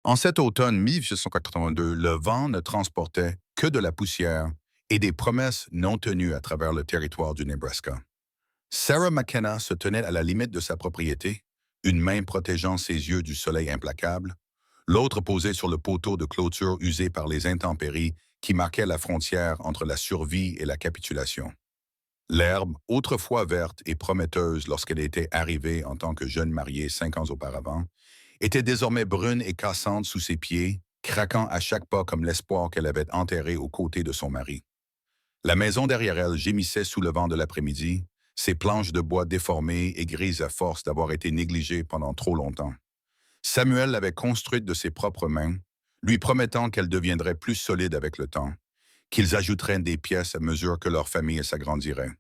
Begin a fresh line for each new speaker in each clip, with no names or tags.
En cet automne 1882, le vent ne transportait que de la poussière et des promesses non tenues à travers le territoire du Nebraska. Sarah McKenna se tenait à la limite de sa propriété, une main protégeant ses yeux du soleil implacable, l'autre posée sur le poteau de clôture usé par les intempéries qui marquait la frontière entre la survie et la capitulation. L'herbe, autrefois verte et prometteuse lorsqu'elle était arrivée en tant que jeune mariée 5 ans auparavant, était désormais brune et cassante sous ses pieds, craquant à chaque pas comme l'espoir qu'elle avait enterré aux côtés de son mari. La maison derrière elle gémissait sous le vent de l'après-midi, ses planches de bois déformées et grises à force d'avoir été négligées pendant trop longtemps. Samuel l'avait construite de ses propres mains, lui promettant qu'elle deviendrait plus solide avec le temps, qu'ils ajouteraient des pièces à mesure que leur famille s'agrandirait.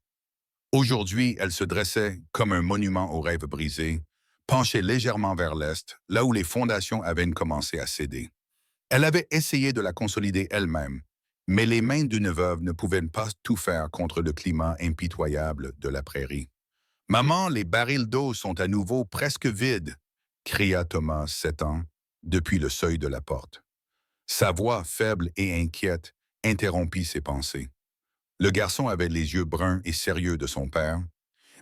Aujourd'hui, elle se dressait comme un monument aux rêves brisés, penchée légèrement vers l'est, là où les fondations avaient commencé à céder. Elle avait essayé de la consolider elle-même, mais les mains d'une veuve ne pouvaient pas tout faire contre le climat impitoyable de la prairie. Maman, les barils d'eau sont à nouveau presque vides, cria Thomas, 7 ans, depuis le seuil de la porte. Sa voix, faible et inquiète, interrompit ses pensées. Le garçon avait les yeux bruns et sérieux de son père,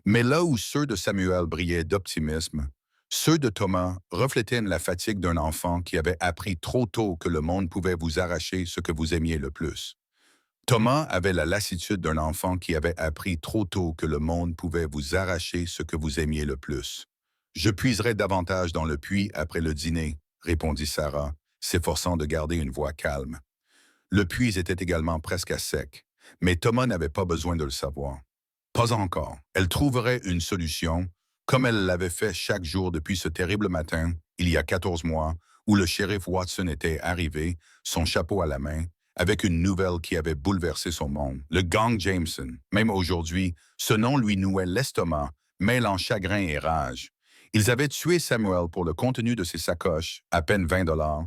mais là où ceux de Samuel brillaient d'optimisme, ceux de Thomas reflétaient la fatigue d'un enfant qui avait appris trop tôt que le monde pouvait vous arracher ce que vous aimiez le plus. Thomas avait la lassitude d'un enfant qui avait appris trop tôt que le monde pouvait vous arracher ce que vous aimiez le plus. Je puiserai davantage dans le puits après le dîner, répondit Sarah, s'efforçant de garder une voix calme. Le puits était également presque à sec, mais Thomas n'avait pas besoin de le savoir. Pas encore. Elle trouverait une solution, comme elle l'avait fait chaque jour depuis ce terrible matin, il y a 14 mois, où le shérif Watson était arrivé, son chapeau à la main, avec une nouvelle qui avait bouleversé son monde. Le gang Jameson. Même aujourd'hui, ce nom lui nouait l'estomac, mêlant chagrin et rage. Ils avaient tué Samuel pour le contenu de ses sacoches, à peine 20 $,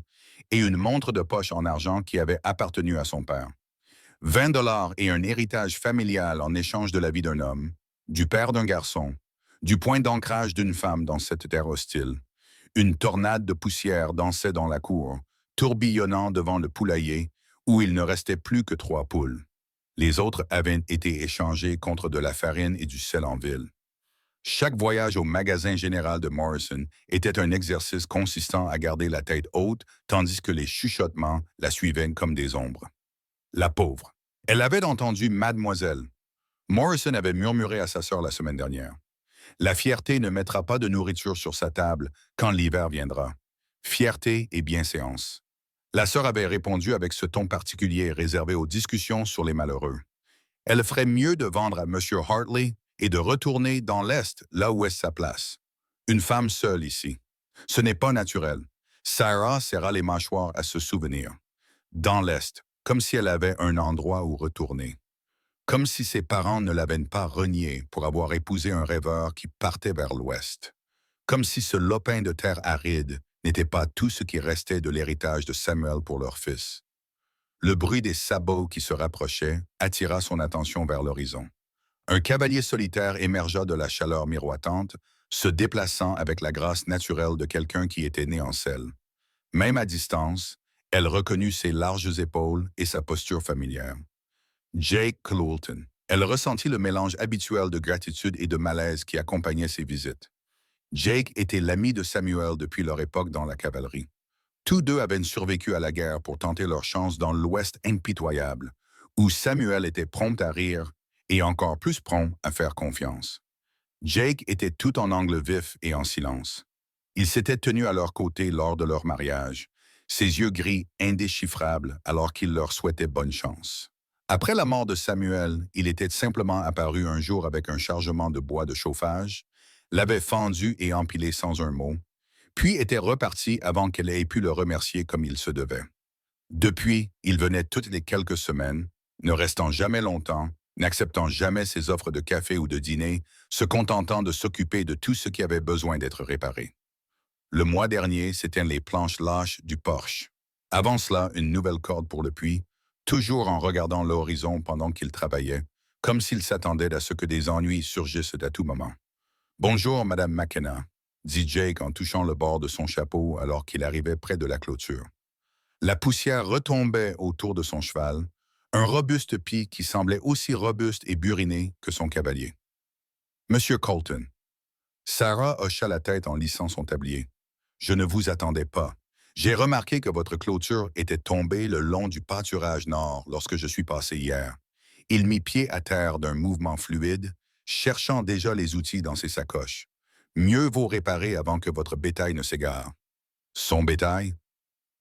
et une montre de poche en argent qui avait appartenu à son père. 20 $ et un héritage familial en échange de la vie d'un homme, du père d'un garçon, du point d'ancrage d'une femme dans cette terre hostile. Une tornade de poussière dansait dans la cour, tourbillonnant devant le poulailler, où il ne restait plus que 3 poules. Les autres avaient été échangés contre de la farine et du sel en ville. Chaque voyage au magasin général de Morrison était un exercice consistant à garder la tête haute, tandis que les chuchotements la suivaient comme des ombres. La pauvre. Elle avait entendu Mademoiselle. Morrison avait murmuré à sa sœur la semaine dernière. La fierté ne mettra pas de nourriture sur sa table quand l'hiver viendra. Fierté et bienséance. La sœur avait répondu avec ce ton particulier réservé aux discussions sur les malheureux. Elle ferait mieux de vendre à M. Hartley et de retourner dans l'Est, là où est sa place. Une femme seule ici. Ce n'est pas naturel. Sarah serra les mâchoires à se souvenir. Dans l'Est, comme si elle avait un endroit où retourner. Comme si ses parents ne l'avaient pas reniée pour avoir épousé un rêveur qui partait vers l'Ouest. Comme si ce lopin de terre aride n'était pas tout ce qui restait de l'héritage de Samuel pour leur fils. Le bruit des sabots qui se rapprochaient attira son attention vers l'horizon. Un cavalier solitaire émergea de la chaleur miroitante, se déplaçant avec la grâce naturelle de quelqu'un qui était né en selle. Même à distance, elle reconnut ses larges épaules et sa posture familière. Jake Cloulton. Elle ressentit le mélange habituel de gratitude et de malaise qui accompagnait ses visites. Jake était l'ami de Samuel depuis leur époque dans la cavalerie. Tous deux avaient survécu à la guerre pour tenter leur chance dans l'Ouest impitoyable, où Samuel était prompt à rire et encore plus prompt à faire confiance. Jake était tout en angle vif et en silence. Il s'était tenu à leur côté lors de leur mariage, ses yeux gris indéchiffrables alors qu'il leur souhaitait bonne chance. Après la mort de Samuel, il était simplement apparu un jour avec un chargement de bois de chauffage, l'avait fendu et empilé sans un mot, puis était reparti avant qu'elle ait pu le remercier comme il se devait. Depuis, il venait toutes les quelques semaines, ne restant jamais longtemps, n'acceptant jamais ses offres de café ou de dîner, se contentant de s'occuper de tout ce qui avait besoin d'être réparé. Le mois dernier, c'étaient les planches lâches du porche. Avant cela, une nouvelle corde pour le puits, toujours en regardant l'horizon pendant qu'il travaillait, comme s'il s'attendait à ce que des ennuis surgissent à tout moment. « Bonjour, Madame McKenna. » dit Jake en touchant le bord de son chapeau alors qu'il arrivait près de la clôture. La poussière retombait autour de son cheval, un robuste pied qui semblait aussi robuste et buriné que son cavalier. Monsieur Colton. Sarah hocha la tête en lissant son tablier. Je ne vous attendais pas. J'ai remarqué que votre clôture était tombée le long du pâturage nord lorsque je suis passé hier. Il mit pied à terre d'un mouvement fluide, cherchant déjà les outils dans ses sacoches. Mieux vaut réparer avant que votre bétail ne s'égare. Son bétail?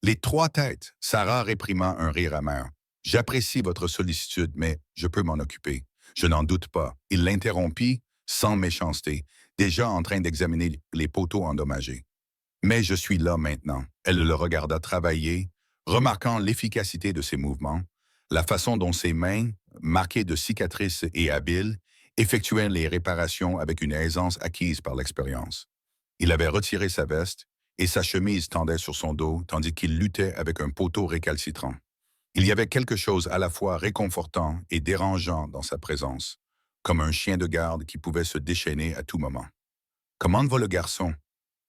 Les trois têtes, Sarah réprima un rire amer. J'apprécie votre sollicitude, mais je peux m'en occuper. Je n'en doute pas. Il l'interrompit, sans méchanceté, déjà en train d'examiner les poteaux endommagés. Mais je suis là maintenant. Elle le regarda travailler, remarquant l'efficacité de ses mouvements, la façon dont ses mains, marquées de cicatrices et habiles, effectuaient les réparations avec une aisance acquise par l'expérience. Il avait retiré sa veste et sa chemise tendait sur son dos tandis qu'il luttait avec un poteau récalcitrant. Il y avait quelque chose à la fois réconfortant et dérangeant dans sa présence, comme un chien de garde qui pouvait se déchaîner à tout moment. « Comment va le garçon? »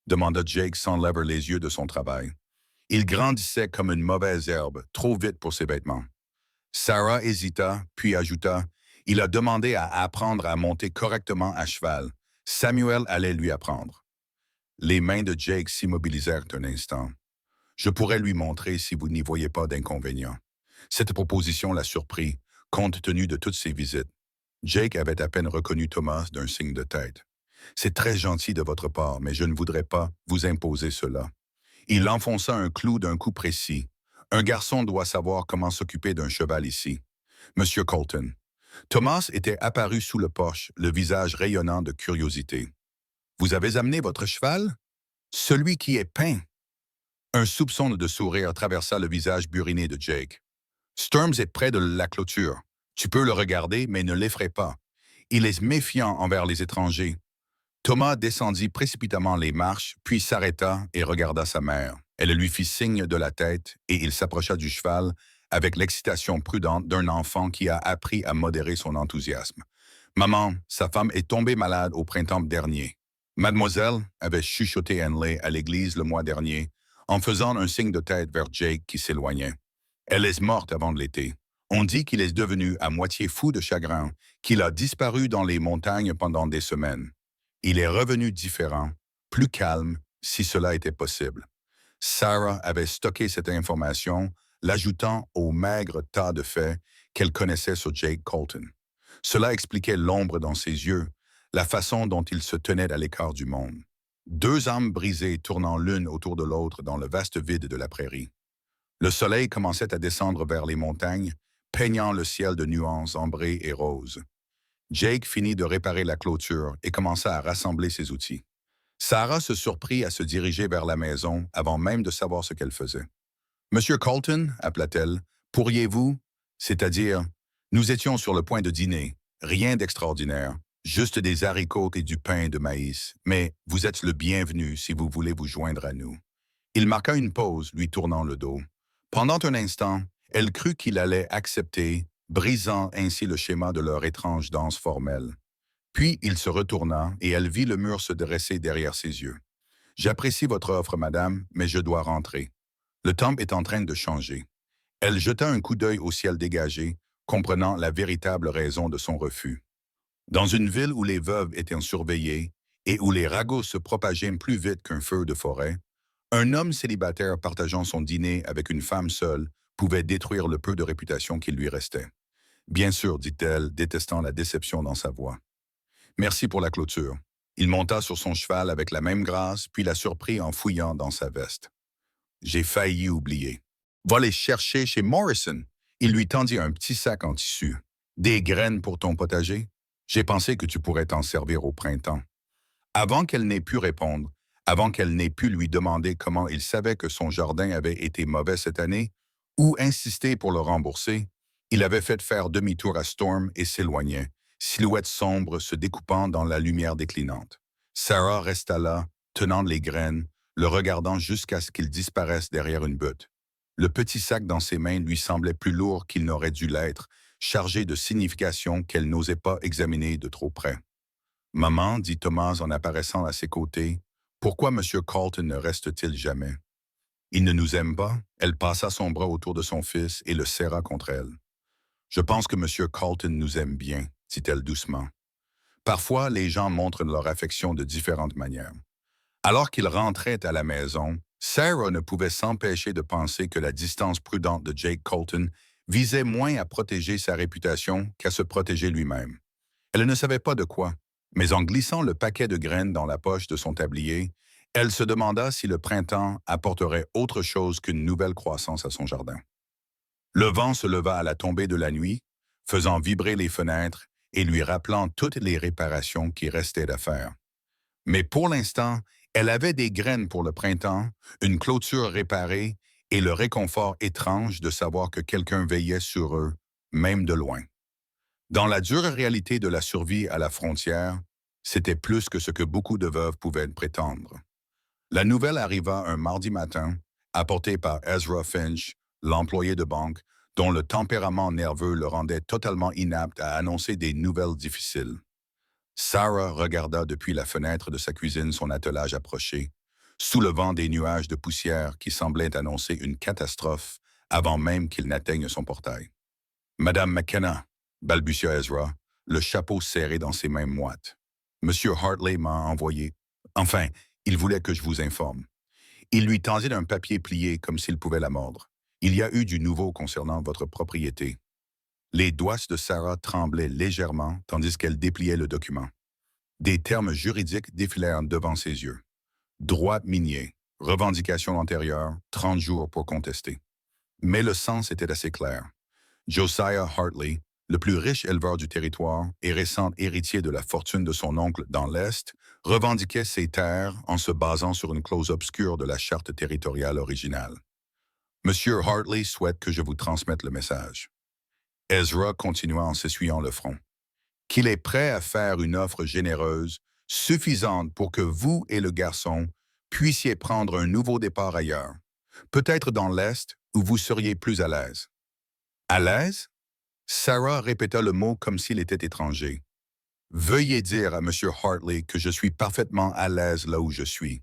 demanda Jake sans lever les yeux de son travail. Il grandissait comme une mauvaise herbe, trop vite pour ses vêtements. Sarah hésita, puis ajouta, « Il a demandé à apprendre à monter correctement à cheval. Samuel allait lui apprendre. » Les mains de Jake s'immobilisèrent un instant. « Je pourrais lui montrer si vous n'y voyez pas d'inconvénient. » Cette proposition la surprit, compte tenu de toutes ses visites. Jake avait à peine reconnu Thomas d'un signe de tête. « C'est très gentil de votre part, mais je ne voudrais pas vous imposer cela. » Il enfonça un clou d'un coup précis. « Un garçon doit savoir comment s'occuper d'un cheval ici. » Monsieur Colton. Thomas était apparu sous le porche, le visage rayonnant de curiosité. « Vous avez amené votre cheval? »« Celui qui est peint. » Un soupçon de sourire traversa le visage buriné de Jake. « Sturms est près de la clôture. Tu peux le regarder, mais ne l'effraie pas. Il est méfiant envers les étrangers. » Thomas descendit précipitamment les marches, puis s'arrêta et regarda sa mère. Elle lui fit signe de la tête et il s'approcha du cheval avec l'excitation prudente d'un enfant qui a appris à modérer son enthousiasme. « Maman, sa femme est tombée malade au printemps dernier. Mademoiselle avait chuchoté Henley à l'église le mois dernier en faisant un signe de tête vers Jake qui s'éloignait. Elle est morte avant de l'été. On dit qu'il est devenu à moitié fou de chagrin, qu'il a disparu dans les montagnes pendant des semaines. Il est revenu différent, plus calme, si cela était possible. » Sarah avait stocké cette information, l'ajoutant au maigre tas de faits qu'elle connaissait sur Jake Colton. Cela expliquait l'ombre dans ses yeux, la façon dont il se tenait à l'écart du monde. Deux âmes brisées tournant l'une autour de l'autre dans le vaste vide de la prairie. Le soleil commençait à descendre vers les montagnes, peignant le ciel de nuances ambrées et roses. Jake finit de réparer la clôture et commença à rassembler ses outils. Sarah se surprit à se diriger vers la maison avant même de savoir ce qu'elle faisait. « Monsieur Colton, appela-t-elle, pourriez-vous, c'est-à-dire, nous étions sur le point de dîner, rien d'extraordinaire, juste des haricots et du pain de maïs, mais vous êtes le bienvenu si vous voulez vous joindre à nous. » Il marqua une pause, lui tournant le dos. Pendant un instant, elle crut qu'il allait accepter, brisant ainsi le schéma de leur étrange danse formelle. Puis il se retourna et elle vit le mur se dresser derrière ses yeux. « J'apprécie votre offre, madame, mais je dois rentrer. Le temps est en train de changer. » Elle jeta un coup d'œil au ciel dégagé, comprenant la véritable raison de son refus. Dans une ville où les veuves étaient surveillées et où les ragots se propageaient plus vite qu'un feu de forêt, un homme célibataire partageant son dîner avec une femme seule pouvait détruire le peu de réputation qui lui restait. « Bien sûr, dit-elle, détestant la déception dans sa voix. « Merci pour la clôture. » Il monta sur son cheval avec la même grâce, puis la surprit en fouillant dans sa veste. « J'ai failli oublier. Va les chercher chez Morrison. » Il lui tendit un petit sac en tissu. « Des graines pour ton potager? J'ai pensé que tu pourrais t'en servir au printemps. » Avant qu'elle n'ait pu répondre, avant qu'elle n'ait pu lui demander comment il savait que son jardin avait été mauvais cette année, ou insister pour le rembourser, il avait fait faire demi-tour à Storm et s'éloignait, silhouette sombre se découpant dans la lumière déclinante. Sarah resta là, tenant les graines, le regardant jusqu'à ce qu'il disparaisse derrière une butte. Le petit sac dans ses mains lui semblait plus lourd qu'il n'aurait dû l'être, chargé de significations qu'elle n'osait pas examiner de trop près. « Maman, dit Thomas en apparaissant à ses côtés, Pourquoi M. Carlton ne reste-t-il jamais? Il ne nous aime pas. Elle passa son bras autour de son fils et le serra contre elle. Je pense que M. Carlton nous aime bien, dit-elle doucement. Parfois, les gens montrent leur affection de différentes manières. Alors qu'il rentrait à la maison, Sarah ne pouvait s'empêcher de penser que la distance prudente de Jake Colton visait moins à protéger sa réputation qu'à se protéger lui-même. Elle ne savait pas de quoi, mais en glissant le paquet de graines dans la poche de son tablier, elle se demanda si le printemps apporterait autre chose qu'une nouvelle croissance à son jardin. Le vent se leva à la tombée de la nuit, faisant vibrer les fenêtres et lui rappelant toutes les réparations qui restaient à faire. Mais pour l'instant, elle avait des graines pour le printemps, une clôture réparée et le réconfort étrange de savoir que quelqu'un veillait sur eux, même de loin. Dans la dure réalité de la survie à la frontière, c'était plus que ce que beaucoup de veuves pouvaient prétendre. La nouvelle arriva un mardi matin, apportée par Ezra Finch, l'employé de banque, dont le tempérament nerveux le rendait totalement inapte à annoncer des nouvelles difficiles. Sarah regarda depuis la fenêtre de sa cuisine son attelage approcher, soulevant des nuages de poussière qui semblaient annoncer une catastrophe avant même qu'il n'atteigne son portail. « Madame McKenna » balbutia Ezra, le chapeau serré dans ses mains moites. « Monsieur Hartley m'a envoyé. Enfin, il voulait que je vous informe. » Il lui tendit un papier plié comme s'il pouvait la mordre. « Il y a eu du nouveau concernant votre propriété. » Les doigts de Sarah tremblaient légèrement tandis qu'elle dépliait le document. Des termes juridiques défilèrent devant ses yeux. Droit minier, revendication antérieure, 30 jours pour contester. Mais le sens était assez clair. Josiah Hartley, le plus riche éleveur du territoire et récent héritier de la fortune de son oncle dans l'Est, revendiquait ses terres en se basant sur une clause obscure de la charte territoriale originale. Monsieur Hartley souhaite que je vous transmette le message. Ezra continua en s'essuyant le front. Qu'il est prêt à faire une offre généreuse, suffisante pour que vous et le garçon puissiez prendre un nouveau départ ailleurs, peut-être dans l'Est où vous seriez plus à l'aise. À l'aise? Sarah répéta le mot comme s'il était étranger. Veuillez dire à M. Hartley que je suis parfaitement à l'aise là où je suis.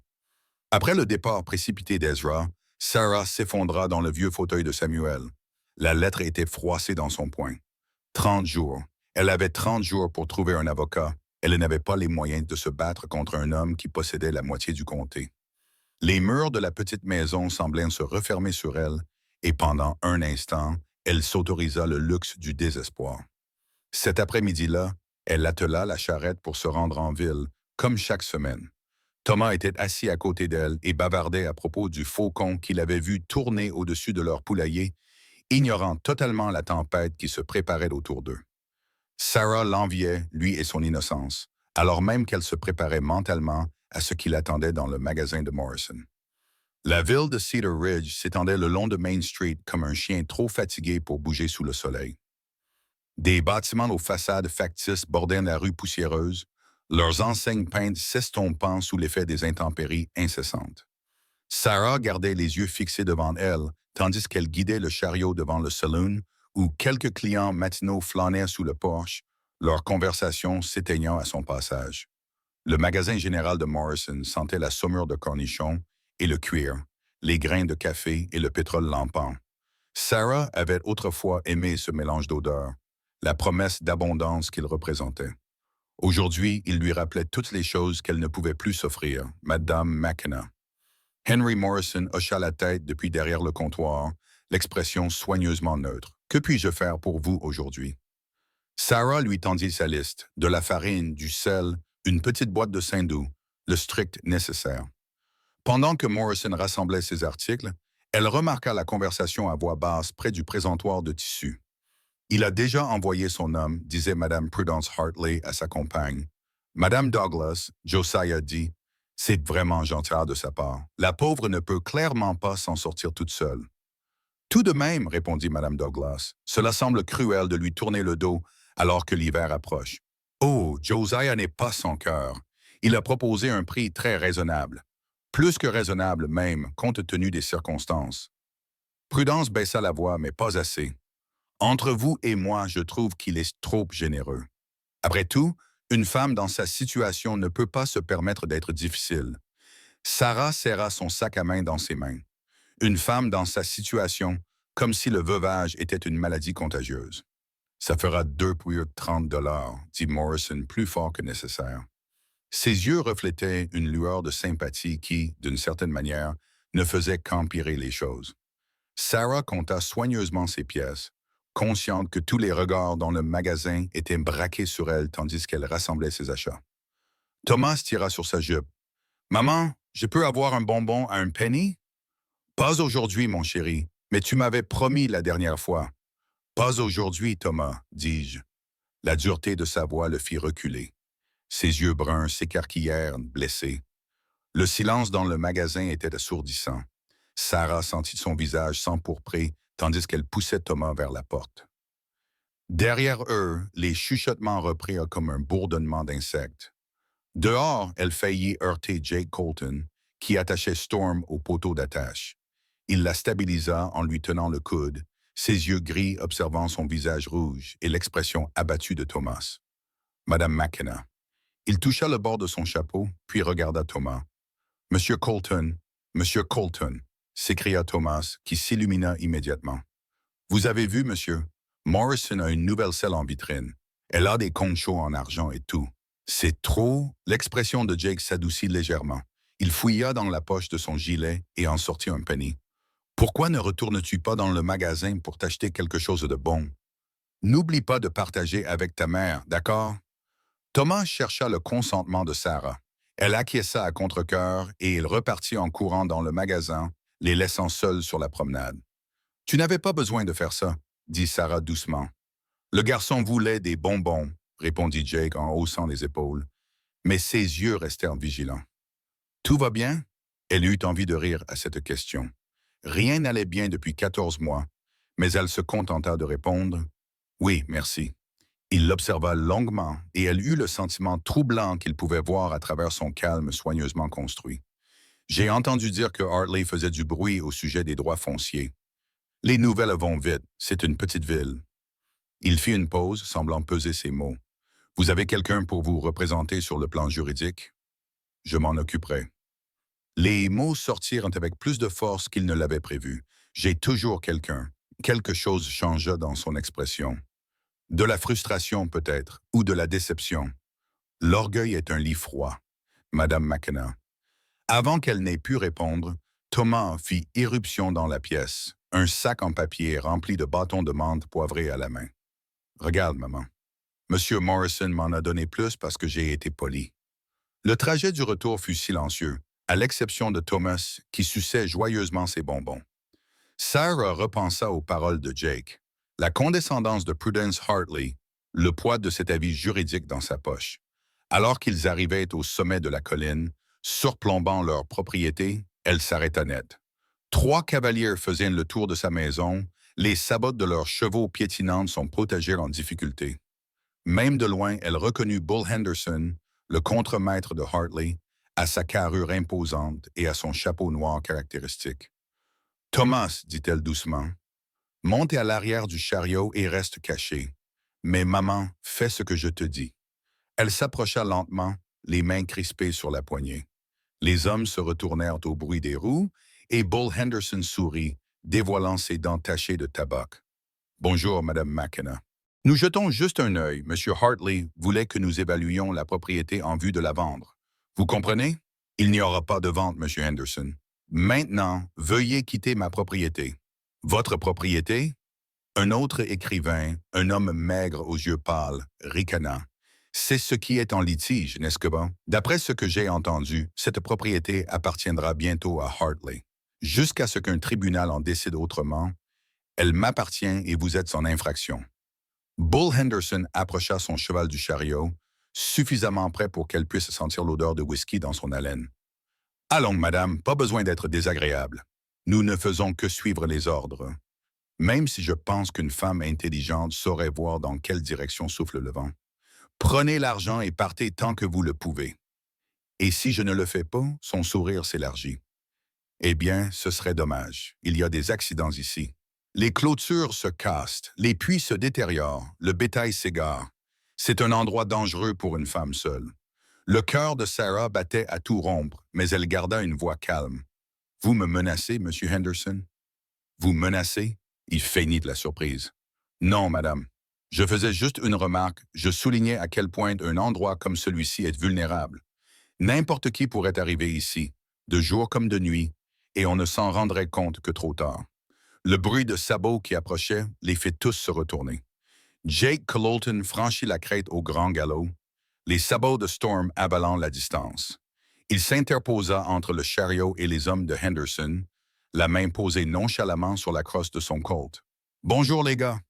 Après le départ précipité d'Ezra, Sarah s'effondra dans le vieux fauteuil de Samuel. La lettre était froissée dans son poing. 30 jours. Elle avait 30 jours pour trouver un avocat. Elle n'avait pas les moyens de se battre contre un homme qui possédait la moitié du comté. Les murs de la petite maison semblaient se refermer sur elle, et pendant un instant, elle s'autorisa le luxe du désespoir. Cet après-midi-là, elle attela la charrette pour se rendre en ville, comme chaque semaine. Thomas était assis à côté d'elle et bavardait à propos du faucon qu'il avait vu tourner au-dessus de leur poulailler, ignorant totalement la tempête qui se préparait autour d'eux. Sarah l'enviait, lui et son innocence, alors même qu'elle se préparait mentalement à ce qui l'attendait dans le magasin de Morrison. La ville de Cedar Ridge s'étendait le long de Main Street comme un chien trop fatigué pour bouger sous le soleil. Des bâtiments aux façades factices bordaient la rue poussiéreuse, leurs enseignes peintes s'estompant sous l'effet des intempéries incessantes. Sarah gardait les yeux fixés devant elle, tandis qu'elle guidait le chariot devant le saloon, où quelques clients matinaux flânaient sous le porche, leur conversation s'éteignant à son passage. Le magasin général de Morrison sentait la saumure de cornichons et le cuir, les grains de café et le pétrole lampant. Sarah avait autrefois aimé ce mélange d'odeurs, la promesse d'abondance qu'il représentait. Aujourd'hui, il lui rappelait toutes les choses qu'elle ne pouvait plus s'offrir, Madame McKenna. Henry Morrison hocha la tête depuis derrière le comptoir, l'expression soigneusement neutre. « Que puis-je faire pour vous aujourd'hui? » Sarah lui tendit sa liste, de la farine, du sel, une petite boîte de saindoux, le strict nécessaire. Pendant que Morrison rassemblait ses articles, elle remarqua la conversation à voix basse près du présentoir de tissu. « Il a déjà envoyé son homme, disait Madame Prudence Hartley à sa compagne. Madame Douglas, Josiah dit, c'est vraiment gentil de sa part. La pauvre ne peut clairement pas s'en sortir toute seule. » Tout de même, répondit Madame Douglas, cela semble cruel de lui tourner le dos alors que l'hiver approche. Oh, Josiah n'est pas sans cœur. Il a proposé un prix très raisonnable. Plus que raisonnable même, compte tenu des circonstances. Prudence baissa la voix, mais pas assez. Entre vous et moi, je trouve qu'il est trop généreux. Après tout, une femme dans sa situation ne peut pas se permettre d'être difficile. Sarah serra son sac à main dans ses mains. Une femme dans sa situation, comme si le veuvage était une maladie contagieuse. Ça fera 2,30 $, dit Morrison plus fort que nécessaire. Ses yeux reflétaient une lueur de sympathie qui, d'une certaine manière, ne faisait qu'empirer les choses. Sarah compta soigneusement ses pièces, consciente que tous les regards dans le magasin étaient braqués sur elle tandis qu'elle rassemblait ses achats. Thomas tira sur sa jupe. « Maman, je peux avoir un bonbon à un penny? »« Pas aujourd'hui, mon chéri, mais tu m'avais promis la dernière fois. »« Pas aujourd'hui, Thomas, dis-je. » La dureté de sa voix le fit reculer. Ses yeux bruns s'écarquillèrent, blessés. Le silence dans le magasin était assourdissant. Sarah sentit son visage s'empourprer tandis qu'elle poussait Thomas vers la porte. Derrière eux, les chuchotements reprirent comme un bourdonnement d'insectes. Dehors, elle faillit heurter Jake Colton, qui attachait Storm au poteau d'attache. Il la stabilisa en lui tenant le coude, ses yeux gris observant son visage rouge et l'expression abattue de Thomas. Madame McKenna. Il toucha le bord de son chapeau, puis regarda Thomas. « Monsieur Colton, Monsieur Colton !» s'écria Thomas, qui s'illumina immédiatement. « Vous avez vu, monsieur? Morrison a une nouvelle selle en vitrine. Elle a des conchos en argent et tout. C'est trop... » L'expression de Jake s'adoucit légèrement. Il fouilla dans la poche de son gilet et en sortit un penny. « Pourquoi ne retournes-tu pas dans le magasin pour t'acheter quelque chose de bon? N'oublie pas de partager avec ta mère, d'accord? » Thomas chercha le consentement de Sarah. Elle acquiesça à contre-cœur et il repartit en courant dans le magasin, les laissant seuls sur la promenade. « Tu n'avais pas besoin de faire ça, » dit Sarah doucement. « Le garçon voulait des bonbons, » répondit Jake en haussant les épaules, mais ses yeux restèrent vigilants. « Tout va bien? » Elle eut envie de rire à cette question. Rien n'allait bien depuis 14 mois, mais elle se contenta de répondre « Oui, merci ». Il l'observa longuement et elle eut le sentiment troublant qu'il pouvait voir à travers son calme soigneusement construit. « J'ai entendu dire que Hartley faisait du bruit au sujet des droits fonciers. Les nouvelles vont vite, c'est une petite ville. » Il fit une pause, semblant peser ses mots. « Vous avez quelqu'un pour vous représenter sur le plan juridique? »« Je m'en occuperai. » Les mots sortirent avec plus de force qu'il ne l'avait prévu. « J'ai toujours quelqu'un. » Quelque chose changea dans son expression. De la frustration peut-être, ou de la déception. L'orgueil est un lit froid, Madame McKenna. Avant qu'elle n'ait pu répondre, Thomas fit irruption dans la pièce, un sac en papier rempli de bâtons de menthe poivrés à la main. « Regarde, maman. Monsieur Morrison m'en a donné plus parce que j'ai été poli. » Le trajet du retour fut silencieux, à l'exception de Thomas qui suçait joyeusement ses bonbons. Sarah repensa aux paroles de Jake. La condescendance de Prudence Hartley, le poids de cet avis juridique dans sa poche. Alors qu'ils arrivaient au sommet de la colline, surplombant leur propriété, elle s'arrêta net. 3 cavaliers faisaient le tour de sa maison, les sabots de leurs chevaux piétinants sont protégés en difficulté. Même de loin, elle reconnut Bull Henderson, le contremaître de Hartley, à sa carrure imposante et à son chapeau noir caractéristique. « Thomas, dit-elle doucement, monte à l'arrière du chariot et reste caché. Mais maman, fais ce que je te dis. » Elle s'approcha lentement, les mains crispées sur la poignée. Les hommes se retournèrent au bruit des roues et Bull Henderson sourit, dévoilant ses dents tachées de tabac. « Bonjour, Madame McKenna. Nous jetons juste un œil. Monsieur Hartley voulait que nous évaluions la propriété en vue de la vendre. Vous comprenez? Il n'y aura pas de vente, Monsieur Henderson. Maintenant, veuillez quitter ma propriété. » « Votre propriété? » Un autre écrivain, un homme maigre aux yeux pâles, ricana. « C'est ce qui est en litige, n'est-ce pas? D'après ce que j'ai entendu, cette propriété appartiendra bientôt à Hartley. Jusqu'à ce qu'un tribunal en décide autrement, elle m'appartient et vous êtes en infraction. » Bull Henderson approcha son cheval du chariot, suffisamment près pour qu'elle puisse sentir l'odeur de whisky dans son haleine. « Allons, madame, pas besoin d'être désagréable. Nous ne faisons que suivre les ordres. Même si je pense qu'une femme intelligente saurait voir dans quelle direction souffle le vent. Prenez l'argent et partez tant que vous le pouvez. » Et si je ne le fais pas, son sourire s'élargit. « Eh bien, ce serait dommage. Il y a des accidents ici. Les clôtures se cassent, les puits se détériorent, le bétail s'égare. C'est un endroit dangereux pour une femme seule. Le cœur de Sarah battait à tout rompre, mais elle garda une voix calme. « Vous me menacez, Monsieur Henderson? » « Vous menacez? » Il feignit de la surprise. « Non, madame. Je faisais juste une remarque. Je soulignais à quel point un endroit comme celui-ci est vulnérable. N'importe qui pourrait arriver ici, de jour comme de nuit, et on ne s'en rendrait compte que trop tard. » Le bruit de sabots qui approchait les fit tous se retourner. Jake Colton franchit la crête au grand galop, les sabots de Storm avalant la distance. Il s'interposa entre le chariot et les hommes de Henderson, la main posée nonchalamment sur la crosse de son colt. « Bonjour les gars. »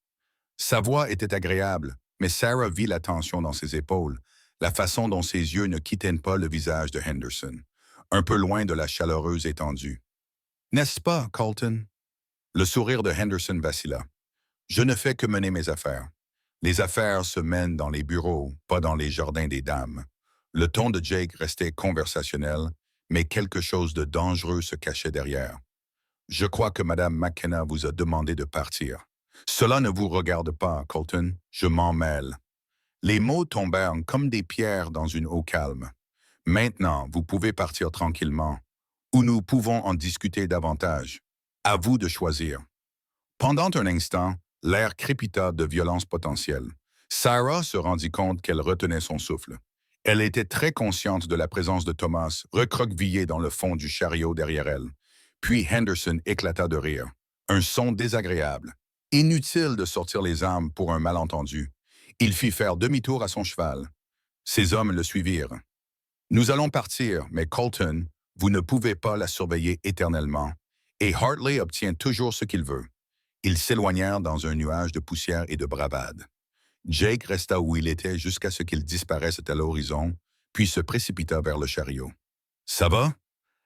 Sa voix était agréable, mais Sarah vit la tension dans ses épaules, la façon dont ses yeux ne quittaient pas le visage de Henderson, un peu loin de la chaleureuse étendue. « N'est-ce pas, Colton? » Le sourire de Henderson vacilla. « Je ne fais que mener mes affaires. Les affaires se mènent dans les bureaux, pas dans les jardins des dames. » Le ton de Jake restait conversationnel, mais quelque chose de dangereux se cachait derrière. « Je crois que Mme McKenna vous a demandé de partir. »« Cela ne vous regarde pas, Colton. Je m'en mêle. » Les mots tombèrent comme des pierres dans une eau calme. « Maintenant, vous pouvez partir tranquillement, ou nous pouvons en discuter davantage. À vous de choisir. » Pendant un instant, l'air crépita de violence potentielle. Sarah se rendit compte qu'elle retenait son souffle. Elle était très consciente de la présence de Thomas, recroquevillé dans le fond du chariot derrière elle. Puis Henderson éclata de rire. Un son désagréable. Inutile de sortir les armes pour un malentendu. Il fit faire demi-tour à son cheval. Ses hommes le suivirent. « Nous allons partir, mais Colton, vous ne pouvez pas la surveiller éternellement. Et Hartley obtient toujours ce qu'il veut. » Ils s'éloignèrent dans un nuage de poussière et de bravade. Jake resta où il était jusqu'à ce qu'il disparaisse à l'horizon, puis se précipita vers le chariot. « Ça va? »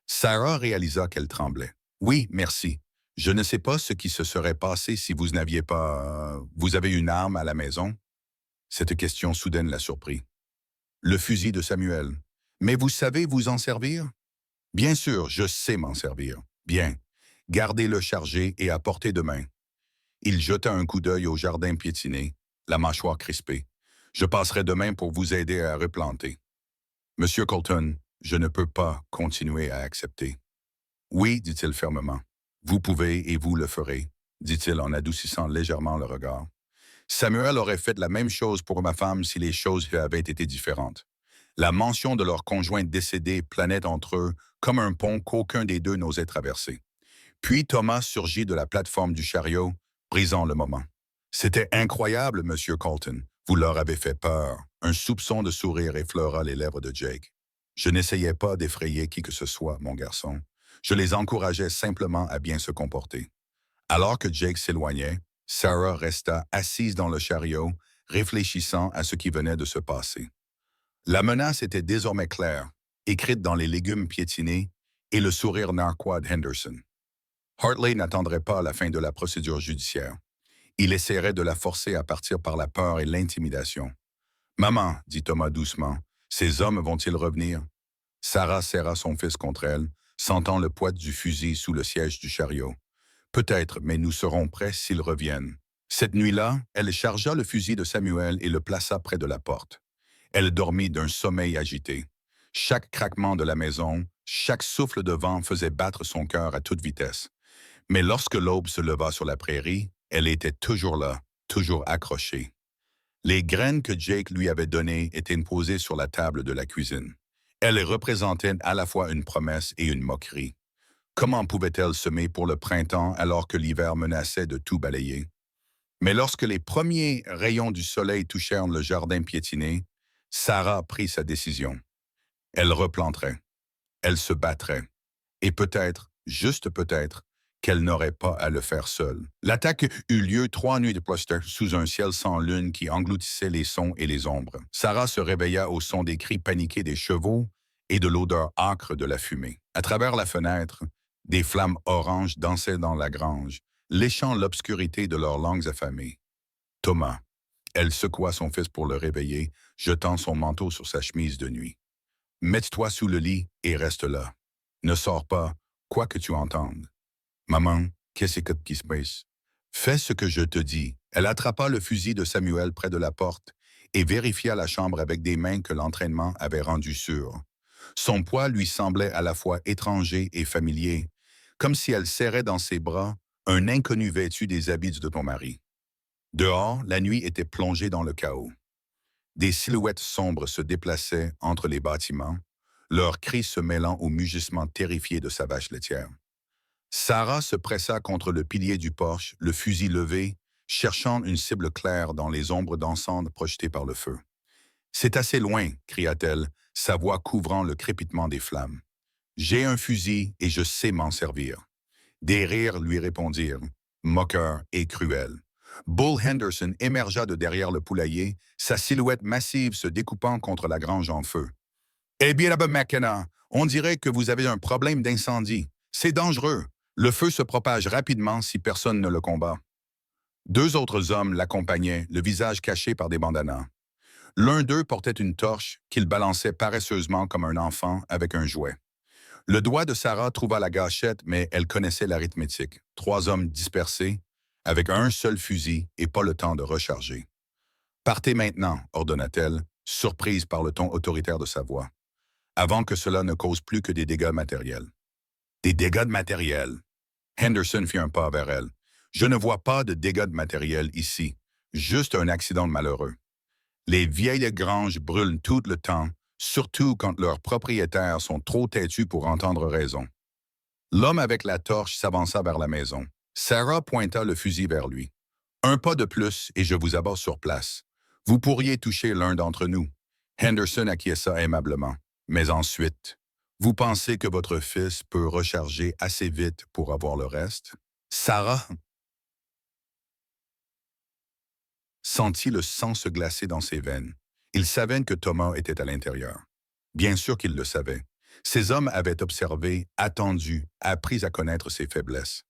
Sarah réalisa qu'elle tremblait. « Oui, merci. Je ne sais pas ce qui se serait passé si vous n'aviez pas... Vous avez une arme à la maison? » Cette question soudaine la surprit. « Le fusil de Samuel. Mais vous savez vous en servir? »« Bien sûr, je sais m'en servir. Bien. Gardez-le chargé et à portée de main. » Il jeta un coup d'œil au jardin piétiné, la mâchoire crispée. « Je passerai demain pour vous aider à replanter. »« Monsieur Colton, je ne peux pas continuer à accepter. »« Oui, dit-il fermement. Vous pouvez et vous le ferez, dit-il en adoucissant légèrement le regard. Samuel aurait fait la même chose pour ma femme si les choses avaient été différentes. La mention de leur conjoint décédé planait entre eux comme un pont qu'aucun des deux n'osait traverser. Puis Thomas surgit de la plateforme du chariot, brisant le moment. « C'était incroyable, Monsieur Colton. Vous leur avez fait peur. » Un soupçon de sourire effleura les lèvres de Jake. « Je n'essayais pas d'effrayer qui que ce soit, mon garçon. Je les encourageais simplement à bien se comporter. » Alors que Jake s'éloignait, Sarah resta assise dans le chariot, réfléchissant à ce qui venait de se passer. La menace était désormais claire, écrite dans les légumes piétinés et le sourire narquois d'Henderson. Hartley n'attendrait pas la fin de la procédure judiciaire. Il essaierait de la forcer à partir par la peur et l'intimidation. « Maman, dit Thomas doucement, ces hommes vont-ils revenir? » Sarah serra son fils contre elle, sentant le poids du fusil sous le siège du chariot. « Peut-être, mais nous serons prêts s'ils reviennent. » Cette nuit-là, elle chargea le fusil de Samuel et le plaça près de la porte. Elle dormit d'un sommeil agité. Chaque craquement de la maison, chaque souffle de vent faisait battre son cœur à toute vitesse. Mais lorsque l'aube se leva sur la prairie, elle était toujours là, toujours accrochée. Les graines que Jake lui avait données étaient posées sur la table de la cuisine. Elles représentaient à la fois une promesse et une moquerie. Comment pouvait-elle semer pour le printemps alors que l'hiver menaçait de tout balayer? Mais lorsque les premiers rayons du soleil touchèrent le jardin piétiné, Sarah prit sa décision. Elle replanterait. Elle se battrait. Et peut-être, juste peut-être, qu'elle n'aurait pas à le faire seule. L'attaque eut lieu 3 nuits de cluster sous un ciel sans lune qui engloutissait les sons et les ombres. Sarah se réveilla au son des cris paniqués des chevaux et de l'odeur âcre de la fumée. À travers la fenêtre, des flammes oranges dansaient dans la grange, léchant l'obscurité de leurs langues affamées. « Thomas !» Elle secoua son fils pour le réveiller, jetant son manteau sur sa chemise de nuit. « Mets-toi sous le lit et reste là. Ne sors pas, quoi que tu entendes. » « Maman, qu'est-ce qui se passe? » « Fais ce que je te dis. » Elle attrapa le fusil de Samuel près de la porte et vérifia la chambre avec des mains que l'entraînement avait rendues sûres. Son poids lui semblait à la fois étranger et familier, comme si elle serrait dans ses bras un inconnu vêtu des habits de ton mari. Dehors, la nuit était plongée dans le chaos. Des silhouettes sombres se déplaçaient entre les bâtiments, leurs cris se mêlant au mugissement terrifié de sa vache laitière. Sarah se pressa contre le pilier du porche, le fusil levé, cherchant une cible claire dans les ombres dansantes projetées par le feu. « C'est assez loin », cria-t-elle, sa voix couvrant le crépitement des flammes. « J'ai un fusil et je sais m'en servir. » Des rires lui répondirent, moqueurs et cruels. Bull Henderson émergea de derrière le poulailler, sa silhouette massive se découpant contre la grange en feu. « Eh bien, là-bas, McKenna, on dirait que vous avez un problème d'incendie. C'est dangereux. Le feu se propage rapidement si personne ne le combat. » Deux autres hommes l'accompagnaient, le visage caché par des bandanas. L'un d'eux portait une torche qu'il balançait paresseusement comme un enfant avec un jouet. Le doigt de Sarah trouva la gâchette, mais elle connaissait l'arithmétique. 3 hommes dispersés, avec un seul fusil et pas le temps de recharger. « Partez maintenant », ordonna-t-elle, surprise par le ton autoritaire de sa voix, avant que cela ne cause plus que des dégâts matériels. « Des dégâts de matériel ?» Henderson fit un pas vers elle. « Je ne vois pas de dégâts de matériel ici, juste un accident malheureux. Les vieilles granges brûlent tout le temps, surtout quand leurs propriétaires sont trop têtus pour entendre raison. » L'homme avec la torche s'avança vers la maison. Sarah pointa le fusil vers lui. « Un pas de plus et je vous abats sur place. Vous pourriez toucher l'un d'entre nous. » Henderson acquiesça aimablement. « Mais ensuite, vous pensez que votre fils peut recharger assez vite pour avoir le reste? » Sarah sentit le sang se glacer dans ses veines. Il savait que Thomas était à l'intérieur. Bien sûr qu'il le savait. Ces hommes avaient observé, attendu, appris à connaître ses faiblesses.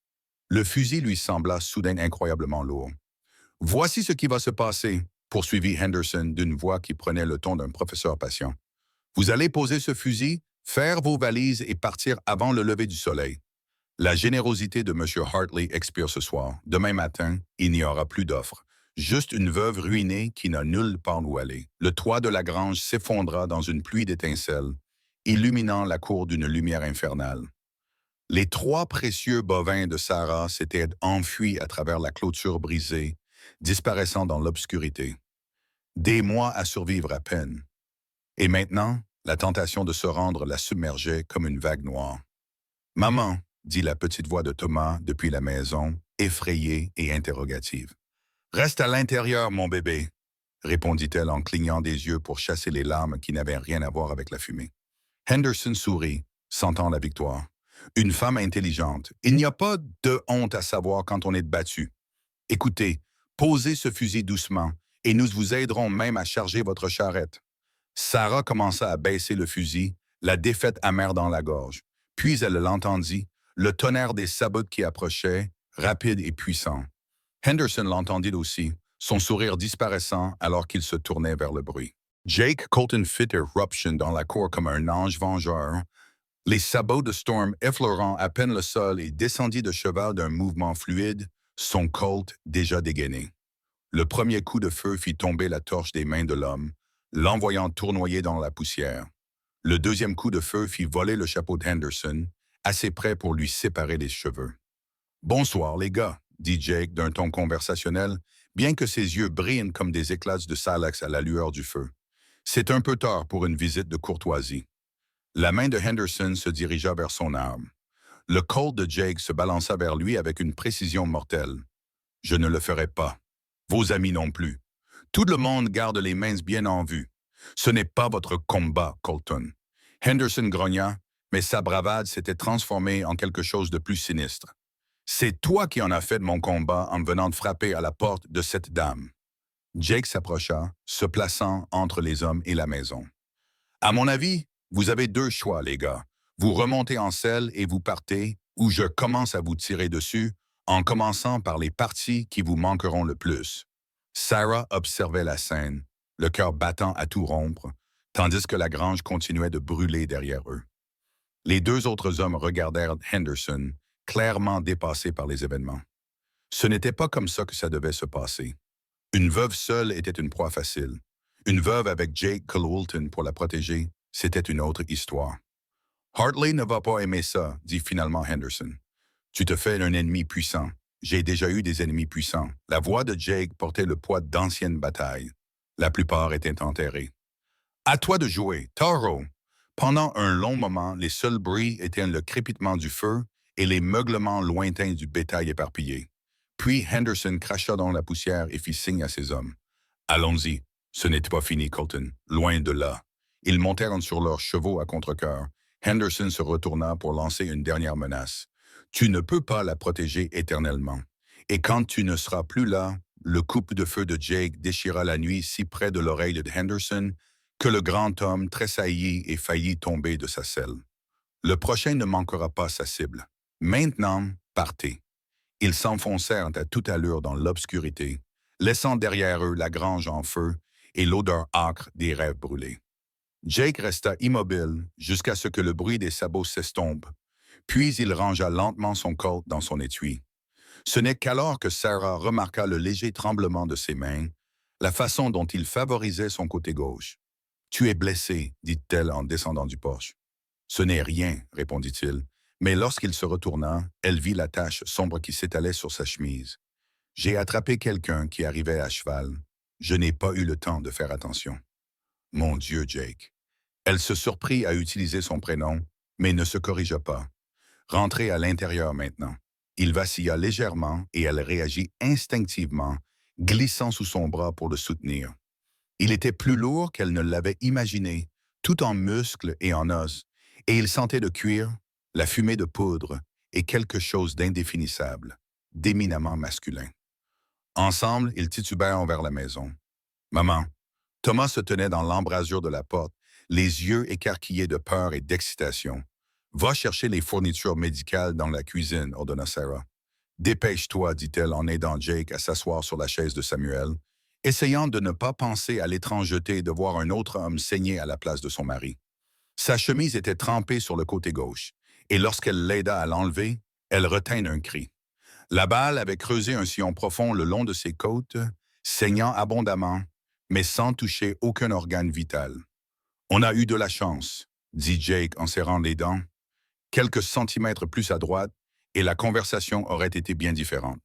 Le fusil lui sembla soudain incroyablement lourd. « Voici ce qui va se passer », poursuivit Henderson d'une voix qui prenait le ton d'un professeur patient. « Vous allez poser ce fusil, faire vos valises et partir avant le lever du soleil. La générosité de M. Hartley expire ce soir. Demain matin, il n'y aura plus d'offres. Juste une veuve ruinée qui n'a nulle part où aller. Le toit de la grange s'effondra dans une pluie d'étincelles, illuminant la cour d'une lumière infernale. Les 3 précieux bovins de Sarah s'étaient enfuis à travers la clôture brisée, disparaissant dans l'obscurité. Des mois à survivre à peine. Et maintenant, la tentation de se rendre la submergeait comme une vague noire. « Maman », dit la petite voix de Thomas depuis la maison, effrayée et interrogative. « Reste à l'intérieur, mon bébé, » répondit-elle en clignant des yeux pour chasser les larmes qui n'avaient rien à voir avec la fumée. Henderson sourit, sentant la victoire. Une femme intelligente. Il n'y a pas de honte à savoir quand on est battu. Écoutez, posez ce fusil doucement, et nous vous aiderons même à charger votre charrette. Sarah commença à baisser le fusil, la défaite amère dans la gorge. Puis elle l'entendit, le tonnerre des sabots qui approchaient, rapide et puissant. Henderson l'entendit aussi, son sourire disparaissant alors qu'il se tournait vers le bruit. Jake Colton fit éruption dans la cour comme un ange vengeur, les sabots de Storm effleurant à peine le sol et descendit de cheval d'un mouvement fluide, son colt déjà dégainé. Le premier coup de feu fit tomber la torche des mains de l'homme, l'envoyant tournoyer dans la poussière. Le deuxième coup de feu fit voler le chapeau d'Henderson, assez près pour lui séparer les cheveux. « Bonsoir, les gars », dit Jake d'un ton conversationnel, bien que ses yeux brillent comme des éclats de silex à la lueur du feu. C'est un peu tard pour une visite de courtoisie. La main de Henderson se dirigea vers son arme. Le colt de Jake se balança vers lui avec une précision mortelle. « Je ne le ferai pas. Vos amis non plus. Tout le monde garde les mains bien en vue. Ce n'est pas votre combat, Colton. » Henderson grogna, mais sa bravade s'était transformée en quelque chose de plus sinistre. « C'est toi qui en as fait de mon combat en venant de frapper à la porte de cette dame. » Jake s'approcha, se plaçant entre les hommes et la maison. « À mon avis, vous avez 2 choix, les gars. Vous remontez en selle et vous partez, ou je commence à vous tirer dessus, en commençant par les parties qui vous manqueront le plus. » Sarah observait la scène, le cœur battant à tout rompre, tandis que la grange continuait de brûler derrière eux. Les 2 autres hommes regardèrent Henderson, clairement dépassé par les événements. Ce n'était pas comme ça que ça devait se passer. Une veuve seule était une proie facile. Une veuve avec Jake Colwilton pour la protéger, c'était une autre histoire. Hartley ne va pas aimer ça, dit finalement Henderson. Tu te fais un ennemi puissant. J'ai déjà eu des ennemis puissants. La voix de Jake portait le poids d'anciennes batailles. La plupart étaient enterrés. À toi de jouer, Taureau. Pendant un long moment, les seuls bruits étaient le crépitement du feu et les meuglements lointains du bétail éparpillé. Puis Henderson cracha dans la poussière et fit signe à ses hommes. Allons-y. Ce n'était pas fini, Colton. Loin de là. Ils montèrent sur leurs chevaux à contre-cœur. Henderson se retourna pour lancer une dernière menace. Tu ne peux pas la protéger éternellement. Et quand tu ne seras plus là, le coup de feu de Jake déchira la nuit si près de l'oreille de Henderson que le grand homme tressaillit et faillit tomber de sa selle. Le prochain ne manquera pas sa cible. Maintenant, partez. Ils s'enfoncèrent à toute allure dans l'obscurité, laissant derrière eux la grange en feu et l'odeur âcre des rêves brûlés. Jake resta immobile jusqu'à ce que le bruit des sabots s'estompe, puis il rangea lentement son Colt dans son étui. Ce n'est qu'alors que Sarah remarqua le léger tremblement de ses mains, la façon dont il favorisait son côté gauche. « Tu es blessé, dit-elle en descendant du porche. « Ce n'est rien, répondit-il, mais lorsqu'il se retourna, elle vit la tache sombre qui s'étalait sur sa chemise. « J'ai attrapé quelqu'un qui arrivait à cheval. Je n'ai pas eu le temps de faire attention. » Mon Dieu, Jake. Elle se surprit à utiliser son prénom, mais ne se corrigea pas. Rentrez à l'intérieur maintenant. Il vacilla légèrement et elle réagit instinctivement, glissant sous son bras pour le soutenir. Il était plus lourd qu'elle ne l'avait imaginé, tout en muscles et en os, et il sentait le cuir, la fumée de poudre et quelque chose d'indéfinissable, d'éminemment masculin. Ensemble, ils titubèrent vers la maison. « Maman !» Thomas se tenait dans l'embrasure de la porte, les yeux écarquillés de peur et d'excitation. « Va chercher les fournitures médicales dans la cuisine, ordonna Sarah. « Dépêche-toi, dit-elle en aidant Jake à s'asseoir sur la chaise de Samuel, essayant de ne pas penser à l'étrangeté de voir un autre homme saigner à la place de son mari. Sa chemise était trempée sur le côté gauche, et lorsqu'elle l'aida à l'enlever, elle retint un cri. La balle avait creusé un sillon profond le long de ses côtes, saignant abondamment, mais sans toucher aucun organe vital. « On a eu de la chance, » dit Jake en serrant les dents. Quelques centimètres plus à droite, et la conversation aurait été bien différente.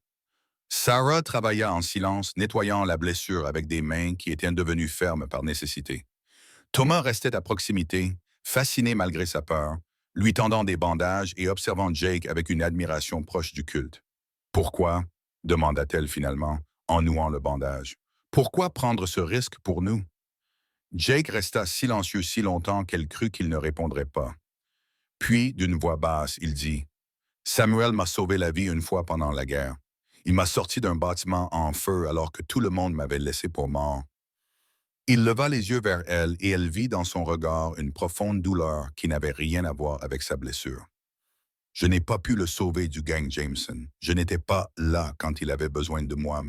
Sarah travailla en silence, nettoyant la blessure avec des mains qui étaient devenues fermes par nécessité. Thomas restait à proximité, fasciné malgré sa peur, lui tendant des bandages et observant Jake avec une admiration proche du culte. « Pourquoi ?» demanda-t-elle finalement, en nouant le bandage. « Pourquoi prendre ce risque pour nous ?» Jake resta silencieux si longtemps qu'elle crut qu'il ne répondrait pas. Puis, d'une voix basse, il dit « Samuel m'a sauvé la vie une fois pendant la guerre. Il m'a sorti d'un bâtiment en feu alors que tout le monde m'avait laissé pour mort. » Il leva les yeux vers elle et elle vit dans son regard une profonde douleur qui n'avait rien à voir avec sa blessure. « Je n'ai pas pu le sauver du gang Jameson. Je n'étais pas là quand il avait besoin de moi,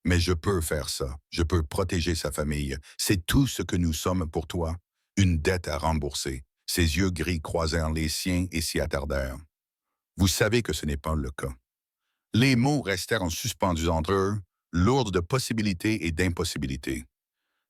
mais je peux faire ça. Je peux protéger sa famille. C'est tout ce que nous sommes pour toi. Une dette à rembourser. » Ses yeux gris croisèrent les siens et s'y attardèrent. « Vous savez que ce n'est pas le cas. » Les mots restèrent en suspendus entre eux, lourds de possibilités et d'impossibilités.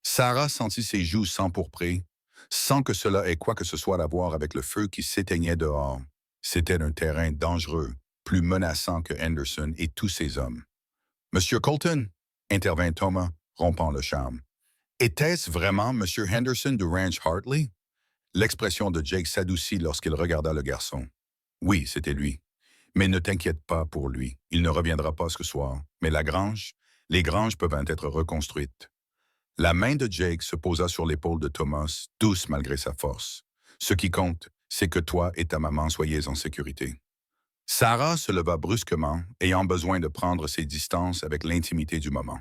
Sarah sentit ses joues s'empourprer, sans que cela ait quoi que ce soit à voir avec le feu qui s'éteignait dehors. C'était un terrain dangereux, plus menaçant que Henderson et tous ses hommes. « Monsieur Colton » intervint Thomas, rompant le charme. « Était-ce vraiment Monsieur Henderson du ranch Hartley ?» L'expression de Jake s'adoucit lorsqu'il regarda le garçon. « Oui, c'était lui. Mais ne t'inquiète pas pour lui. Il ne reviendra pas ce soir. Mais la grange, les granges peuvent être reconstruites. » La main de Jake se posa sur l'épaule de Thomas, douce malgré sa force. « Ce qui compte, c'est que toi et ta maman soyez en sécurité. » Sarah se leva brusquement, ayant besoin de prendre ses distances avec l'intimité du moment.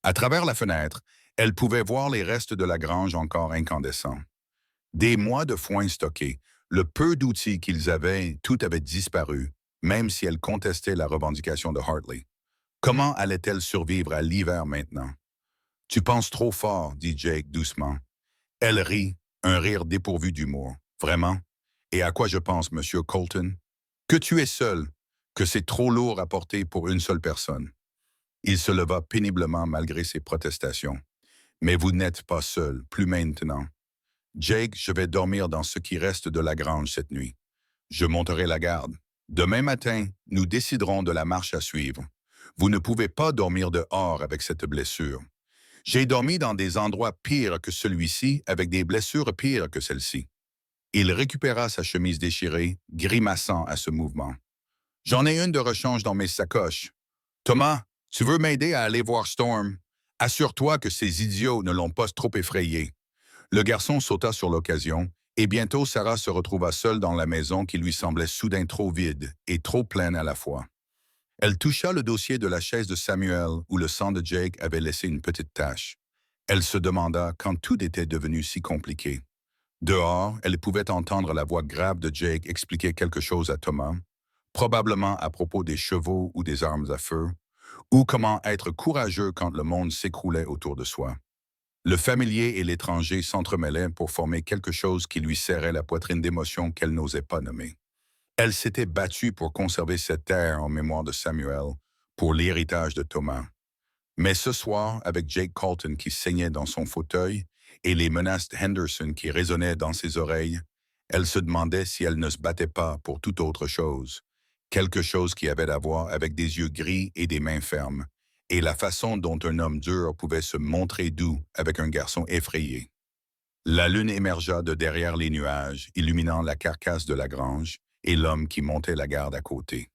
À travers la fenêtre, elle pouvait voir les restes de la grange encore incandescents. Des mois de foin stockés, le peu d'outils qu'ils avaient, tout avait disparu, même si elle contestait la revendication de Hartley. Comment allait-elle survivre à l'hiver maintenant? « Tu penses trop fort, » dit Jake doucement. Elle rit, un rire dépourvu d'humour. « Vraiment? Et à quoi je pense, Monsieur Colton? Que tu es seul, que c'est trop lourd à porter pour une seule personne. » Il se leva péniblement malgré ses protestations. Mais vous n'êtes pas seul, plus maintenant. Jake, je vais dormir dans ce qui reste de la grange cette nuit. Je monterai la garde. Demain matin, nous déciderons de la marche à suivre. Vous ne pouvez pas dormir dehors avec cette blessure. J'ai dormi dans des endroits pires que celui-ci avec des blessures pires que celle-ci. Il récupéra sa chemise déchirée, grimaçant à ce mouvement. J'en ai une de rechange dans mes sacoches. Thomas, tu veux m'aider à aller voir Storm? Assure-toi que ces idiots ne l'ont pas trop effrayé. Le garçon sauta sur l'occasion, et bientôt Sarah se retrouva seule dans la maison qui lui semblait soudain trop vide et trop pleine à la fois. Elle toucha le dossier de la chaise de Samuel où le sang de Jake avait laissé une petite tache. Elle se demanda quand tout était devenu si compliqué. Dehors, elle pouvait entendre la voix grave de Jake expliquer quelque chose à Thomas, probablement à propos des chevaux ou des armes à feu, ou comment être courageux quand le monde s'écroulait autour de soi. Le familier et l'étranger s'entremêlaient pour former quelque chose qui lui serrait la poitrine d'émotions qu'elle n'osait pas nommer. Elle s'était battue pour conserver cette terre en mémoire de Samuel, pour l'héritage de Thomas. Mais ce soir, avec Jake Colton qui saignait dans son fauteuil et les menaces d'Henderson qui résonnaient dans ses oreilles, elle se demandait si elle ne se battait pas pour toute autre chose, quelque chose qui avait à voir avec des yeux gris et des mains fermes, et la façon dont un homme dur pouvait se montrer doux avec un garçon effrayé. La lune émergea de derrière les nuages, illuminant la carcasse de la grange et l'homme qui montait la garde à côté.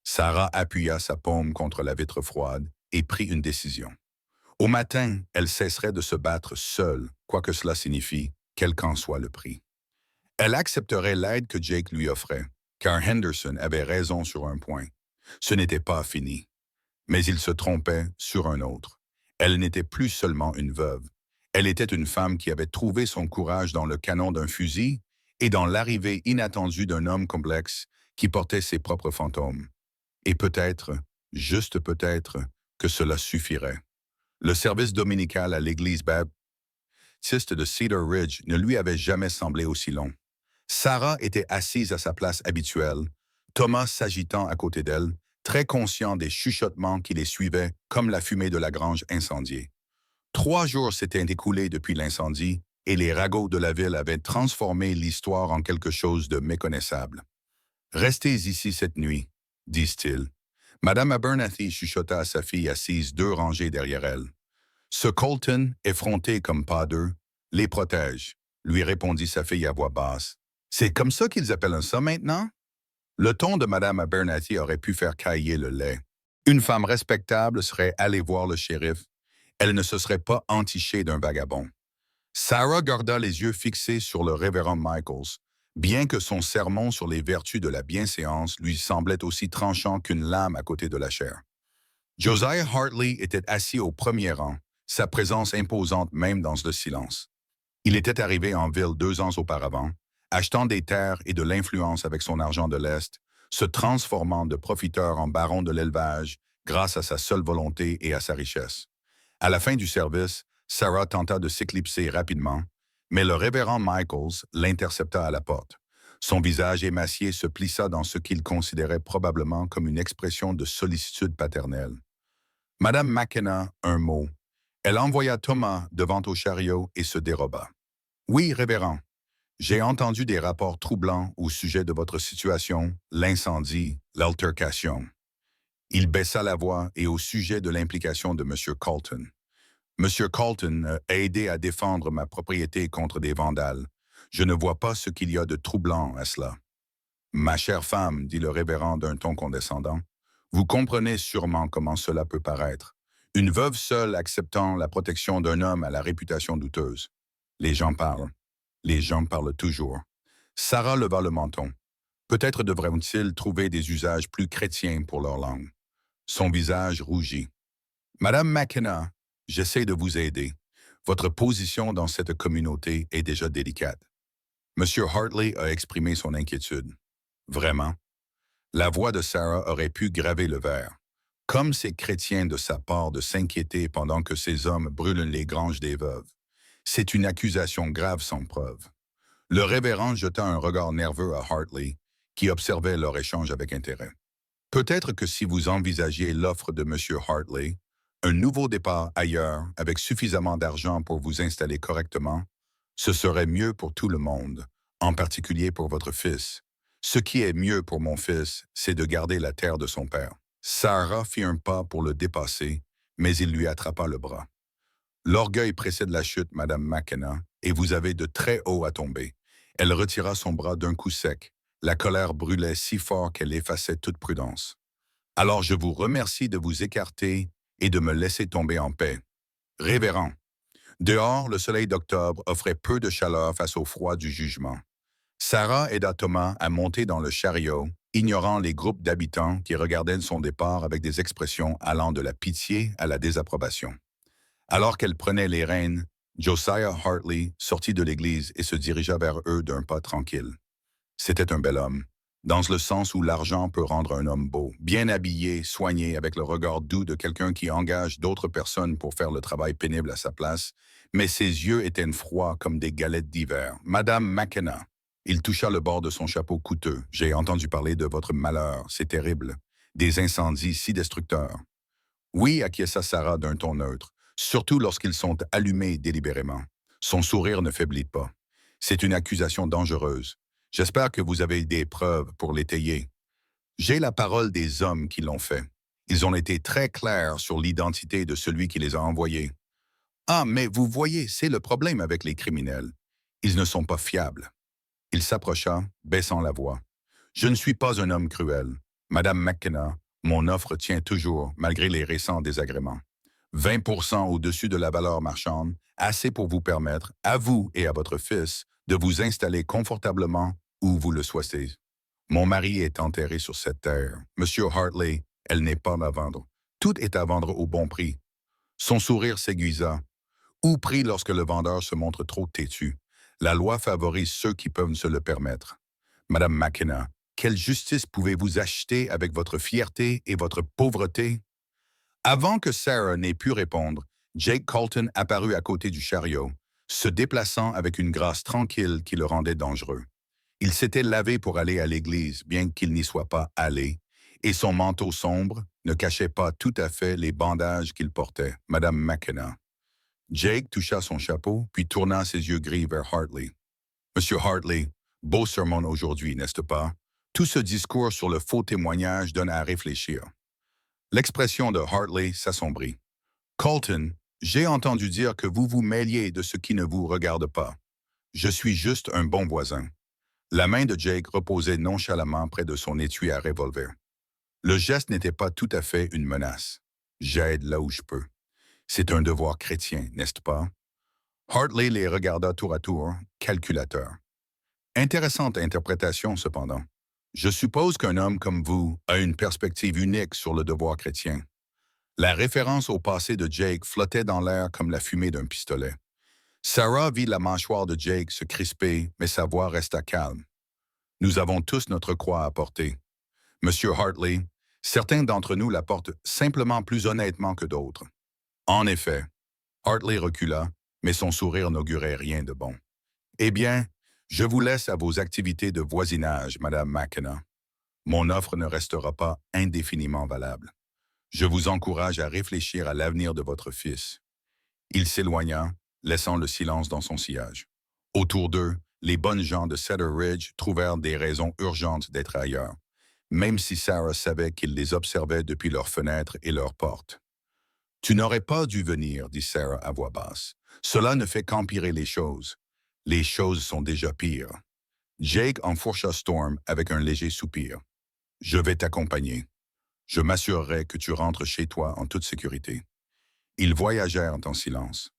Sarah appuya sa paume contre la vitre froide et prit une décision. Au matin, elle cesserait de se battre seule, quoi que cela signifie, quel qu'en soit le prix. Elle accepterait l'aide que Jake lui offrait, car Henderson avait raison sur un point. Ce n'était pas fini. Mais il se trompait sur un autre. Elle n'était plus seulement une veuve. Elle était une femme qui avait trouvé son courage dans le canon d'un fusil et dans l'arrivée inattendue d'un homme complexe qui portait ses propres fantômes. Et peut-être, juste peut-être, que cela suffirait. Le service dominical à l'église baptiste de Cedar Ridge ne lui avait jamais semblé aussi long. Sarah était assise à sa place habituelle, Thomas s'agitant à côté d'elle, très conscient des chuchotements qui les suivaient comme la fumée de la grange incendiée. 3 jours s'étaient écoulés depuis l'incendie et les ragots de la ville avaient transformé l'histoire en quelque chose de méconnaissable. « Restez ici cette nuit, » disent-ils. Madame Abernathy chuchota à sa fille assise 2 rangées derrière elle. Ce Colton, effronté comme pas deux, les protège, lui répondit sa fille à voix basse. C'est comme ça qu'ils appellent ça maintenant? Le ton de Madame Abernathy aurait pu faire cailler le lait. Une femme respectable serait allée voir le shérif. Elle ne se serait pas entichée d'un vagabond. Sarah garda les yeux fixés sur le révérend Michaels, bien que son sermon sur les vertus de la bienséance lui semblait aussi tranchant qu'une lame à côté de la chair. Josiah Hartley était assis au premier rang, sa présence imposante même dans le silence. Il était arrivé en ville 2 ans auparavant, achetant des terres et de l'influence avec son argent de l'Est, se transformant de profiteur en baron de l'élevage grâce à sa seule volonté et à sa richesse. À la fin du service, Sarah tenta de s'éclipser rapidement, mais le révérend Michaels l'intercepta à la porte. Son visage émacié se plissa dans ce qu'il considérait probablement comme une expression de sollicitude paternelle. Madame McKenna, un mot. Elle envoya Thomas devant au chariot et se déroba. « Oui, révérend. J'ai entendu des rapports troublants au sujet de votre situation, l'incendie, l'altercation. » Il baissa la voix et au sujet de l'implication de M. Colton. « M. Colton a aidé à défendre ma propriété contre des vandales. Je ne vois pas ce qu'il y a de troublant à cela. »« Ma chère femme, dit le révérend d'un ton condescendant, vous comprenez sûrement comment cela peut paraître. Une veuve seule acceptant la protection d'un homme à la réputation douteuse. Les gens parlent. Les gens parlent toujours. » Sarah leva le menton. Peut-être devraient-ils trouver des usages plus chrétiens pour leur langue. Son visage rougit. « Madame McKenna, j'essaie de vous aider. Votre position dans cette communauté est déjà délicate. » Monsieur Hartley a exprimé son inquiétude. Vraiment? La voix de Sarah aurait pu graver le vers. Comme c'est chrétien de sa part de s'inquiéter pendant que ces hommes brûlent les granges des veuves. C'est une accusation grave sans preuve. Le révérend jeta un regard nerveux à Hartley, qui observait leur échange avec intérêt. Peut-être que si vous envisagiez l'offre de M. Hartley, Un nouveau départ ailleurs, avec suffisamment d'argent pour vous installer correctement, ce serait mieux pour tout le monde, en particulier pour votre fils. Ce qui est mieux pour mon fils, c'est de garder la terre de son père. Sarah fit un pas pour le dépasser, mais il lui attrapa le bras. L'orgueil précède la chute, Madame McKenna, et vous avez de très haut à tomber. Elle retira son bras d'un coup sec. La colère brûlait si fort qu'elle effaçait toute prudence. Alors je vous remercie de vous écarter et de me laisser tomber en paix. Révérend. Dehors, le soleil d'octobre offrait peu de chaleur face au froid du jugement. Sarah aida Thomas à monter dans le chariot, ignorant les groupes d'habitants qui regardaient son départ avec des expressions allant de la pitié à la désapprobation. Alors qu'elle prenait les rênes, Josiah Hartley sortit de l'église et se dirigea vers eux d'un pas tranquille. C'était un bel homme, dans le sens où l'argent peut rendre un homme beau, bien habillé, soigné, avec le regard doux de quelqu'un qui engage d'autres personnes pour faire le travail pénible à sa place, mais ses yeux étaient froids comme des galettes d'hiver. Madame McKenna. Il toucha le bord de son chapeau coûteux. J'ai entendu parler de votre malheur, c'est terrible. Des incendies si destructeurs. Oui, acquiesça Sarah d'un ton neutre, surtout lorsqu'ils sont allumés délibérément. Son sourire ne faiblit pas. C'est une accusation dangereuse. J'espère que vous avez des preuves pour l'étayer. J'ai la parole des hommes qui l'ont fait. Ils ont été très clairs sur l'identité de celui qui les a envoyés. Ah, mais vous voyez, c'est le problème avec les criminels. Ils ne sont pas fiables. Il s'approcha, baissant la voix. Je ne suis pas un homme cruel. Madame McKenna, mon offre tient toujours, malgré les récents désagréments. 20% au-dessus de la valeur marchande, assez pour vous permettre, à vous et à votre fils, de vous installer confortablement où vous le souhaitez. Mon mari est enterré sur cette terre. Monsieur Hartley, elle n'est pas à vendre. Tout est à vendre au bon prix. Son sourire s'aiguisa. Ou prix lorsque le vendeur se montre trop têtu. La loi favorise ceux qui peuvent se le permettre. Madame McKenna, quelle justice pouvez-vous acheter avec votre fierté et votre pauvreté? Avant que Sarah n'ait pu répondre, Jake Colton apparut à côté du chariot, se déplaçant avec une grâce tranquille qui le rendait dangereux. Il s'était lavé pour aller à l'église, bien qu'il n'y soit pas allé, et son manteau sombre ne cachait pas tout à fait les bandages qu'il portait, Madame McKenna. Jake toucha son chapeau, puis tourna ses yeux gris vers Hartley. Monsieur Hartley, beau sermon aujourd'hui, n'est-ce pas? Tout ce discours sur le faux témoignage donne à réfléchir. L'expression de Hartley s'assombrit. Colton, j'ai entendu dire que vous vous mêliez de ce qui ne vous regarde pas. Je suis juste un bon voisin. La main de Jake reposait nonchalamment près de son étui à revolver. Le geste n'était pas tout à fait une menace. J'aide là où je peux. C'est un devoir chrétien, n'est-ce pas? Hartley les regarda tour à tour, calculateur. Intéressante interprétation, cependant. Je suppose qu'un homme comme vous a une perspective unique sur le devoir chrétien. La référence au passé de Jake flottait dans l'air comme la fumée d'un pistolet. Sarah vit la mâchoire de Jake se crisper, mais sa voix resta calme. Nous avons tous notre croix à porter. Monsieur Hartley, certains d'entre nous la portent simplement plus honnêtement que d'autres. En effet, Hartley recula, mais son sourire n'augurait rien de bon. Eh bien, je vous laisse à vos activités de voisinage, Madame McKenna. Mon offre ne restera pas indéfiniment valable. Je vous encourage à réfléchir à l'avenir de votre fils. Il s'éloigna, laissant le silence dans son sillage. Autour d'eux, les bonnes gens de Cedar Ridge trouvèrent des raisons urgentes d'être ailleurs, même si Sarah savait qu'ils les observaient depuis leurs fenêtres et leurs portes. « Tu n'aurais pas dû venir, dit Sarah à voix basse. Cela ne fait qu'empirer les choses. Les choses sont déjà pires. » Jake enfourcha Storm avec un léger soupir. « Je vais t'accompagner. Je m'assurerai que tu rentres chez toi en toute sécurité. » Ils voyagèrent en silence.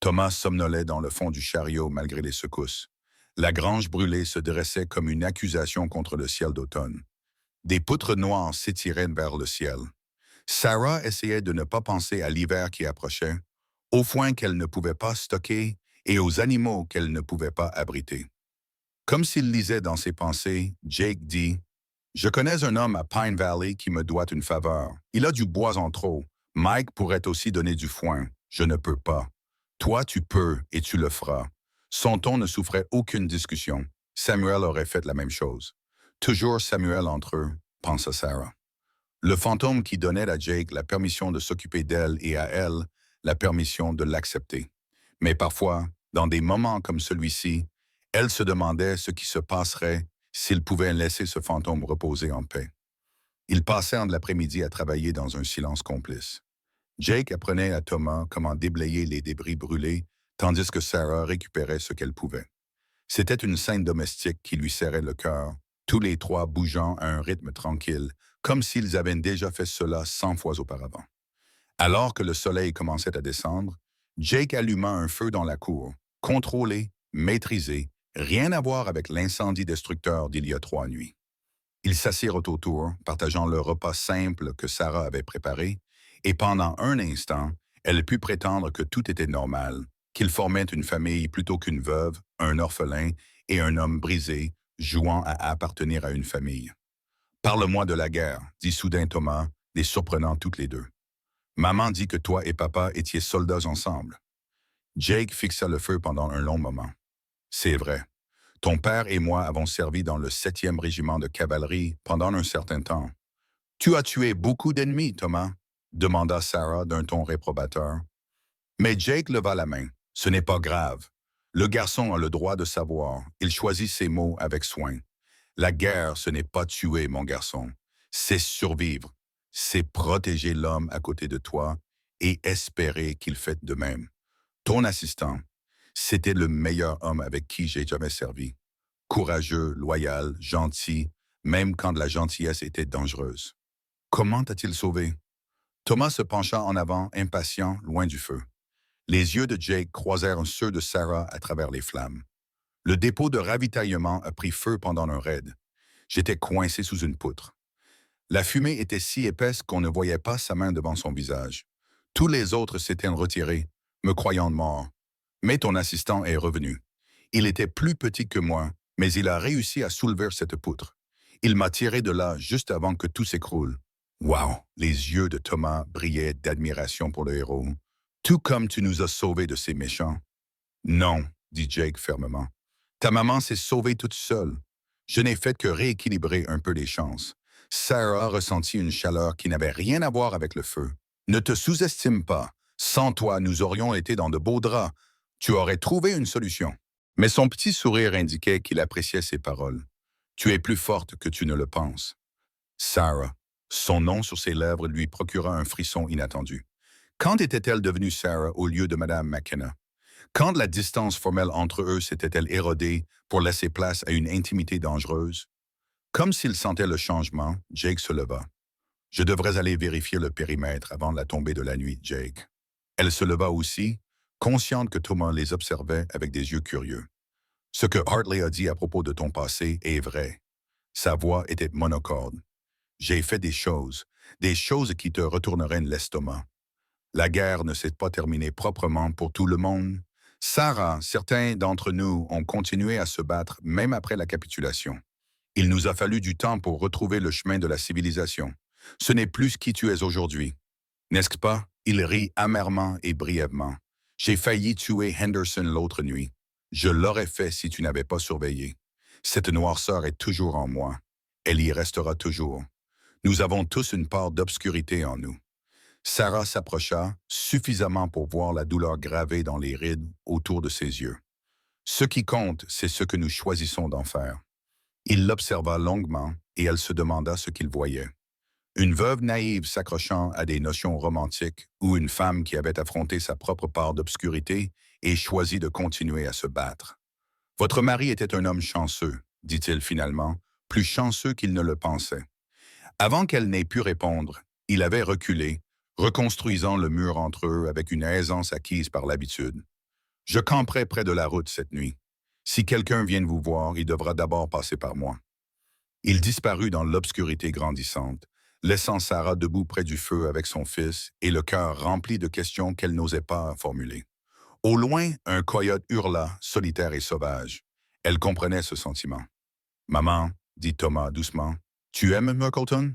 Thomas somnolait dans le fond du chariot malgré les secousses. La grange brûlée se dressait comme une accusation contre le ciel d'automne. Des poutres noires s'étiraient vers le ciel. Sarah essayait de ne pas penser à l'hiver qui approchait, aux foins qu'elle ne pouvait pas stocker et aux animaux qu'elle ne pouvait pas abriter. Comme s'il lisait dans ses pensées, Jake dit « Je connais un homme à Pine Valley qui me doit une faveur. Il a du bois en trop. Mike pourrait aussi donner du foin. Je ne peux pas. Toi, tu peux et tu le feras. » Son ton ne souffrait aucune discussion. Samuel aurait fait la même chose. Toujours Samuel entre eux, pensa Sarah. Le fantôme qui donnait à Jake la permission de s'occuper d'elle et à elle la permission de l'accepter. Mais parfois, dans des moments comme celui-ci, elle se demandait ce qui se passerait s'il pouvait laisser ce fantôme reposer en paix. Ils passèrent l'après-midi à travailler dans un silence complice. Jake apprenait à Thomas comment déblayer les débris brûlés, tandis que Sarah récupérait ce qu'elle pouvait. C'était une scène domestique qui lui serrait le cœur, tous les trois bougeant à un rythme tranquille, comme s'ils avaient déjà fait cela 100 fois auparavant. Alors que le soleil commençait à descendre, Jake alluma un feu dans la cour, contrôlé, maîtrisé, rien à voir avec l'incendie destructeur d'il y a 3 nuits. Ils s'assirent autour, partageant le repas simple que Sarah avait préparé, et pendant un instant, elle put prétendre que tout était normal, qu'ils formaient une famille plutôt qu'une veuve, un orphelin et un homme brisé, jouant à appartenir à une famille. Parle-moi de la guerre, dit soudain Thomas, les surprenant toutes les deux. Maman dit que toi et papa étiez soldats ensemble. Jake fixa le feu pendant un long moment. C'est vrai. Ton père et moi avons servi dans le 7e régiment de cavalerie pendant un certain temps. Tu as tué beaucoup d'ennemis, Thomas, demanda Sarah d'un ton réprobateur. Mais Jake leva la main. Ce n'est pas grave. Le garçon a le droit de savoir. Il choisit ses mots avec soin. La guerre, ce n'est pas tuer, mon garçon. C'est survivre. C'est protéger l'homme à côté de toi et espérer qu'il fait de même. Ton assistant, c'était le meilleur homme avec qui j'ai jamais servi. Courageux, loyal, gentil, même quand la gentillesse était dangereuse. Comment t'a-t-il sauvé? Thomas se pencha en avant, impatient, loin du feu. Les yeux de Jake croisèrent ceux de Sarah à travers les flammes. Le dépôt de ravitaillement a pris feu pendant un raid. J'étais coincé sous une poutre. La fumée était si épaisse qu'on ne voyait pas sa main devant son visage. Tous les autres s'étaient retirés, me croyant mort. Mais ton assistant est revenu. Il était plus petit que moi, mais il a réussi à soulever cette poutre. Il m'a tiré de là juste avant que tout s'écroule. Wow! Les yeux de Thomas brillaient d'admiration pour le héros. Tout comme tu nous as sauvés de ces méchants. Non, dit Jake fermement. Ta maman s'est sauvée toute seule. Je n'ai fait que rééquilibrer un peu les chances. Sarah ressentit une chaleur qui n'avait rien à voir avec le feu. Ne te sous-estime pas. Sans toi, nous aurions été dans de beaux draps. Tu aurais trouvé une solution. Mais son petit sourire indiquait qu'il appréciait ses paroles. Tu es plus forte que tu ne le penses. Sarah. Son nom sur ses lèvres lui procura un frisson inattendu. Quand était-elle devenue Sarah au lieu de Madame McKenna? Quand la distance formelle entre eux s'était-elle érodée pour laisser place à une intimité dangereuse? Comme s'il sentait le changement, Jake se leva. Je devrais aller vérifier le périmètre avant la tombée de la nuit, Jake. Elle se leva aussi, consciente que Thomas les observait avec des yeux curieux. Ce que Hartley a dit à propos de ton passé est vrai. Sa voix était monocorde. J'ai fait des choses qui te retourneraient l'estomac. La guerre ne s'est pas terminée proprement pour tout le monde. Sarah, certains d'entre nous ont continué à se battre même après la capitulation. Il nous a fallu du temps pour retrouver le chemin de la civilisation. Ce n'est plus qui tu es aujourd'hui. N'est-ce pas? Il rit amèrement et brièvement. J'ai failli tuer Henderson l'autre nuit. Je l'aurais fait si tu n'avais pas surveillé. Cette noirceur est toujours en moi. Elle y restera toujours. Nous avons tous une part d'obscurité en nous. Sarah s'approcha suffisamment pour voir la douleur gravée dans les rides autour de ses yeux. Ce qui compte, c'est ce que nous choisissons d'en faire. Il l'observa longuement et elle se demanda ce qu'il voyait. Une veuve naïve s'accrochant à des notions romantiques ou une femme qui avait affronté sa propre part d'obscurité et choisi de continuer à se battre. Votre mari était un homme chanceux, dit-il finalement, plus chanceux qu'il ne le pensait. Avant qu'elle n'ait pu répondre, il avait reculé, reconstruisant le mur entre eux avec une aisance acquise par l'habitude. Je camperai près de la route cette nuit. Si quelqu'un vient vous voir, il devra d'abord passer par moi. Il disparut dans l'obscurité grandissante, laissant Sarah debout près du feu avec son fils et le cœur rempli de questions qu'elle n'osait pas formuler. Au loin, un coyote hurla, solitaire et sauvage. Elle comprenait ce sentiment. « Maman, dit Thomas doucement, tu aimes Muckleton? »«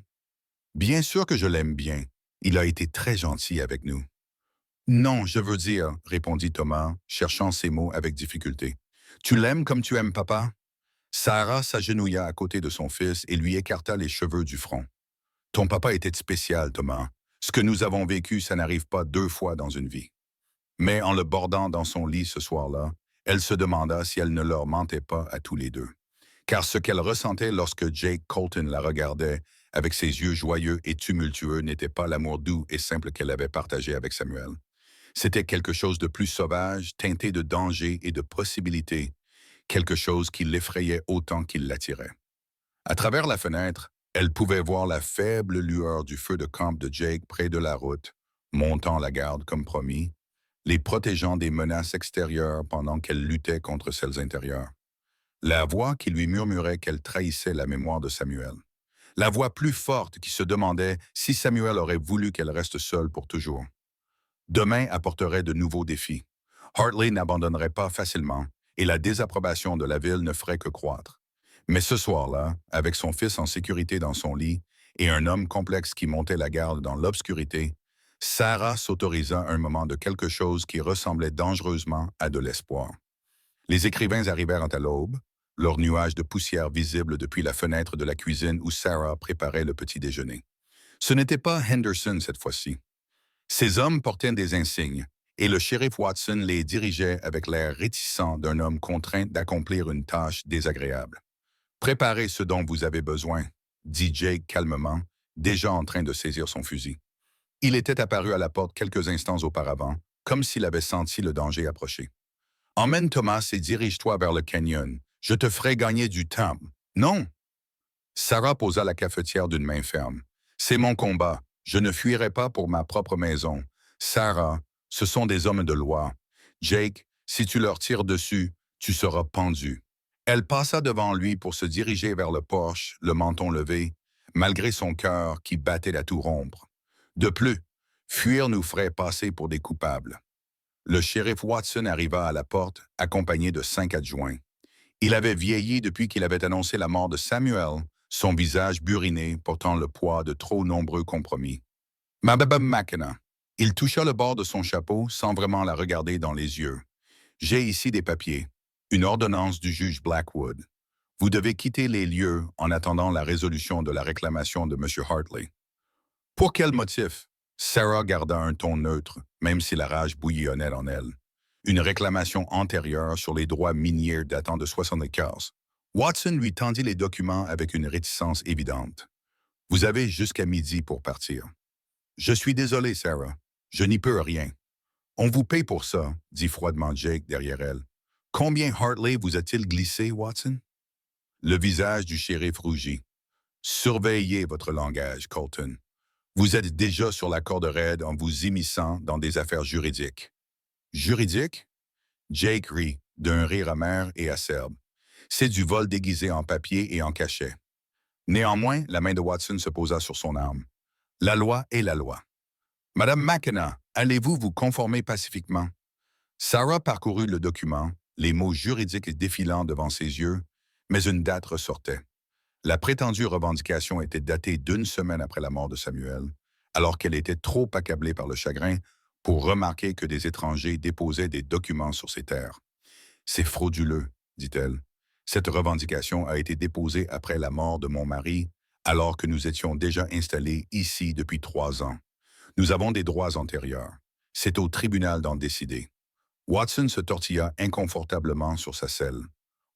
Bien sûr que je l'aime bien. Il a été très gentil avec nous. »« Non, je veux dire, répondit Thomas, cherchant ses mots avec difficulté. Tu l'aimes comme tu aimes papa? Sarah s'agenouilla à côté de son fils et lui écarta les cheveux du front. Ton papa était spécial, Thomas. Ce que nous avons vécu, ça n'arrive pas 2 fois dans une vie. Mais en le bordant dans son lit ce soir-là, elle se demanda si elle ne leur mentait pas à tous les deux. Car ce qu'elle ressentait lorsque Jake Colton la regardait avec ses yeux joyeux et tumultueux n'était pas l'amour doux et simple qu'elle avait partagé avec Samuel. C'était quelque chose de plus sauvage, teinté de danger et de possibilités, quelque chose qui l'effrayait autant qu'il l'attirait. À travers la fenêtre, elle pouvait voir la faible lueur du feu de camp de Jake près de la route, montant la garde comme promis, les protégeant des menaces extérieures pendant qu'elle luttait contre celles intérieures. La voix qui lui murmurait qu'elle trahissait la mémoire de Samuel. La voix plus forte qui se demandait si Samuel aurait voulu qu'elle reste seule pour toujours. Demain apporterait de nouveaux défis. Hartley n'abandonnerait pas facilement et la désapprobation de la ville ne ferait que croître. Mais ce soir-là, avec son fils en sécurité dans son lit et un homme complexe qui montait la garde dans l'obscurité, Sarah s'autorisa un moment de quelque chose qui ressemblait dangereusement à de l'espoir. Les écrivains arrivèrent à l'aube, leur nuage de poussière visible depuis la fenêtre de la cuisine où Sarah préparait le petit déjeuner. Ce n'était pas Henderson cette fois-ci. Ces hommes portaient des insignes, et le shérif Watson les dirigeait avec l'air réticent d'un homme contraint d'accomplir une tâche désagréable. Préparez ce dont vous avez besoin, dit Jake calmement, déjà en train de saisir son fusil. Il était apparu à la porte quelques instants auparavant, comme s'il avait senti le danger approcher. Emmène Thomas et dirige-toi vers le canyon. Je te ferai gagner du temps. Non! Sarah posa la cafetière d'une main ferme. C'est mon combat. Je ne fuirai pas pour ma propre maison. Sarah, ce sont des hommes de loi. Jake, si tu leur tires dessus, tu seras pendu. Elle passa devant lui pour se diriger vers le porche, le menton levé, malgré son cœur qui battait à tout rompre. De plus, fuir nous ferait passer pour des coupables. Le shérif Watson arriva à la porte, accompagné de 5 adjoints. Il avait vieilli depuis qu'il avait annoncé la mort de Samuel, son visage buriné portant le poids de trop nombreux compromis. Madame McKenna. Il toucha le bord de son chapeau sans vraiment la regarder dans les yeux. J'ai ici des papiers, une ordonnance du juge Blackwood. Vous devez quitter les lieux en attendant la résolution de la réclamation de M. Hartley. Pour quel motif? Sarah garda un ton neutre, même si la rage bouillonnait en elle. Une réclamation antérieure sur les droits miniers datant de 75. Watson lui tendit les documents avec une réticence évidente. Vous avez jusqu'à midi pour partir. Je suis désolé, Sarah. Je n'y peux rien. On vous paye pour ça, dit froidement Jake derrière elle. Combien Hartley vous a-t-il glissé, Watson? Le visage du shérif rougit. Surveillez votre langage, Colton. Vous êtes déjà sur la corde raide en vous immisçant dans des affaires juridiques. Juridiques? Jake rit, d'un rire amer et acerbe. C'est du vol déguisé en papier et en cachet. Néanmoins, la main de Watson se posa sur son arme. La loi est la loi. Madame McKenna, allez-vous vous conformer pacifiquement? Sarah parcourut le document, les mots juridiques défilant devant ses yeux, mais une date ressortait. La prétendue revendication était datée d'1 semaine après la mort de Samuel, alors qu'elle était trop accablée par le chagrin pour remarquer que des étrangers déposaient des documents sur ses terres. C'est frauduleux, dit-elle. Cette revendication a été déposée après la mort de mon mari, alors que nous étions déjà installés ici depuis 3 ans. Nous avons des droits antérieurs. C'est au tribunal d'en décider. Watson se tortilla inconfortablement sur sa selle.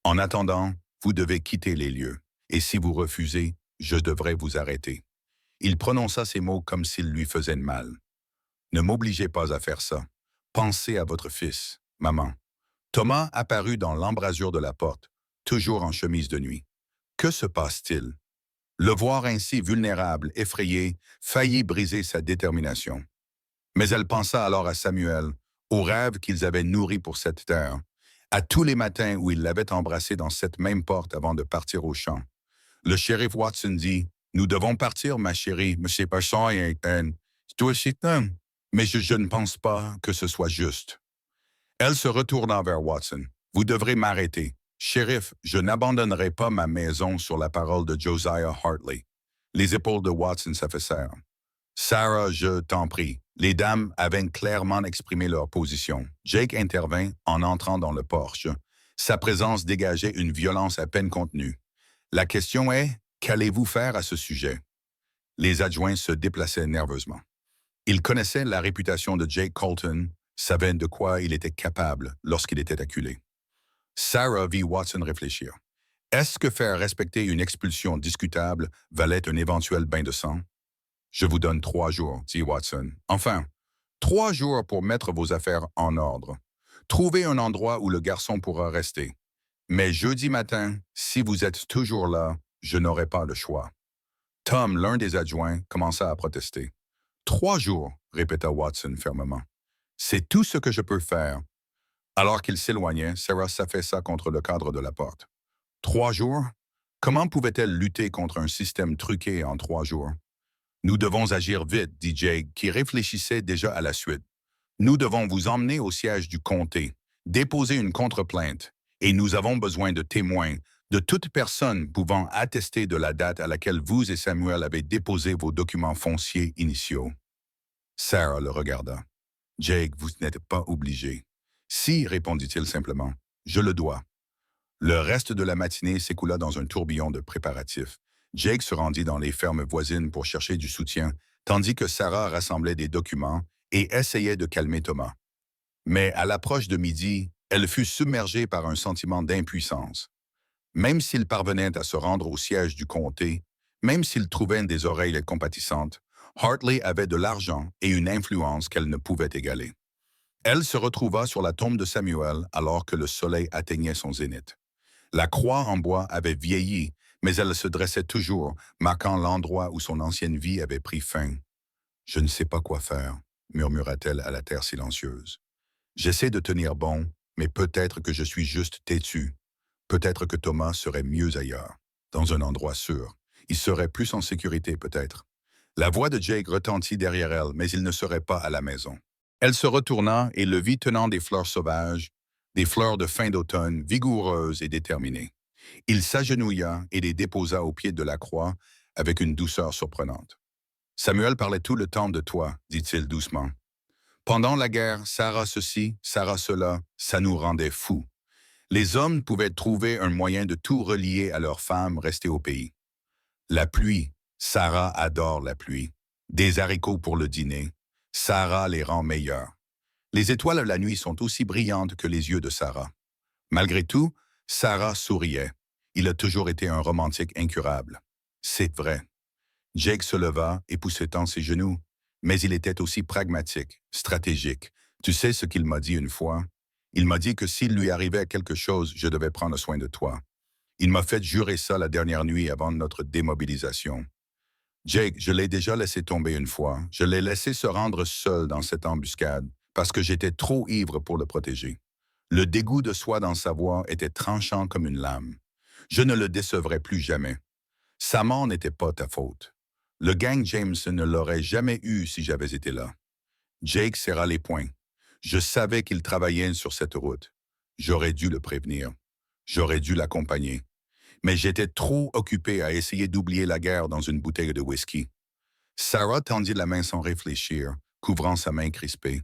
En attendant, vous devez quitter les lieux. Et si vous refusez, je devrais vous arrêter. Il prononça ces mots comme s'ils lui faisaient mal. Ne m'obligez pas à faire ça. Pensez à votre fils, maman. Thomas apparut dans l'embrasure de la porte, toujours en chemise de nuit. Que se passe-t-il? Le voir ainsi vulnérable, effrayé, faillit briser sa détermination. Mais elle pensa alors à Samuel, aux rêves qu'ils avaient nourris pour cette terre, à tous les matins où il l'avait embrassé dans cette même porte avant de partir au champ. Le shérif Watson dit, « Nous devons partir, ma chérie, M. Pachon et Ethan. C'est aussi temps. Mais je ne pense pas que ce soit juste. » Elle se retourna vers Watson. « Vous devrez m'arrêter. Shérif, je n'abandonnerai pas ma maison sur la parole de Josiah Hartley. » Les épaules de Watson s'affaissèrent. « Sarah, je t'en prie. » Les dames avaient clairement exprimé leur position. Jake intervint en entrant dans le porche. Sa présence dégageait une violence à peine contenue. « La question est, qu'allez-vous faire à ce sujet? » Les adjoints se déplaçaient nerveusement. Ils connaissaient la réputation de Jake Colton, savaient de quoi il était capable lorsqu'il était acculé. Sarah vit Watson réfléchir. Est-ce que faire respecter une expulsion discutable valait un éventuel bain de sang? Je vous donne 3 jours, dit Watson. Enfin, 3 jours pour mettre vos affaires en ordre. Trouvez un endroit où le garçon pourra rester. Mais jeudi matin, si vous êtes toujours là, je n'aurai pas le choix. Tom, l'un des adjoints, commença à protester. 3 jours, répéta Watson fermement. C'est tout ce que je peux faire. Alors qu'il s'éloignait, Sarah s'affaissa contre le cadre de la porte. 3 jours? Comment pouvait-elle lutter contre un système truqué en 3 jours? Nous devons agir vite, dit Jake, qui réfléchissait déjà à la suite. Nous devons vous emmener au siège du comté, déposer une contre-plainte, et nous avons besoin de témoins, de toute personne pouvant attester de la date à laquelle vous et Samuel avez déposé vos documents fonciers initiaux. Sarah le regarda. Jake, vous n'êtes pas obligé. Si, répondit-il simplement, je le dois. Le reste de la matinée s'écoula dans un tourbillon de préparatifs. Jake se rendit dans les fermes voisines pour chercher du soutien, tandis que Sarah rassemblait des documents et essayait de calmer Thomas. Mais à l'approche de midi, elle fut submergée par un sentiment d'impuissance. Même s'il parvenait à se rendre au siège du comté, même s'il trouvait des oreilles compatissantes, Hartley avait de l'argent et une influence qu'elle ne pouvait égaler. Elle se retrouva sur la tombe de Samuel alors que le soleil atteignait son zénith. La croix en bois avait vieilli, mais elle se dressait toujours, marquant l'endroit où son ancienne vie avait pris fin. « Je ne sais pas quoi faire », murmura-t-elle à la terre silencieuse. « J'essaie de tenir bon, mais peut-être que je suis juste têtu. Peut-être que Thomas serait mieux ailleurs, dans un endroit sûr. Il serait plus en sécurité, peut-être. » La voix de Jake retentit derrière elle, mais il ne serait pas à la maison. Elle se retourna et le vit tenant des fleurs sauvages, des fleurs de fin d'automne, vigoureuses et déterminées. Il s'agenouilla et les déposa au pied de la croix avec une douceur surprenante. « Samuel parlait tout le temps de toi, dit-il doucement. Pendant la guerre, Sarah ceci, Sarah cela, ça nous rendait fous. Les hommes pouvaient trouver un moyen de tout relier à leurs femmes restées au pays. La pluie, Sarah adore la pluie. Des haricots pour le dîner, Sarah les rend meilleurs. Les étoiles de la nuit sont aussi brillantes que les yeux de Sarah. Malgré tout, Sarah souriait. Il a toujours été un romantique incurable. C'est vrai. Jake se leva, époussetant ses genoux. Mais il était aussi pragmatique, stratégique. Tu sais ce qu'il m'a dit une fois? Il m'a dit que s'il lui arrivait quelque chose, je devais prendre soin de toi. Il m'a fait jurer ça la dernière nuit avant notre démobilisation. Jake, je l'ai déjà laissé tomber une fois. Je l'ai laissé se rendre seul dans cette embuscade parce que j'étais trop ivre pour le protéger. Le dégoût de soi dans sa voix était tranchant comme une lame. Je ne le décevrai plus jamais. Sa mort n'était pas ta faute. Le gang Jameson ne l'aurait jamais eu si j'avais été là. Jake serra les poings. Je savais qu'il travaillait sur cette route. J'aurais dû le prévenir. J'aurais dû l'accompagner. Mais j'étais trop occupé à essayer d'oublier la guerre dans une bouteille de whisky. Sarah tendit la main sans réfléchir, couvrant sa main crispée.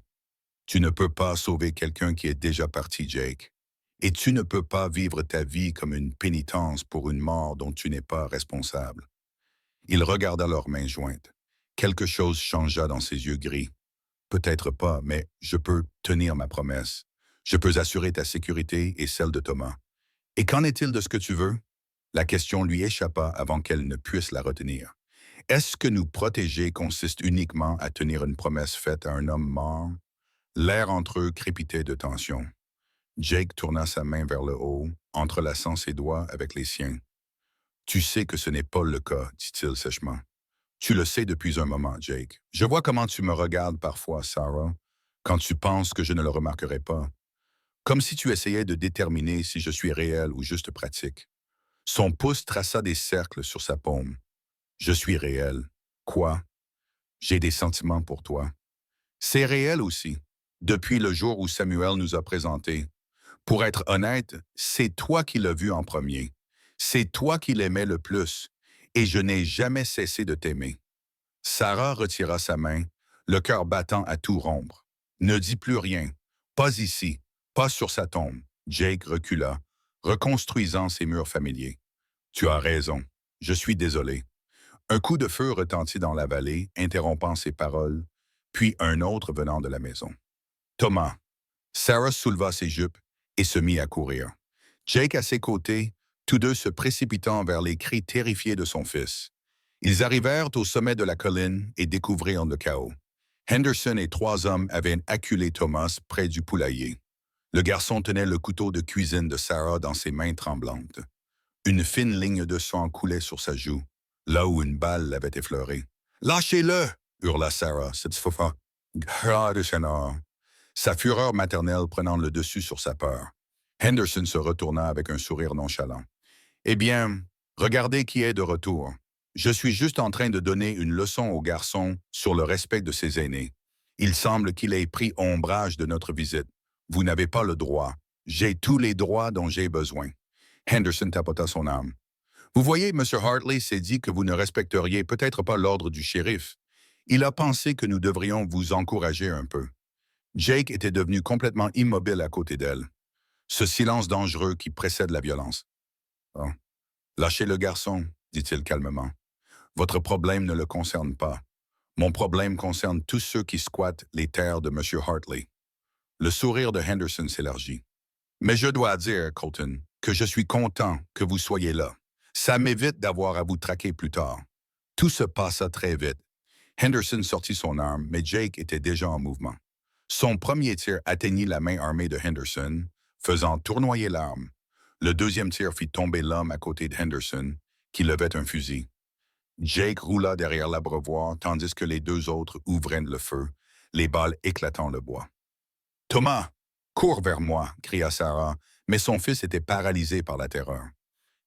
Tu ne peux pas sauver quelqu'un qui est déjà parti, Jake. Et tu ne peux pas vivre ta vie comme une pénitence pour une mort dont tu n'es pas responsable. Il regarda leurs mains jointes. Quelque chose changea dans ses yeux gris. Peut-être pas, mais je peux tenir ma promesse. Je peux assurer ta sécurité et celle de Thomas. Et qu'en est-il de ce que tu veux? La question lui échappa avant qu'elle ne puisse la retenir. Est-ce que nous protéger consiste uniquement à tenir une promesse faite à un homme mort? L'air entre eux crépitait de tension. Jake tourna sa main vers le haut, entrelaçant ses doigts avec les siens. « Tu sais que ce n'est pas le cas, dit-il sèchement. Tu le sais depuis un moment, Jake. Je vois comment tu me regardes parfois, Sarah, quand tu penses que je ne le remarquerai pas. Comme si tu essayais de déterminer si je suis réel ou juste pratique. » Son pouce traça des cercles sur sa paume. « Je suis réel. Quoi? J'ai des sentiments pour toi. C'est réel aussi, depuis le jour où Samuel nous a présentés. Pour être honnête, c'est toi qui l'as vu en premier. C'est toi qui l'aimais le plus, et je n'ai jamais cessé de t'aimer. » Sarah retira sa main, le cœur battant à tout rompre. « Ne dis plus rien. Pas ici. Pas sur sa tombe. » Jake recula, reconstruisant ses murs familiers. « Tu as raison. Je suis désolé. Un coup de feu retentit dans la vallée, interrompant ses paroles, puis un autre venant de la maison. Thomas. Sarah souleva ses jupes et se mit à courir. Jake à ses côtés, tous deux se précipitant vers les cris terrifiés de son fils. Ils arrivèrent au sommet de la colline et découvrirent le chaos. Henderson et trois hommes avaient acculé Thomas près du poulailler. Le garçon tenait le couteau de cuisine de Sarah dans ses mains tremblantes. Une fine ligne de sang coulait sur sa joue, là où une balle l'avait effleuré. « Lâchez-le! » hurla Sarah, cette fois. Sa fureur maternelle prenant le dessus sur sa peur. Henderson se retourna avec un sourire nonchalant. « Eh bien, regardez qui est de retour. Je suis juste en train de donner une leçon au garçon sur le respect de ses aînés. Il semble qu'il ait pris ombrage de notre visite. Vous n'avez pas le droit. J'ai tous les droits dont j'ai besoin. » Henderson tapota son âme. « Vous voyez, M. Hartley s'est dit que vous ne respecteriez peut-être pas l'ordre du shérif. Il a pensé que nous devrions vous encourager un peu. » Jake était devenu complètement immobile à côté d'elle. Ce silence dangereux qui précède la violence. « Oh. Lâchez le garçon, dit-il calmement. Votre problème ne le concerne pas. Mon problème concerne tous ceux qui squattent les terres de M. Hartley. » Le sourire de Henderson s'élargit. « Mais je dois dire, Colton, que je suis content que vous soyez là. Ça m'évite d'avoir à vous traquer plus tard. » Tout se passa très vite. Henderson sortit son arme, mais Jake était déjà en mouvement. Son premier tir atteignit la main armée de Henderson, faisant tournoyer l'arme. Le deuxième tir fit tomber l'homme à côté de Henderson, qui levait un fusil. Jake roula derrière l'abreuvoir, tandis que les deux autres ouvraient le feu, les balles éclatant le bois. « Thomas, cours vers moi !» cria Sarah, mais son fils était paralysé par la terreur.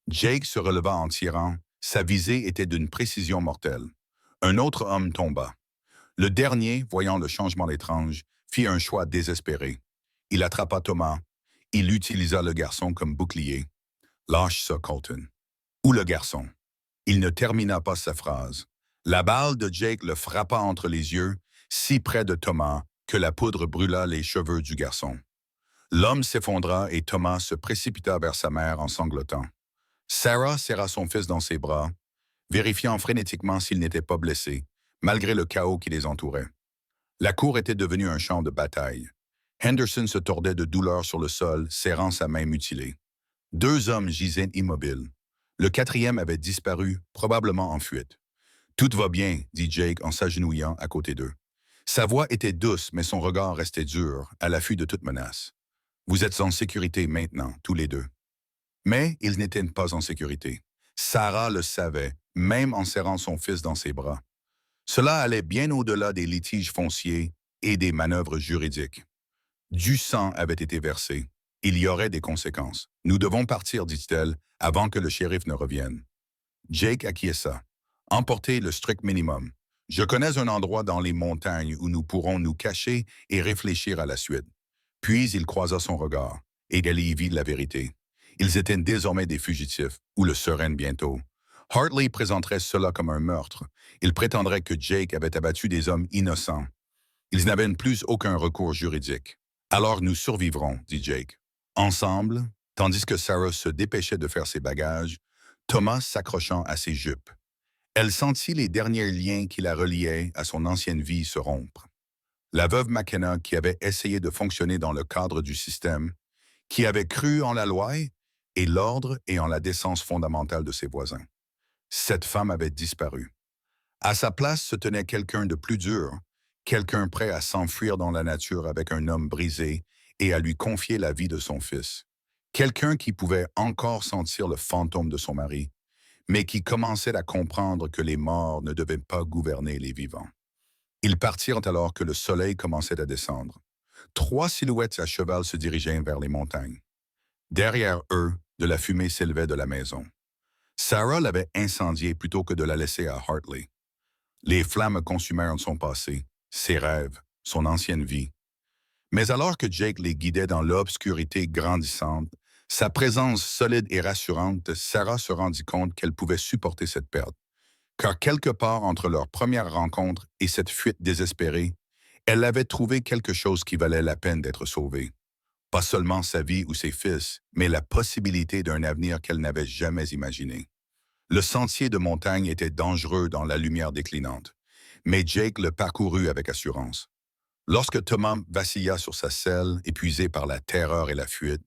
Jake se releva en tirant. Sa visée était d'une précision mortelle. Un autre homme tomba. Le dernier, voyant le changement étrange, fit un choix désespéré. Il attrapa Thomas. Il utilisa le garçon comme bouclier. « Lâche ça, Colton. » Ou le garçon. Il ne termina pas sa phrase. La balle de Jake le frappa entre les yeux, si près de Thomas que la poudre brûla les cheveux du garçon. L'homme s'effondra et Thomas se précipita vers sa mère en sanglotant. Sarah serra son fils dans ses bras, vérifiant frénétiquement s'il n'était pas blessé, malgré le chaos qui les entourait. La cour était devenue un champ de bataille. Henderson se tordait de douleur sur le sol, serrant sa main mutilée. Deux hommes gisaient immobiles. Le quatrième avait disparu, probablement en fuite. « Tout va bien, » dit Jake en s'agenouillant à côté d'eux. Sa voix était douce, mais son regard restait dur, à l'affût de toute menace. « Vous êtes en sécurité maintenant, tous les deux. » Mais ils n'étaient pas en sécurité. Sarah le savait, même en serrant son fils dans ses bras. Cela allait bien au-delà des litiges fonciers et des manœuvres juridiques. Du sang avait été versé. Il y aurait des conséquences. « Nous devons partir, dit-elle, avant que le shérif ne revienne. » Jake acquiesça. « Emportez le strict minimum. Je connais un endroit dans les montagnes où nous pourrons nous cacher et réfléchir à la suite. » Puis il croisa son regard, et elle y vit la vérité. Ils étaient désormais des fugitifs, ou le seraient bientôt. Hartley présenterait cela comme un meurtre. Il prétendrait que Jake avait abattu des hommes innocents. Ils n'avaient plus aucun recours juridique. « Alors nous survivrons, » dit Jake. Ensemble, tandis que Sarah se dépêchait de faire ses bagages, Thomas s'accrochant à ses jupes. Elle sentit les derniers liens qui la reliaient à son ancienne vie se rompre. La veuve McKenna qui avait essayé de fonctionner dans le cadre du système, qui avait cru en la loi et l'ordre et en la décence fondamentale de ses voisins. Cette femme avait disparu. À sa place se tenait quelqu'un de plus dur, quelqu'un prêt à s'enfuir dans la nature avec un homme brisé et à lui confier la vie de son fils. Quelqu'un qui pouvait encore sentir le fantôme de son mari, mais qui commençait à comprendre que les morts ne devaient pas gouverner les vivants. Ils partirent alors que le soleil commençait à descendre. Trois silhouettes à cheval se dirigeaient vers les montagnes. Derrière eux, de la fumée s'élevait de la maison. Sarah l'avait incendiée plutôt que de la laisser à Hartley. Les flammes consumèrent son passé, ses rêves, son ancienne vie. Mais alors que Jake les guidait dans l'obscurité grandissante, sa présence solide et rassurante, Sarah se rendit compte qu'elle pouvait supporter cette perte. Car quelque part entre leur première rencontre et cette fuite désespérée, elle avait trouvé quelque chose qui valait la peine d'être sauvé. Pas seulement sa vie ou ses fils, mais la possibilité d'un avenir qu'elle n'avait jamais imaginé. Le sentier de montagne était dangereux dans la lumière déclinante, mais Jake le parcourut avec assurance. Lorsque Thomas vacilla sur sa selle, épuisé par la terreur et la fuite,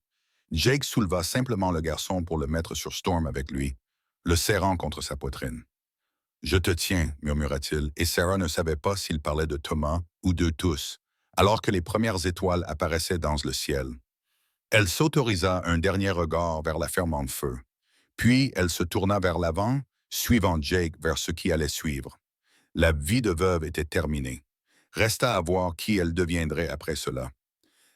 Jake souleva simplement le garçon pour le mettre sur Storm avec lui, le serrant contre sa poitrine. « Je te tiens », murmura-t-il, et Sarah ne savait pas s'il parlait de Thomas ou d'eux tous, alors que les premières étoiles apparaissaient dans le ciel. Elle s'autorisa un dernier regard vers la ferme en feu. Puis elle se tourna vers l'avant, suivant Jake vers ce qui allait suivre. La vie de veuve était terminée. Resta à voir qui elle deviendrait après cela.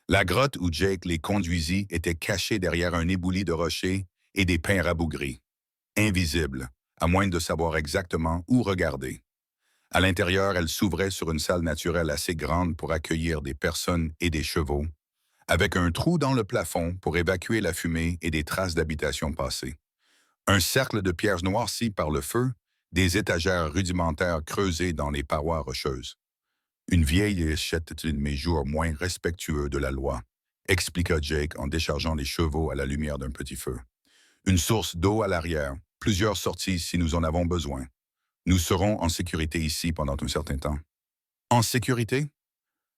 La grotte où Jake les conduisit était cachée derrière un éboulis de rochers et des pins rabougris. Invisible, à moins de savoir exactement où regarder. À l'intérieur, elle s'ouvrait sur une salle naturelle assez grande pour accueillir des personnes et des chevaux, avec un trou dans le plafond pour évacuer la fumée et des traces d'habitation passées. Un cercle de pierres noircies par le feu, des étagères rudimentaires creusées dans les parois rocheuses. Une vieille échette de mes jours moins respectueux de la loi, expliqua Jake en déchargeant les chevaux à la lumière d'un petit feu. Une source d'eau à l'arrière, plusieurs sorties si nous en avons besoin. Nous serons en sécurité ici pendant un certain temps. En sécurité?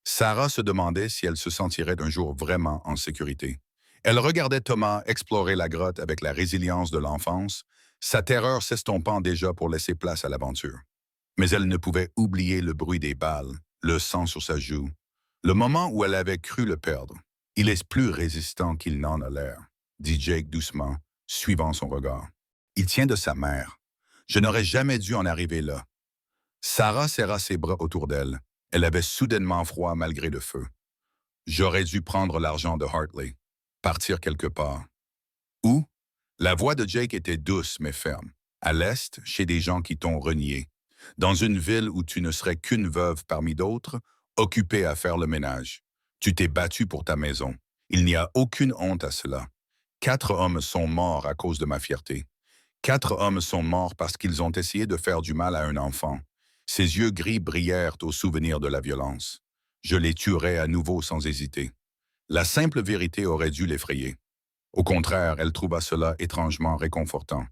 Sarah se demandait si elle se sentirait un jour vraiment en sécurité. Elle regardait Thomas explorer la grotte avec la résilience de l'enfance, sa terreur s'estompant déjà pour laisser place à l'aventure. Mais elle ne pouvait oublier le bruit des balles, le sang sur sa joue, le moment où elle avait cru le perdre. « Il est plus résistant qu'il n'en a l'air », dit Jake doucement, suivant son regard. « Il tient de sa mère. Je n'aurais jamais dû en arriver là. » Sarah serra ses bras autour d'elle. Elle avait soudainement froid malgré le feu. « J'aurais dû prendre l'argent de Hartley. Partir quelque part. » Où? La voix de Jake était douce mais ferme. À l'est, chez des gens qui t'ont renié. Dans une ville où tu ne serais qu'une veuve parmi d'autres, occupée à faire le ménage. Tu t'es battu pour ta maison. Il n'y a aucune honte à cela. 4 hommes sont morts à cause de ma fierté. 4 hommes sont morts parce qu'ils ont essayé de faire du mal à un enfant. Ses yeux gris brillèrent au souvenir de la violence. Je les tuerais à nouveau sans hésiter. La simple vérité aurait dû l'effrayer. Au contraire, elle trouva cela étrangement réconfortant.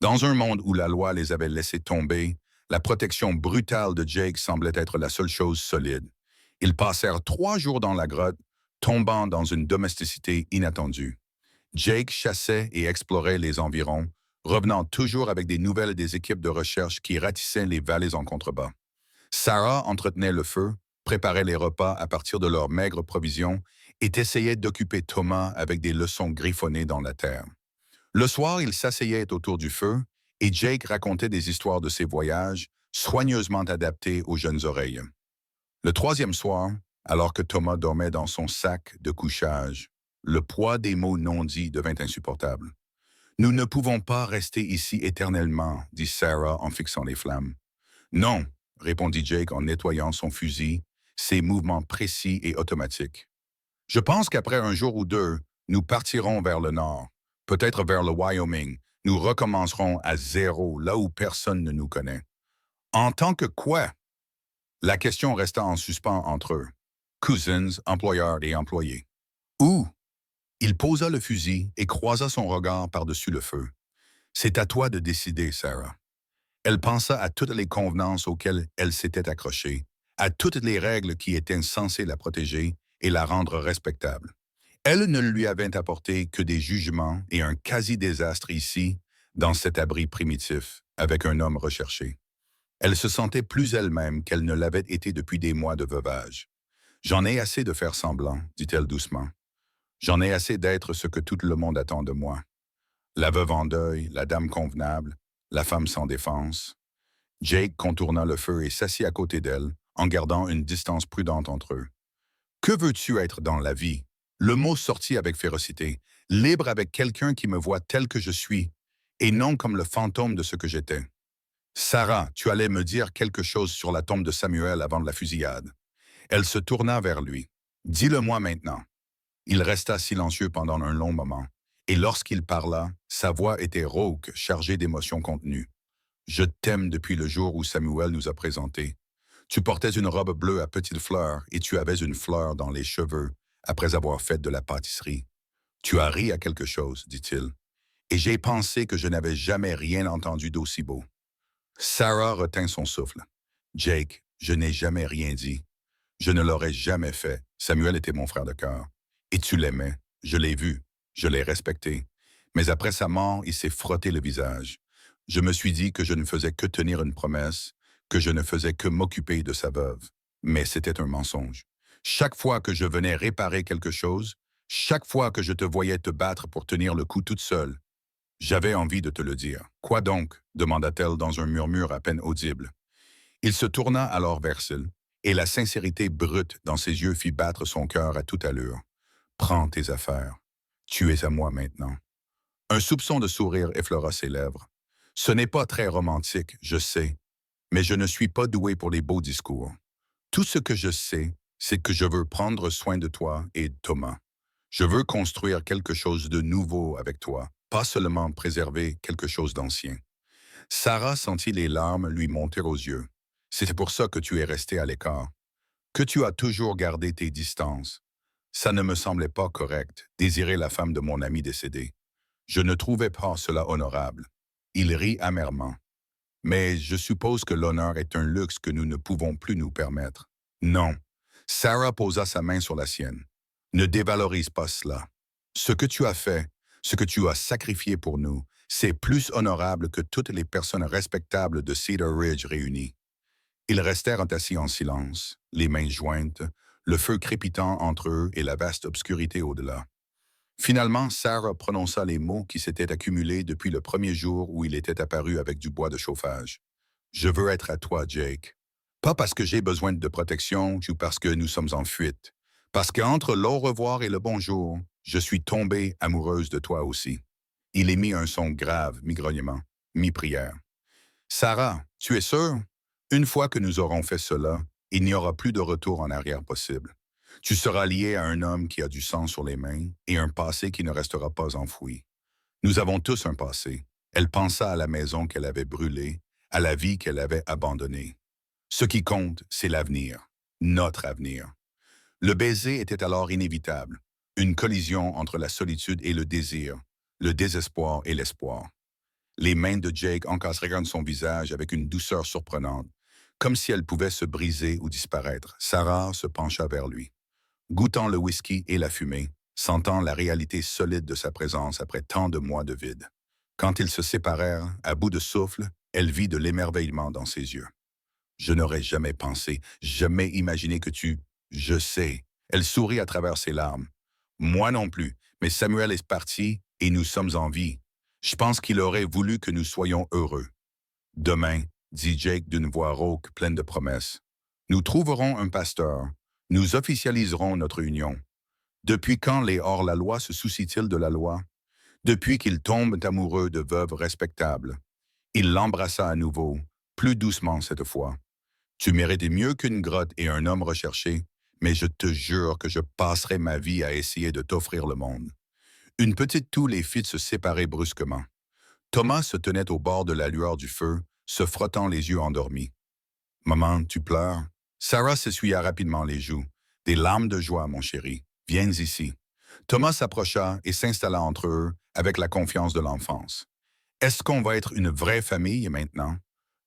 Dans un monde où la loi les avait laissés tomber, la protection brutale de Jake semblait être la seule chose solide. Ils passèrent 3 jours dans la grotte, tombant dans une domesticité inattendue. Jake chassait et explorait les environs, revenant toujours avec des nouvelles des équipes de recherche qui ratissaient les vallées en contrebas. Sarah entretenait le feu, préparait les repas à partir de leurs maigres provisions et essayait d'occuper Thomas avec des leçons griffonnées dans la terre. Le soir, ils s'asseyaient autour du feu et Jake racontait des histoires de ses voyages, soigneusement adaptées aux jeunes oreilles. Le 3e soir, alors que Thomas dormait dans son sac de couchage, le poids des mots non dits devint insupportable. « Nous ne pouvons pas rester ici éternellement », dit Sarah en fixant les flammes. « Non », répondit Jake en nettoyant son fusil, ses mouvements précis et automatiques. « Je pense qu'après un jour ou deux, nous partirons vers le nord, peut-être vers le Wyoming. Nous recommencerons à zéro, là où personne ne nous connaît. » « En tant que quoi? » La question resta en suspens entre eux. Cousins, employeurs et employés. « Où? » Il posa le fusil et croisa son regard par-dessus le feu. « C'est à toi de décider, Sarah. » Elle pensa à toutes les convenances auxquelles elle s'était accrochée, à toutes les règles qui étaient censées la protéger et la rendre respectable. Elle ne lui avait apporté que des jugements et un quasi-désastre ici, dans cet abri primitif, avec un homme recherché. Elle se sentait plus elle-même qu'elle ne l'avait été depuis des mois de veuvage. « J'en ai assez de faire semblant, » dit-elle doucement. « J'en ai assez d'être ce que tout le monde attend de moi. La veuve en deuil, la dame convenable, la femme sans défense. » Jake contourna le feu et s'assit à côté d'elle, en gardant une distance prudente entre eux. « Que veux-tu être dans la vie? » Le mot sortit avec férocité. « Libre avec quelqu'un qui me voit tel que je suis, et non comme le fantôme de ce que j'étais. » « Sarah, tu allais me dire quelque chose sur la tombe de Samuel avant la fusillade. » Elle se tourna vers lui. « Dis-le-moi maintenant. » Il resta silencieux pendant un long moment, et lorsqu'il parla, sa voix était rauque, chargée d'émotions contenues. « Je t'aime depuis le jour où Samuel nous a présentés. Tu portais une robe bleue à petites fleurs et tu avais une fleur dans les cheveux après avoir fait de la pâtisserie. Tu as ri à quelque chose, dit-il. Et j'ai pensé que je n'avais jamais rien entendu d'aussi beau. Sarah retint son souffle. Jake, je n'ai jamais rien dit. Je ne l'aurais jamais fait. Samuel était mon frère de cœur. Et tu l'aimais. Je l'ai vu. Je l'ai respecté. Mais après sa mort, il s'est frotté le visage. Je me suis dit que je ne faisais que tenir une promesse, que je ne faisais que m'occuper de sa veuve. Mais c'était un mensonge. Chaque fois que je venais réparer quelque chose, chaque fois que je te voyais te battre pour tenir le coup toute seule, j'avais envie de te le dire. Quoi donc? Demanda-t-elle dans un murmure à peine audible. Il se tourna alors vers Syl, et la sincérité brute dans ses yeux fit battre son cœur à toute allure. Prends tes affaires. Tu es à moi maintenant. Un soupçon de sourire effleura ses lèvres. Ce n'est pas très romantique, je sais, mais je ne suis pas doué pour les beaux discours. Tout ce que je sais, c'est que je veux prendre soin de toi et de Thomas. Je veux construire quelque chose de nouveau avec toi, pas seulement préserver quelque chose d'ancien. Sarah sentit les larmes lui monter aux yeux. C'est pour ça que tu es resté à l'écart, que tu as toujours gardé tes distances. Ça ne me semblait pas correct, désirer la femme de mon ami décédé. Je ne trouvais pas cela honorable. Il rit amèrement. Mais je suppose que l'honneur est un luxe que nous ne pouvons plus nous permettre. Non. Sarah posa sa main sur la sienne. Ne dévalorise pas cela. Ce que tu as fait, ce que tu as sacrifié pour nous, c'est plus honorable que toutes les personnes respectables de Cedar Ridge réunies. Ils restèrent assis en silence, les mains jointes, le feu crépitant entre eux et la vaste obscurité au-delà. Finalement, Sarah prononça les mots qui s'étaient accumulés depuis le premier jour où il était apparu avec du bois de chauffage. Je veux être à toi, Jake. Pas parce que j'ai besoin de protection ou parce que nous sommes en fuite. Parce qu'entre l'au revoir et le bonjour, je suis tombée amoureuse de toi aussi. Il émit un son grave, mi-grognement, mi-prière. Sarah, tu es sûre? Une fois que nous aurons fait cela, il n'y aura plus de retour en arrière possible. Tu seras lié à un homme qui a du sang sur les mains et un passé qui ne restera pas enfoui. Nous avons tous un passé. Elle pensa à la maison qu'elle avait brûlée, à la vie qu'elle avait abandonnée. Ce qui compte, c'est l'avenir, notre avenir. Le baiser était alors inévitable, une collision entre la solitude et le désir, le désespoir et l'espoir. Les mains de Jake encastrèrent son visage avec une douceur surprenante, comme si elles pouvaient se briser ou disparaître. Sarah se pencha vers lui. Goûtant le whisky et la fumée, sentant la réalité solide de sa présence après tant de mois de vide. Quand ils se séparèrent, à bout de souffle, elle vit de l'émerveillement dans ses yeux. Je n'aurais jamais pensé, jamais imaginé que tu... Je sais. Elle sourit à travers ses larmes. Moi non plus, mais Samuel est parti et nous sommes en vie. Je pense qu'il aurait voulu que nous soyons heureux. Demain, dit Jake d'une voix rauque pleine de promesses, nous trouverons un pasteur. Nous officialiserons notre union. Depuis quand les hors-la-loi se soucient-ils de la loi? Depuis qu'ils tombent amoureux de veuves respectables. Il l'embrassa à nouveau, plus doucement cette fois. Tu méritais mieux qu'une grotte et un homme recherché, mais je te jure que je passerai ma vie à essayer de t'offrir le monde. Une petite toux les fit se séparer brusquement. Thomas se tenait au bord de la lueur du feu, se frottant les yeux endormis. « Maman, tu pleures? » Sarah s'essuya rapidement les joues. « Des larmes de joie, mon chéri. Viens ici. » Thomas s'approcha et s'installa entre eux avec la confiance de l'enfance. « Est-ce qu'on va être une vraie famille maintenant?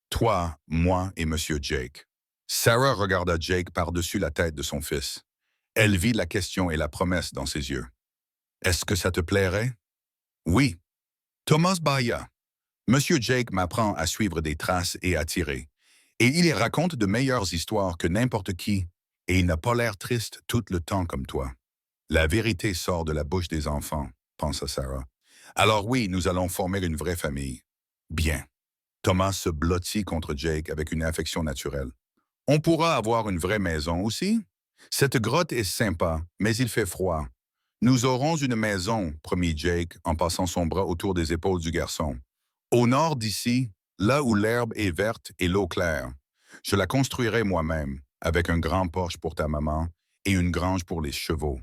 Toi, moi et Monsieur Jake. » Sarah regarda Jake par-dessus la tête de son fils. Elle vit la question et la promesse dans ses yeux. « Est-ce que ça te plairait? » « Oui. » Thomas bâilla. « Monsieur Jake m'apprend à suivre des traces et à tirer. Et il y raconte de meilleures histoires que n'importe qui, et il n'a pas l'air triste tout le temps comme toi. La vérité sort de la bouche des enfants, pensa Sarah. Alors oui, nous allons former une vraie famille. Bien. Thomas se blottit contre Jake avec une affection naturelle. On pourra avoir une vraie maison aussi? Cette grotte est sympa, mais il fait froid. Nous aurons une maison, promit Jake en passant son bras autour des épaules du garçon. Au nord d'ici, là où l'herbe est verte et l'eau claire. Je la construirai moi-même, avec un grand porche pour ta maman et une grange pour les chevaux.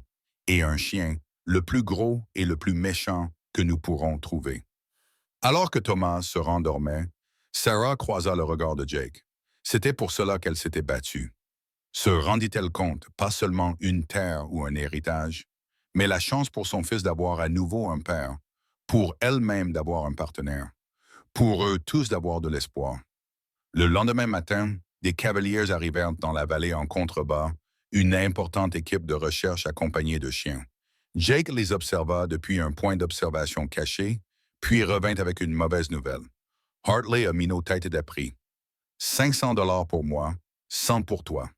Et un chien, le plus gros et le plus méchant que nous pourrons trouver. Alors que Thomas se rendormait, Sarah croisa le regard de Jake. C'était pour cela qu'elle s'était battue. Se rendit-elle compte, pas seulement une terre ou un héritage, mais la chance pour son fils d'avoir à nouveau un père, pour elle-même d'avoir un partenaire, pour eux tous d'avoir de l'espoir. Le lendemain matin, des cavaliers arrivèrent dans la vallée en contrebas, une importante équipe de recherche accompagnée de chiens. Jake les observa depuis un point d'observation caché, puis revint avec une mauvaise nouvelle. Hartley a mis nos têtes d'appris. 500 $ pour moi, 100 pour toi.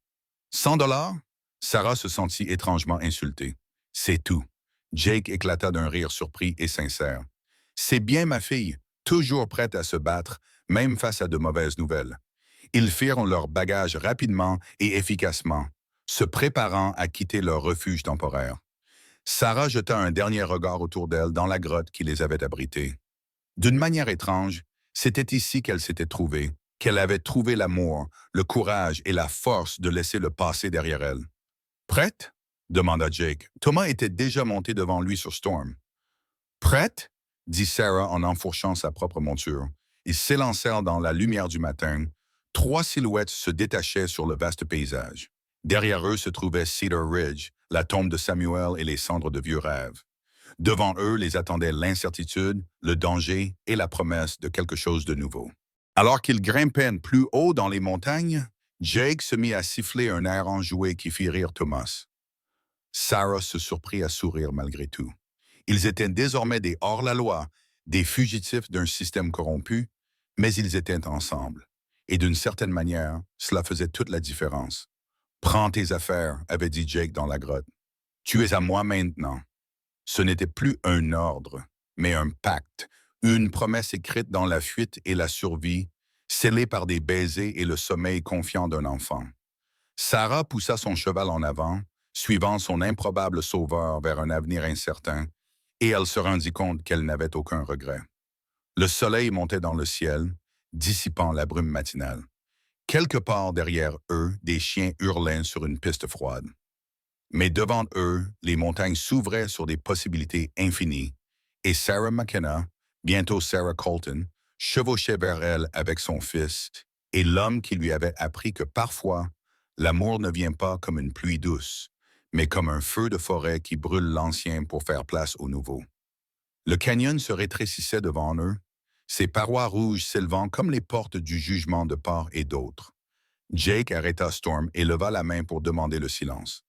100 $? Sarah se sentit étrangement insultée. C'est tout. Jake éclata d'un rire surpris et sincère. C'est bien ma fille, toujours prête à se battre, même face à de mauvaises nouvelles. Ils firent leur bagage rapidement et efficacement, se préparant à quitter leur refuge temporaire. Sarah jeta un dernier regard autour d'elle dans la grotte qui les avait abrités. D'une manière étrange, c'était ici qu'elle s'était trouvée, qu'elle avait trouvé l'amour, le courage et la force de laisser le passé derrière elle. Prête? Demanda Jake. Thomas était déjà monté devant lui sur Storm. Prête? Dit Sarah en enfourchant sa propre monture. Ils s'élancèrent dans la lumière du matin. 3 silhouettes se détachaient sur le vaste paysage. Derrière eux se trouvait Cedar Ridge, la tombe de Samuel et les cendres de vieux rêves. Devant eux les attendait l'incertitude, le danger et la promesse de quelque chose de nouveau. Alors qu'ils grimpaient plus haut dans les montagnes, Jake se mit à siffler un air enjoué qui fit rire Thomas. Sarah se surprit à sourire malgré tout. Ils étaient désormais des hors-la-loi, des fugitifs d'un système corrompu, mais ils étaient ensemble. Et d'une certaine manière, cela faisait toute la différence. « Prends tes affaires », avait dit Jake dans la grotte. « Tu es à moi maintenant. » Ce n'était plus un ordre, mais un pacte, une promesse écrite dans la fuite et la survie, scellée par des baisers et le sommeil confiant d'un enfant. Sarah poussa son cheval en avant, suivant son improbable sauveur vers un avenir incertain, et elle se rendit compte qu'elle n'avait aucun regret. Le soleil montait dans le ciel, dissipant la brume matinale. Quelque part derrière eux, des chiens hurlaient sur une piste froide. Mais devant eux, les montagnes s'ouvraient sur des possibilités infinies, et Sarah McKenna, bientôt Sarah Colton, chevauchait vers elle avec son fils, et l'homme qui lui avait appris que parfois, l'amour ne vient pas comme une pluie douce, mais comme un feu de forêt qui brûle l'ancien pour faire place au nouveau. Le canyon se rétrécissait devant eux, ses parois rouges s'élevant comme les portes du jugement de part et d'autre. Jake arrêta Storm et leva la main pour demander le silence.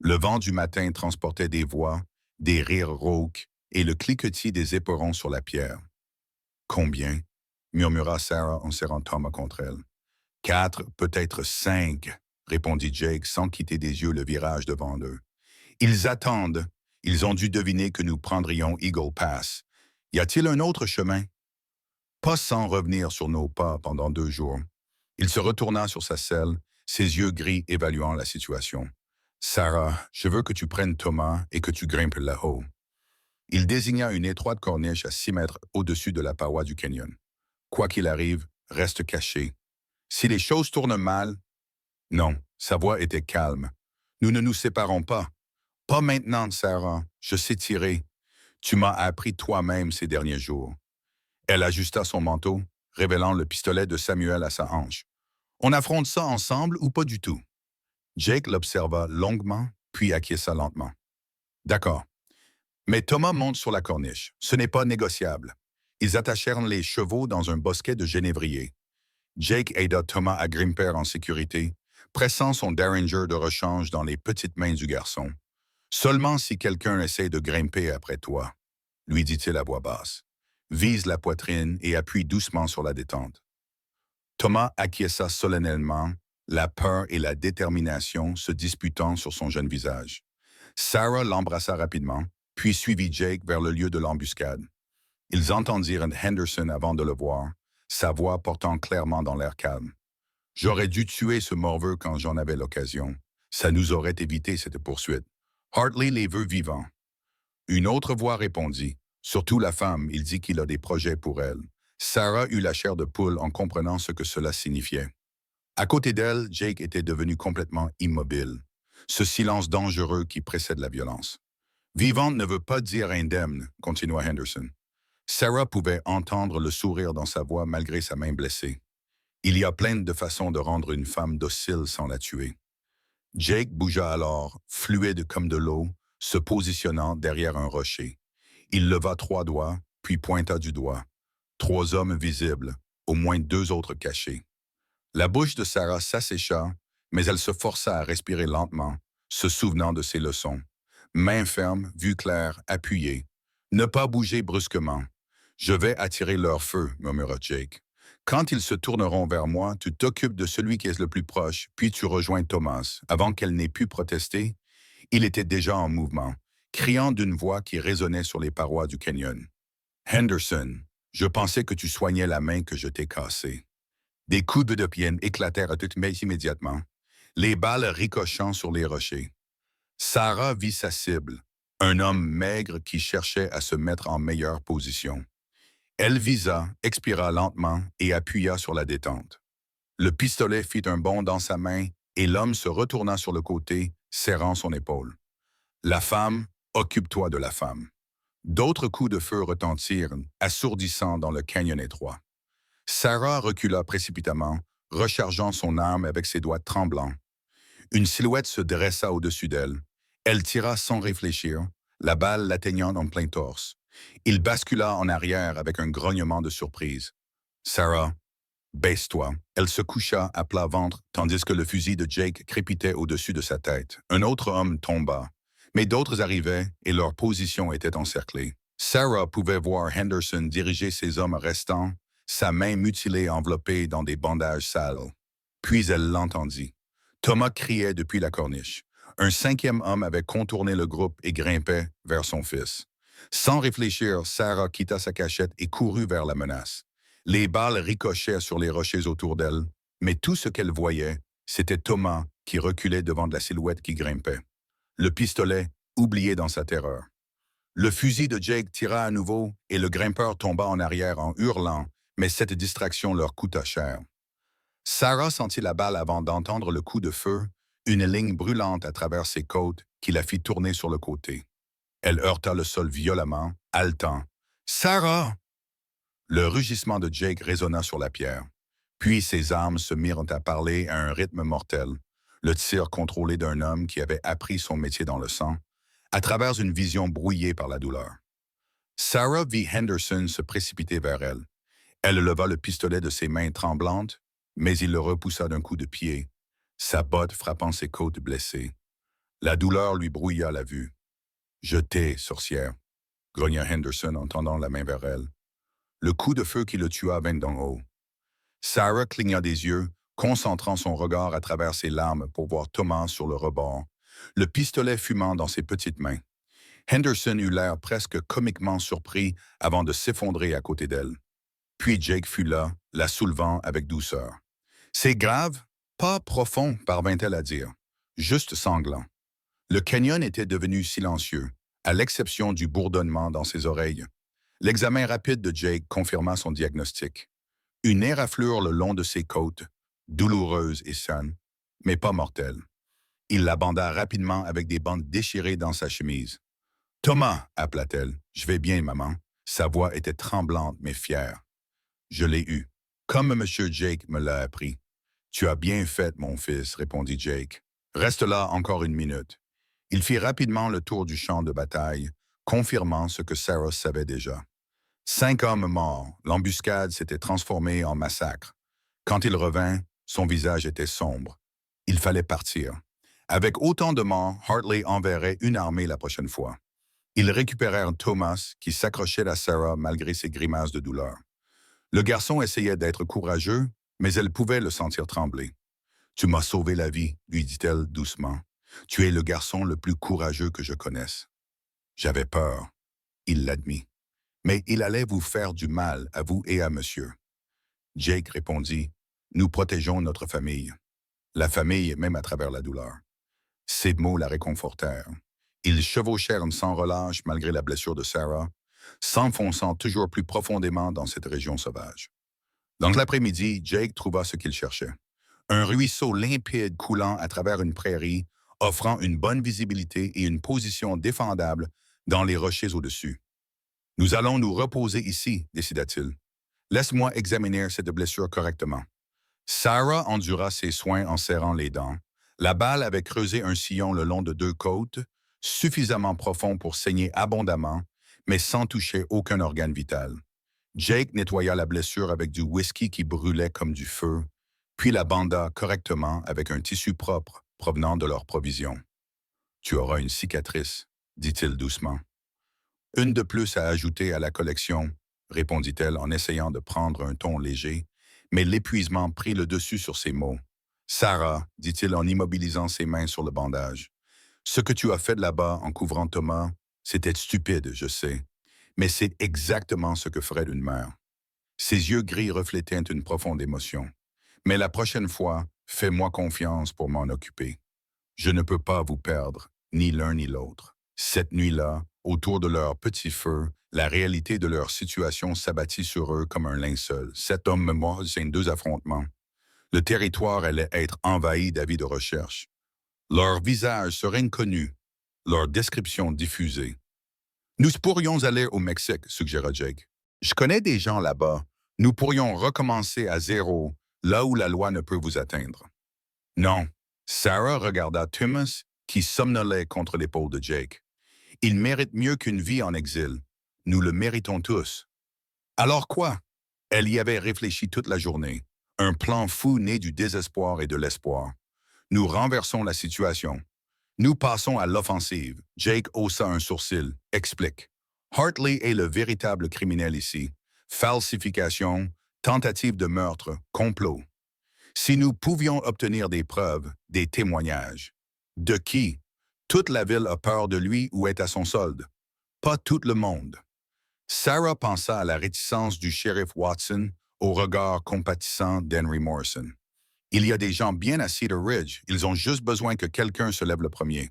Le vent du matin transportait des voix, des rires rauques et le cliquetis des éperons sur la pierre. « Combien? » murmura Sarah en serrant Thomas contre elle. « 4, peut-être 5, répondit Jake sans quitter des yeux le virage devant eux. Ils attendent. Ils ont dû deviner que nous prendrions Eagle Pass. Y a-t-il un autre chemin? Pas sans revenir sur nos pas pendant 2 jours. Il se retourna sur sa selle, ses yeux gris évaluant la situation. Sarah, je veux que tu prennes Thomas et que tu grimpes là-haut. Il désigna une étroite corniche à 6 mètres au-dessus de la paroi du canyon. Quoi qu'il arrive, reste caché. Si les choses tournent mal... Non, sa voix était calme. Nous ne nous séparons pas. Pas maintenant, Sarah. Je sais tirer. Tu m'as appris toi-même ces derniers jours. Elle ajusta son manteau, révélant le pistolet de Samuel à sa hanche. On affronte ça ensemble ou pas du tout? Jake l'observa longuement, puis acquiesça lentement. D'accord. Mais Thomas monte sur la corniche. Ce n'est pas négociable. Ils attachèrent les chevaux dans un bosquet de genévriers. Jake aida Thomas à grimper en sécurité, pressant son Derringer de rechange dans les petites mains du garçon. Seulement si quelqu'un essaie de grimper après toi, lui dit-il à voix basse. Vise la poitrine et appuie doucement sur la détente. Thomas acquiesça solennellement, la peur et la détermination se disputant sur son jeune visage. Sarah l'embrassa rapidement, puis suivit Jake vers le lieu de l'embuscade. Ils entendirent Henderson avant de le voir, sa voix portant clairement dans l'air calme. « J'aurais dû tuer ce morveux quand j'en avais l'occasion. Ça nous aurait évité cette poursuite. Hartley les veut vivants. » Une autre voix répondit. Surtout la femme, il dit qu'il a des projets pour elle. Sarah eut la chair de poule en comprenant ce que cela signifiait. À côté d'elle, Jake était devenu complètement immobile. Ce silence dangereux qui précède la violence. « Vivante ne veut pas dire indemne », continua Henderson. Sarah pouvait entendre le sourire dans sa voix malgré sa main blessée. Il y a plein de façons de rendre une femme docile sans la tuer. Jake bougea alors, fluide comme de l'eau, se positionnant derrière un rocher. Il leva 3 doigts, puis pointa du doigt. 3 hommes visibles, au moins 2 autres cachés. La bouche de Sarah s'assécha, mais elle se força à respirer lentement, se souvenant de ses leçons. Main ferme, vue claire, appuyée. Ne pas bouger brusquement. Je vais attirer leur feu, murmura Jake. Quand ils se tourneront vers moi, tu t'occupes de celui qui est le plus proche, puis tu rejoins Thomas. Avant qu'elle n'ait pu protester, il était déjà en mouvement, criant d'une voix qui résonnait sur les parois du canyon. Henderson, je pensais que tu soignais la main que je t'ai cassée. Des coups de pied éclatèrent à toute main immédiatement, les balles ricochant sur les rochers. Sarah vit sa cible, un homme maigre qui cherchait à se mettre en meilleure position. Elle visa, expira lentement et appuya sur la détente. Le pistolet fit un bond dans sa main et l'homme se retourna sur le côté, serrant son épaule. La femme, occupe-toi de la femme. D'autres coups de feu retentirent, assourdissant dans le canyon étroit. Sarah recula précipitamment, rechargeant son arme avec ses doigts tremblants. Une silhouette se dressa au-dessus d'elle. Elle tira sans réfléchir, la balle l'atteignant en plein torse. Il bascula en arrière avec un grognement de surprise. « Sarah, baisse-toi. » Elle se coucha à plat ventre, tandis que le fusil de Jake crépitait au-dessus de sa tête. Un autre homme tomba, mais d'autres arrivaient et leur position était encerclée. Sarah pouvait voir Henderson diriger ses hommes restants, sa main mutilée enveloppée dans des bandages sales. Puis elle l'entendit. Thomas criait depuis la corniche. Un 5e homme avait contourné le groupe et grimpait vers son fils. Sans réfléchir, Sarah quitta sa cachette et courut vers la menace. Les balles ricochaient sur les rochers autour d'elle, mais tout ce qu'elle voyait, c'était Thomas qui reculait devant la silhouette qui grimpait. Le pistolet, oublié dans sa terreur. Le fusil de Jake tira à nouveau et le grimpeur tomba en arrière en hurlant, mais cette distraction leur coûta cher. Sarah sentit la balle avant d'entendre le coup de feu, une ligne brûlante à travers ses côtes qui la fit tourner sur le côté. Elle heurta le sol violemment, haletant. « Sarah! » Le rugissement de Jake résonna sur la pierre. Puis ses armes se mirent à parler à un rythme mortel, le tir contrôlé d'un homme qui avait appris son métier dans le sang, à travers une vision brouillée par la douleur. Sarah vit Henderson se précipiter vers elle. Elle leva le pistolet de ses mains tremblantes, mais il le repoussa d'un coup de pied, sa botte frappant ses côtes blessées. La douleur lui brouilla la vue. « Je t'ai, sorcière », grogna Henderson en tendant la main vers elle. Le coup de feu qui le tua vint d'en haut. Sarah cligna des yeux, concentrant son regard à travers ses larmes pour voir Thomas sur le rebord, le pistolet fumant dans ses petites mains. Henderson eut l'air presque comiquement surpris avant de s'effondrer à côté d'elle. Puis Jake fut là, la soulevant avec douceur. « C'est grave? » « Pas profond, parvint-elle à dire. Juste sanglant. Le canyon était devenu silencieux, à l'exception du bourdonnement dans ses oreilles. L'examen rapide de Jake confirma son diagnostic. Une éraflure le long de ses côtes, douloureuse et saine, mais pas mortelle. Il la banda rapidement avec des bandes déchirées dans sa chemise. « Thomas » appela-t-elle. « Je vais bien, maman. » Sa voix était tremblante mais fière. « Je l'ai eu, comme M. Jake me l'a appris. »« Tu as bien fait, mon fils, » répondit Jake. « Reste là encore une minute. » Il fit rapidement le tour du champ de bataille, confirmant ce que Sarah savait déjà. 5 hommes morts, l'embuscade s'était transformée en massacre. Quand il revint, son visage était sombre. Il fallait partir. Avec autant de morts, Hartley enverrait une armée la prochaine fois. Ils récupérèrent Thomas, qui s'accrochait à Sarah malgré ses grimaces de douleur. Le garçon essayait d'être courageux, mais elle pouvait le sentir trembler. « Tu m'as sauvé la vie, » lui dit-elle doucement. « Tu es le garçon le plus courageux que je connaisse. » J'avais peur. Il l'admit. Mais il allait vous faire du mal, à vous et à monsieur. Jake répondit, « Nous protégeons notre famille. » La famille, même à travers la douleur. Ces mots la réconfortèrent. Ils chevauchèrent sans relâche malgré la blessure de Sarah, s'enfonçant toujours plus profondément dans cette région sauvage. Dans l'après-midi, Jake trouva ce qu'il cherchait. Un ruisseau limpide coulant à travers une prairie, offrant une bonne visibilité et une position défendable dans les rochers au-dessus. « Nous allons nous reposer ici, » décida-t-il. « Laisse-moi examiner cette blessure correctement. » Sarah endura ses soins en serrant les dents. La balle avait creusé un sillon le long de 2 côtes, suffisamment profond pour saigner abondamment, mais sans toucher aucun organe vital. Jake nettoya la blessure avec du whisky qui brûlait comme du feu, puis la banda correctement avec un tissu propre provenant de leur provision. Tu auras une cicatrice, dit-il doucement. Une de plus à ajouter à la collection, répondit-elle en essayant de prendre un ton léger, mais l'épuisement prit le dessus sur ses mots. Sarah, dit-il en immobilisant ses mains sur le bandage, ce que tu as fait là-bas en couvrant Thomas, c'était stupide, je sais, mais c'est exactement ce que ferait une mère. Ses yeux gris reflétaient une profonde émotion. Mais la prochaine fois, fais-moi confiance pour m'en occuper. Je ne peux pas vous perdre, ni l'un ni l'autre. Cette nuit-là, autour de leur petit feu, la réalité de leur situation s'abattit sur eux comme un linceul. 7 hommes c'est 2 affrontements. Le territoire allait être envahi d'avis de recherche. Leurs visages seraient inconnus, leurs descriptions diffusées. Nous pourrions aller au Mexique, suggéra Jake. Je connais des gens là-bas. Nous pourrions recommencer à zéro, là où la loi ne peut vous atteindre. Non. Sarah regarda Thomas, qui somnolait contre l'épaule de Jake. Il mérite mieux qu'une vie en exil. Nous le méritons tous. Alors quoi? Elle y avait réfléchi toute la journée. Un plan fou né du désespoir et de l'espoir. Nous renversons la situation. Nous passons à l'offensive. Jake haussa un sourcil. Explique. Hartley est le véritable criminel ici. Falsification, tentative de meurtre, complot. Si nous pouvions obtenir des preuves, des témoignages. De qui? Toute la ville a peur de lui ou est à son solde. Pas tout le monde. Sarah pensa à la réticence du shérif Watson, au regard compatissant d'Henry Morrison. Il y a des gens bien à Cedar Ridge, ils ont juste besoin que quelqu'un se lève le premier.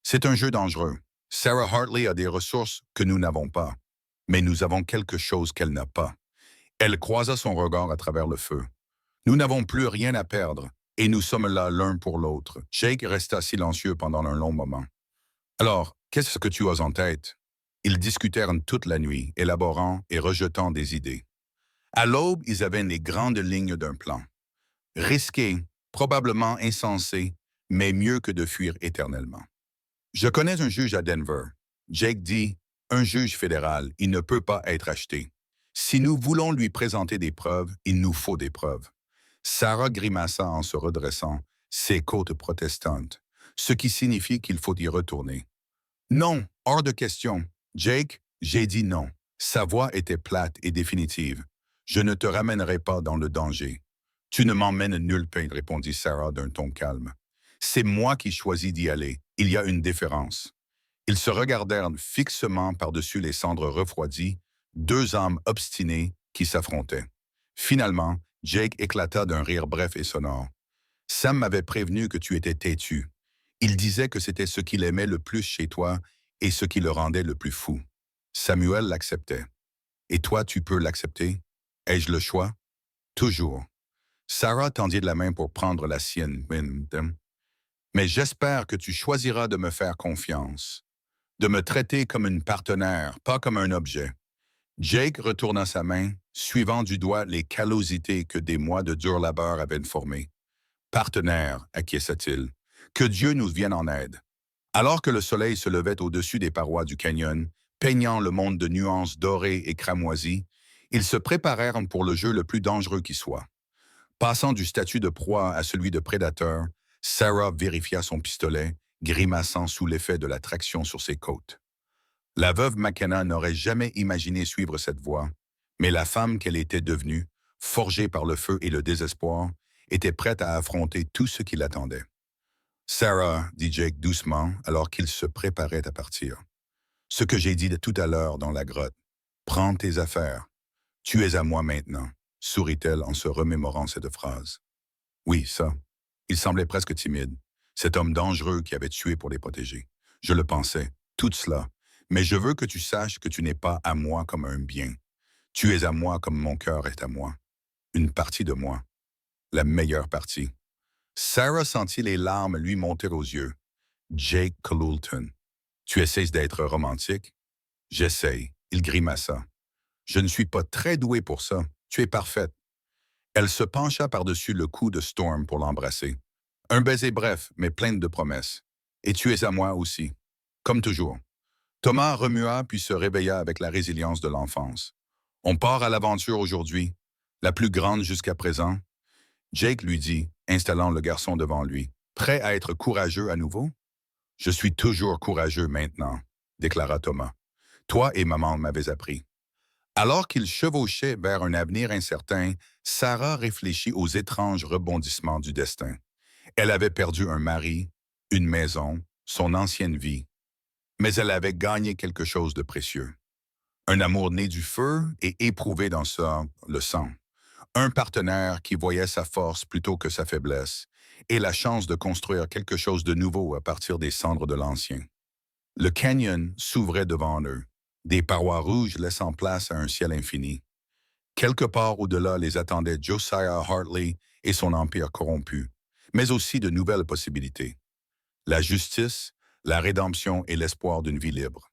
C'est un jeu dangereux. Sarah Hartley a des ressources que nous n'avons pas, mais nous avons quelque chose qu'elle n'a pas. Elle croisa son regard à travers le feu. Nous n'avons plus rien à perdre, et nous sommes là l'un pour l'autre. Jake resta silencieux pendant un long moment. Alors, qu'est-ce que tu as en tête? Ils discutèrent toute la nuit, élaborant et rejetant des idées. À l'aube, ils avaient les grandes lignes d'un plan. Risqué, probablement insensé, mais mieux que de fuir éternellement. Je connais un juge à Denver. Jake dit, un juge fédéral, il ne peut pas être acheté. Si nous voulons lui présenter des preuves, il nous faut des preuves. Sarah grimaça en se redressant, ses côtes protestantes, ce qui signifie qu'il faut y retourner. Non, hors de question. Jake, j'ai dit non. Sa voix était plate et définitive. Je ne te ramènerai pas dans le danger. Tu ne m'emmènes nulle part, répondit Sarah d'un ton calme. C'est moi qui choisis d'y aller. Il y a une différence. Ils se regardèrent fixement par-dessus les cendres refroidies, 2 âmes obstinées qui s'affrontaient. Finalement, Jake éclata d'un rire bref et sonore. Sam m'avait prévenu que tu étais têtu. Il disait que c'était ce qu'il aimait le plus chez toi et ce qui le rendait le plus fou. Samuel l'acceptait. Et toi, tu peux l'accepter? Ai-je le choix? Toujours. Sarah tendit la main pour prendre la sienne. Mais j'espère que tu choisiras de me faire confiance, de me traiter comme une partenaire, pas comme un objet. Jake retourna sa main, suivant du doigt les callosités que des mois de dur labeur avaient formées. Partenaire, acquiesça-t-il, que Dieu nous vienne en aide. Alors que le soleil se levait au-dessus des parois du canyon, peignant le monde de nuances dorées et cramoisies, ils se préparèrent pour le jeu le plus dangereux qui soit. Passant du statut de proie à celui de prédateur, Sarah vérifia son pistolet, grimaçant sous l'effet de la traction sur ses côtes. La veuve McKenna n'aurait jamais imaginé suivre cette voie, mais la femme qu'elle était devenue, forgée par le feu et le désespoir, était prête à affronter tout ce qui l'attendait. Sarah, dit Jake doucement alors qu'il se préparait à partir. Ce que j'ai dit de tout à l'heure dans la grotte. Prends tes affaires. Tu es à moi maintenant, sourit-elle en se remémorant cette phrase. Oui, ça. Il semblait presque timide. Cet homme dangereux qui avait tué pour les protéger. Je le pensais, tout cela. Mais je veux que tu saches que tu n'es pas à moi comme un bien. Tu es à moi comme mon cœur est à moi. Une partie de moi. La meilleure partie. Sarah sentit les larmes lui monter aux yeux. Jake Colulton. Tu essaies d'être romantique? J'essaye. Il grimaça. Je ne suis pas très doué pour ça. Tu es parfaite. Elle se pencha par-dessus le cou de Storm pour l'embrasser. Un baiser bref, mais plein de promesses. Et tu es à moi aussi. Comme toujours. Thomas remua puis se réveilla avec la résilience de l'enfance. On part à l'aventure aujourd'hui, la plus grande jusqu'à présent. Jake lui dit, installant le garçon devant lui, prêt à être courageux à nouveau? Je suis toujours courageux maintenant, déclara Thomas. Toi et maman m'avez appris. Alors qu'ils chevauchaient vers un avenir incertain, Sarah réfléchit aux étranges rebondissements du destin. Elle avait perdu un mari, une maison, son ancienne vie, mais elle avait gagné quelque chose de précieux. Un amour né du feu et éprouvé dans le sang. Un partenaire qui voyait sa force plutôt que sa faiblesse, et la chance de construire quelque chose de nouveau à partir des cendres de l'ancien. Le canyon s'ouvrait devant eux, des parois rouges laissant place à un ciel infini. Quelque part au-delà les attendaient Josiah Hartley et son empire corrompu, mais aussi de nouvelles possibilités. La justice, la rédemption et l'espoir d'une vie libre.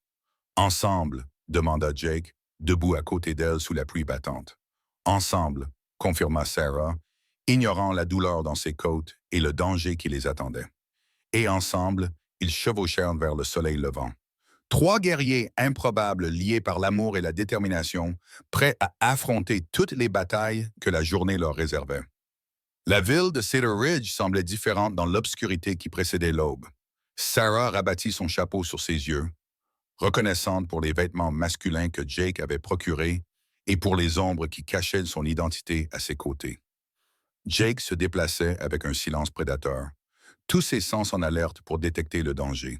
Ensemble, demanda Jake, debout à côté d'elle sous la pluie battante. Ensemble, confirma Sarah, ignorant la douleur dans ses côtes et le danger qui les attendait. Et ensemble, ils chevauchèrent vers le soleil levant. Trois guerriers improbables liés par l'amour et la détermination, prêts à affronter toutes les batailles que la journée leur réservait. La ville de Cedar Ridge semblait différente dans l'obscurité qui précédait l'aube. Sarah rabattit son chapeau sur ses yeux, reconnaissante pour les vêtements masculins que Jake avait procurés et pour les ombres qui cachaient son identité à ses côtés. Jake se déplaçait avec un silence prédateur, tous ses sens en alerte pour détecter le danger.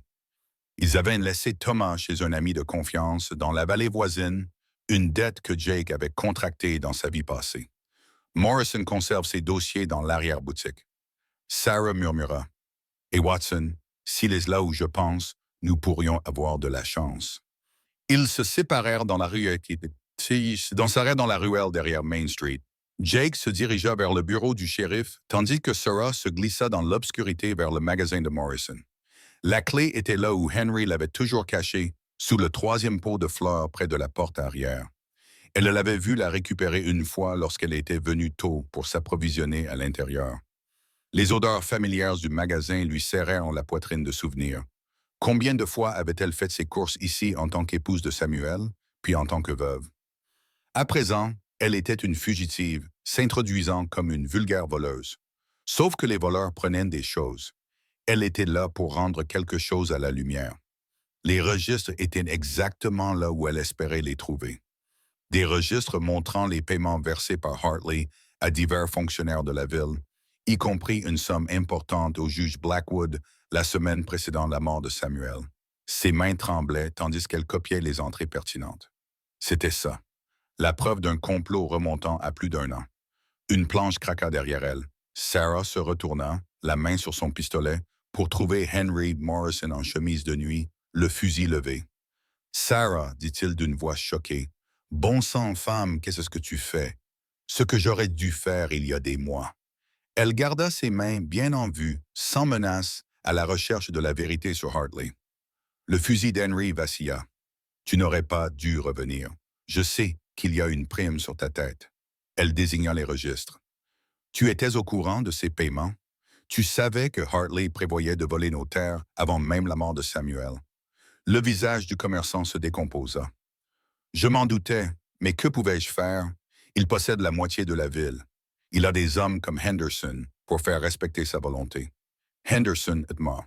Ils avaient laissé Thomas chez un ami de confiance dans la vallée voisine, une dette que Jake avait contractée dans sa vie passée. Morrison conserve ses dossiers dans l'arrière-boutique. Sarah murmura. Et Watson, s'il est là où je pense, nous pourrions avoir de la chance. Ils se séparèrent dans la ruelle dans la ruelle derrière Main Street. Jake se dirigea vers le bureau du shérif, tandis que Sarah se glissa dans l'obscurité vers le magasin de Morrison. La clé était là où Henry l'avait toujours cachée, sous le troisième pot de fleurs près de la porte arrière. Elle l'avait vue la récupérer une fois lorsqu'elle était venue tôt pour s'approvisionner à l'intérieur. Les odeurs familières du magasin lui serrèrent la poitrine de souvenirs. Combien de fois avait-elle fait ses courses ici en tant qu'épouse de Samuel, puis en tant que veuve? À présent, elle était une fugitive, s'introduisant comme une vulgaire voleuse. Sauf que les voleurs prenaient des choses. Elle était là pour rendre quelque chose à la lumière. Les registres étaient exactement là où elle espérait les trouver. Des registres montrant les paiements versés par Hartley à divers fonctionnaires de la ville, y compris une somme importante au juge Blackwood la semaine précédant la mort de Samuel. Ses mains tremblaient tandis qu'elle copiait les entrées pertinentes. C'était ça, la preuve d'un complot remontant à plus d'un an. Une planche craqua derrière elle. Sarah se retourna, la main sur son pistolet, pour trouver Henry Morrison en chemise de nuit, le fusil levé. « Sarah, dit-il d'une voix choquée, bon sang, femme, qu'est-ce que tu fais? Ce que j'aurais dû faire il y a des mois. » Elle garda ses mains bien en vue, sans menace, à la recherche de la vérité sur Hartley. Le fusil d'Henry vacilla. « Tu n'aurais pas dû revenir. Je sais qu'il y a une prime sur ta tête. » Elle désigna les registres. « Tu étais au courant de ces paiements? Tu savais que Hartley prévoyait de voler nos terres avant même la mort de Samuel. » Le visage du commerçant se décomposa. « Je m'en doutais, mais que pouvais-je faire? Il possède la moitié de la ville. Il a des hommes comme Henderson pour faire respecter sa volonté. » Henderson est mort.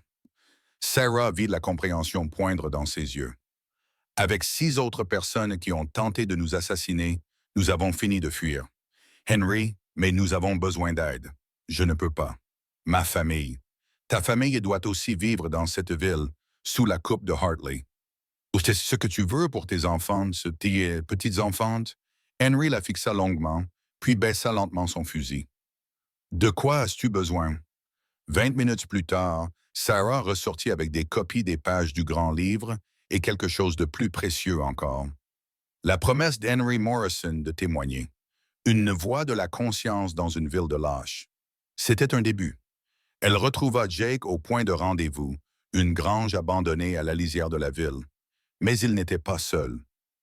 Sarah vit la compréhension poindre dans ses yeux. « Avec 6 autres personnes qui ont tenté de nous assassiner, nous avons fini de fuir. Henry, mais nous avons besoin d'aide. Je ne peux pas. Ma famille. Ta famille doit aussi vivre dans cette ville, sous la coupe de Hartley. C'est ce que tu veux pour tes enfants, tes petites enfantes? » Henry la fixa longuement, puis baissa lentement son fusil. « De quoi as-tu besoin? » 20 minutes plus tard, Sarah ressortit avec des copies des pages du grand livre et quelque chose de plus précieux encore. La promesse d'Henry Morrison de témoigner. Une voix de la conscience dans une ville de lâches. C'était un début. Elle retrouva Jake au point de rendez-vous, une grange abandonnée à la lisière de la ville. Mais il n'était pas seul.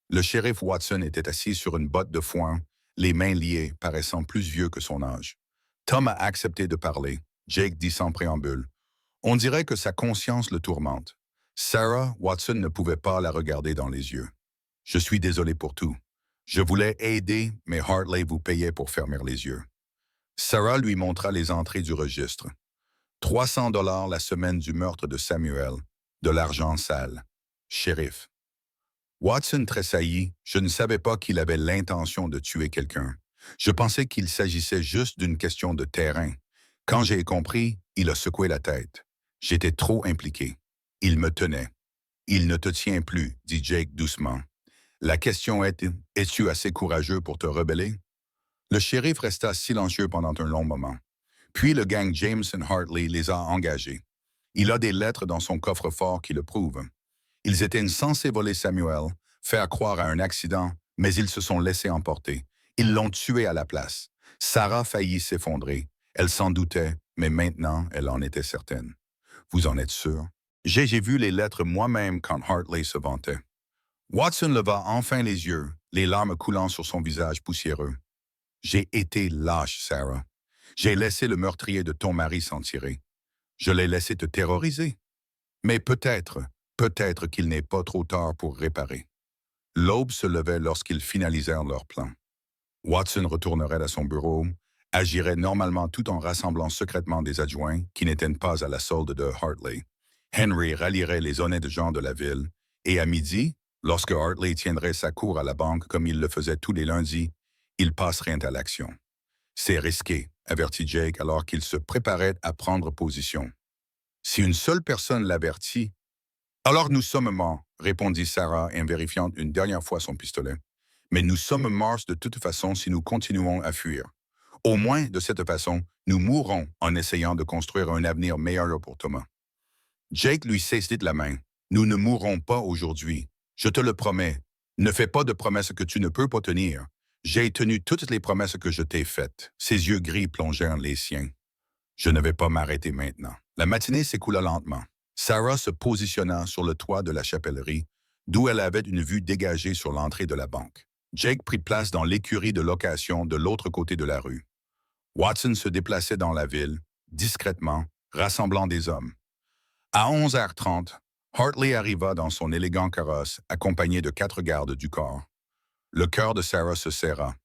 Le shérif Watson était assis sur une botte de foin, les mains liées, paraissant plus vieux que son âge. Tom a accepté de parler. Jake dit sans préambule. On dirait que sa conscience le tourmente. Sarah, Watson ne pouvait pas la regarder dans les yeux. Je suis désolé pour tout. Je voulais aider, mais Hartley vous payait pour fermer les yeux. Sarah lui montra les entrées du registre. 300 $ la semaine du meurtre de Samuel, de l'argent sale. Shérif. Watson tressaillit. Je ne savais pas qu'il avait l'intention de tuer quelqu'un. Je pensais qu'il s'agissait juste d'une question de terrain. Quand j'ai compris, il a secoué la tête. J'étais trop impliqué. Il me tenait. Il ne te tient plus, dit Jake doucement. La question est, es-tu assez courageux pour te rebeller? Le shérif resta silencieux pendant un long moment. Puis le gang Jameson Hartley les a engagés. Il a des lettres dans son coffre-fort qui le prouvent. Ils étaient censés voler Samuel, faire croire à un accident, mais ils se sont laissés emporter. Ils l'ont tué à la place. Sarah faillit s'effondrer. Elle s'en doutait, mais maintenant, elle en était certaine. Vous en êtes sûr? J'ai vu les lettres moi-même quand Hartley se vantait. Watson leva enfin les yeux, les larmes coulant sur son visage poussiéreux. J'ai été lâche, Sarah. J'ai laissé le meurtrier de ton mari s'en tirer. Je l'ai laissé te terroriser. Mais peut-être qu'il n'est pas trop tard pour réparer. L'aube se levait lorsqu'ils finalisèrent leur plan. Watson retournerait à son bureau, agirait normalement tout en rassemblant secrètement des adjoints qui n'étaient pas à la solde de Hartley. Henry rallierait les honnêtes gens de la ville, et à midi, lorsque Hartley tiendrait sa cour à la banque comme il le faisait tous les lundis, il passerait à l'action. C'est risqué, avertit Jake alors qu'il se préparait à prendre position. Si une seule personne l'avertit, alors nous sommes morts, répondit Sarah en vérifiant une dernière fois son pistolet. Mais nous sommes morts de toute façon si nous continuons à fuir. Au moins, de cette façon, nous mourrons en essayant de construire un avenir meilleur pour Thomas. Jake lui saisit de la main. Nous ne mourrons pas aujourd'hui. Je te le promets. Ne fais pas de promesses que tu ne peux pas tenir. J'ai tenu toutes les promesses que je t'ai faites. Ses yeux gris plongèrent les siens. Je ne vais pas m'arrêter maintenant. La matinée s'écoula lentement. Sarah se positionna sur le toit de la chapellerie, d'où elle avait une vue dégagée sur l'entrée de la banque. Jake prit place dans l'écurie de location de l'autre côté de la rue. Watson se déplaçait dans la ville, discrètement, rassemblant des hommes. À 11h30, Hartley arriva dans son élégant carrosse, accompagné de 4 gardes du corps. Le cœur de Sarah se serra.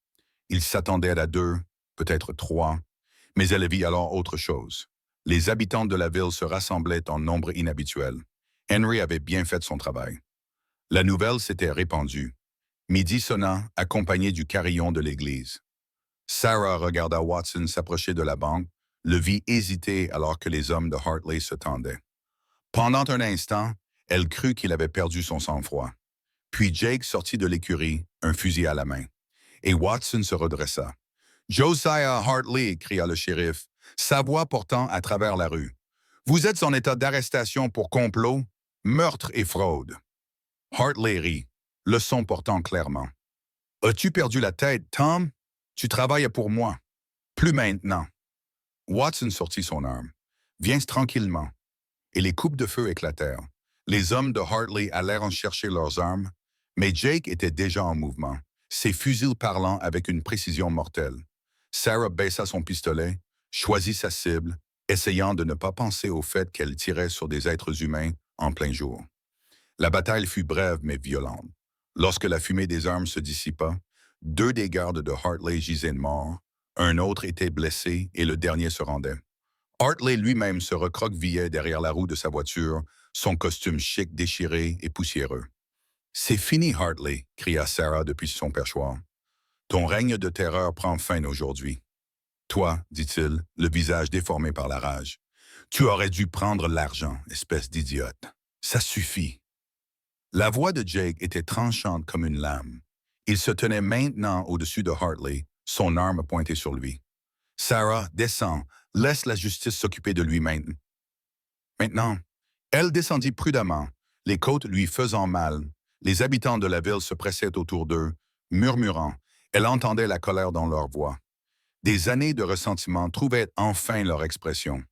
Il s'attendait à 2, peut-être 3, mais elle vit alors autre chose. Les habitants de la ville se rassemblaient en nombre inhabituel. Henry avait bien fait son travail. La nouvelle s'était répandue. Midi sonna, accompagné du carillon de l'église. Sarah regarda Watson s'approcher de la banque, le vit hésiter alors que les hommes de Hartley se tendaient. Pendant un instant, elle crut qu'il avait perdu son sang-froid. Puis Jake sortit de l'écurie, un fusil à la main. Et Watson se redressa. « Josiah Hartley !» cria le shérif, sa voix portant à travers la rue. « Vous êtes en état d'arrestation pour complot, meurtre et fraude. » Hartley rit, le son portant clairement. « As-tu perdu la tête, Tom? Tu travailles pour moi. Plus maintenant. » Watson sortit son arme. « Viens tranquillement. » Et les coupes de feu éclatèrent. Les hommes de Hartley allèrent en chercher leurs armes, mais Jake était déjà en mouvement, ses fusils parlant avec une précision mortelle. Sarah baissa son pistolet, choisit sa cible, essayant de ne pas penser au fait qu'elle tirait sur des êtres humains en plein jour. La bataille fut brève mais violente. Lorsque la fumée des armes se dissipa, 2 des gardes de Hartley gisaient morts, un autre était blessé et le dernier se rendait. Hartley lui-même se recroquevillait derrière la roue de sa voiture, son costume chic déchiré et poussiéreux. « C'est fini, Hartley !» cria Sarah depuis son perchoir. « Ton règne de terreur prend fin aujourd'hui. »« Toi, dit-il, le visage déformé par la rage, tu aurais dû prendre l'argent, espèce d'idiote. Ça suffit. » La voix de Jake était tranchante comme une lame. Il se tenait maintenant au-dessus de Hartley, son arme pointée sur lui. « Sarah, descends, laisse la justice s'occuper de lui maintenant. » Maintenant, elle descendit prudemment, les côtes lui faisant mal. Les habitants de la ville se pressaient autour d'eux, murmurant. Elle entendait la colère dans leur voix. Des années de ressentiment trouvaient enfin leur expression.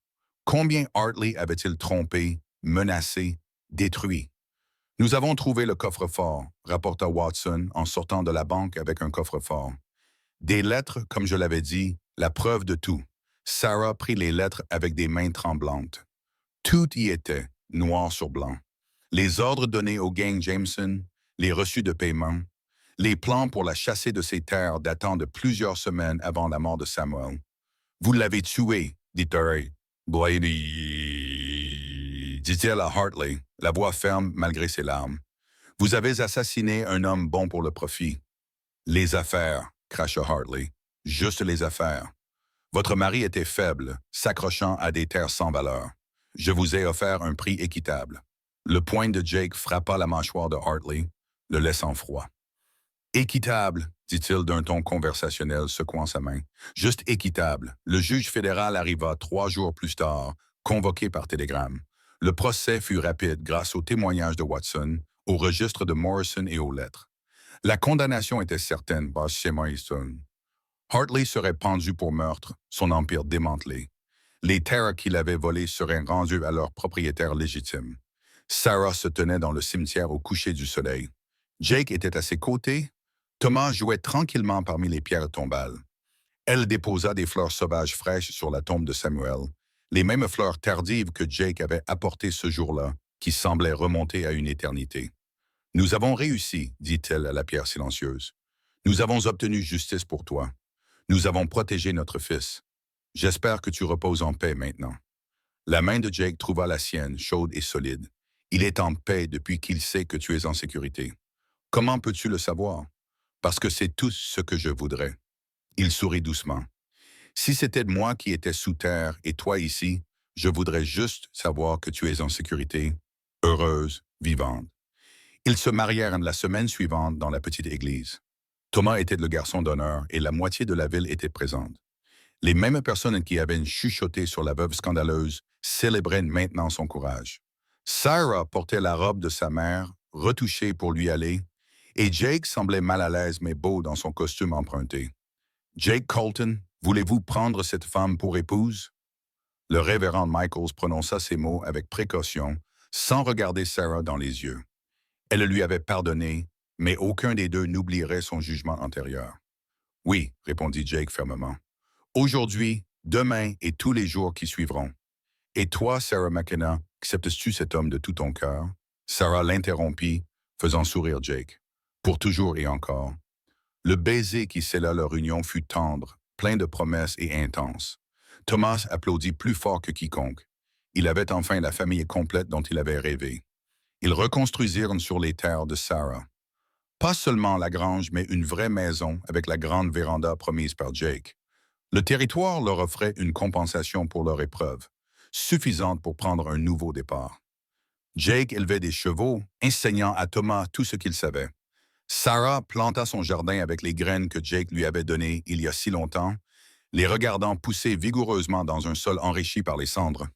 Combien Hartley avait-il trompé, menacé, détruit? « Nous avons trouvé le coffre-fort, » rapporta Watson en sortant de la banque avec un coffre-fort. Des lettres, comme je l'avais dit, la preuve de tout. Sarah prit les lettres avec des mains tremblantes. Tout y était, noir sur blanc. Les ordres donnés au gang Jameson, les reçus de paiement, les plans pour la chasser de ses terres datant de plusieurs semaines avant la mort de Samuel. Vous l'avez tué, dit Terry. Brady, dit-elle à Hartley, la voix ferme malgré ses larmes. Vous avez assassiné un homme bon pour le profit. Les affaires, cracha Hartley. Juste les affaires. Votre mari était faible, s'accrochant à des terres sans valeur. Je vous ai offert un prix équitable. Le poing de Jake frappa la mâchoire de Hartley, le laissant froid. Équitable, dit-il d'un ton conversationnel, secouant sa main. Juste équitable. Le juge fédéral arriva 3 jours plus tard, convoqué par télégramme. Le procès fut rapide grâce aux témoignages de Watson, au registre de Morrison et aux lettres. La condamnation était certaine par Shemaison. Hartley serait pendu pour meurtre, son empire démantelé. Les terres qu'il avait volées seraient rendues à leurs propriétaires légitimes. Sarah se tenait dans le cimetière au coucher du soleil. Jake était à ses côtés. Thomas jouait tranquillement parmi les pierres tombales. Elle déposa des fleurs sauvages fraîches sur la tombe de Samuel, les mêmes fleurs tardives que Jake avait apportées ce jour-là, qui semblaient remonter à une éternité. « Nous avons réussi, dit-elle à la pierre silencieuse. Nous avons obtenu justice pour toi. Nous avons protégé notre fils. J'espère que tu reposes en paix maintenant. » La main de Jake trouva la sienne, chaude et solide. Il est en paix depuis qu'il sait que tu es en sécurité. Comment peux-tu le savoir? Parce que c'est tout ce que je voudrais. Il sourit doucement. Si c'était moi qui étais sous terre et toi ici, je voudrais juste savoir que tu es en sécurité, heureuse, vivante. Ils se marièrent la semaine suivante dans la petite église. Thomas était le garçon d'honneur et la moitié de la ville était présente. Les mêmes personnes qui avaient chuchoté sur la veuve scandaleuse célébraient maintenant son courage. Sarah portait la robe de sa mère, retouchée pour lui aller, et Jake semblait mal à l'aise mais beau dans son costume emprunté. « Jake Colton, voulez-vous prendre cette femme pour épouse? » Le révérend Michaels prononça ces mots avec précaution, sans regarder Sarah dans les yeux. Elle lui avait pardonné, mais aucun des deux n'oublierait son jugement antérieur. « Oui, répondit Jake fermement. Aujourd'hui, demain et tous les jours qui suivront. Et toi, Sarah McKenna, acceptes-tu cet homme de tout ton cœur? » Sarah l'interrompit, faisant sourire Jake. Pour toujours et encore. Le baiser qui scella leur union fut tendre, plein de promesses et intense. Thomas applaudit plus fort que quiconque. Il avait enfin la famille complète dont il avait rêvé. Ils reconstruisirent sur les terres de Sarah. Pas seulement la grange, mais une vraie maison avec la grande véranda promise par Jake. Le territoire leur offrait une compensation pour leur épreuve, suffisante pour prendre un nouveau départ. Jake élevait des chevaux, enseignant à Thomas tout ce qu'il savait. Sarah planta son jardin avec les graines que Jake lui avait données il y a si longtemps, les regardant pousser vigoureusement dans un sol enrichi par les cendres.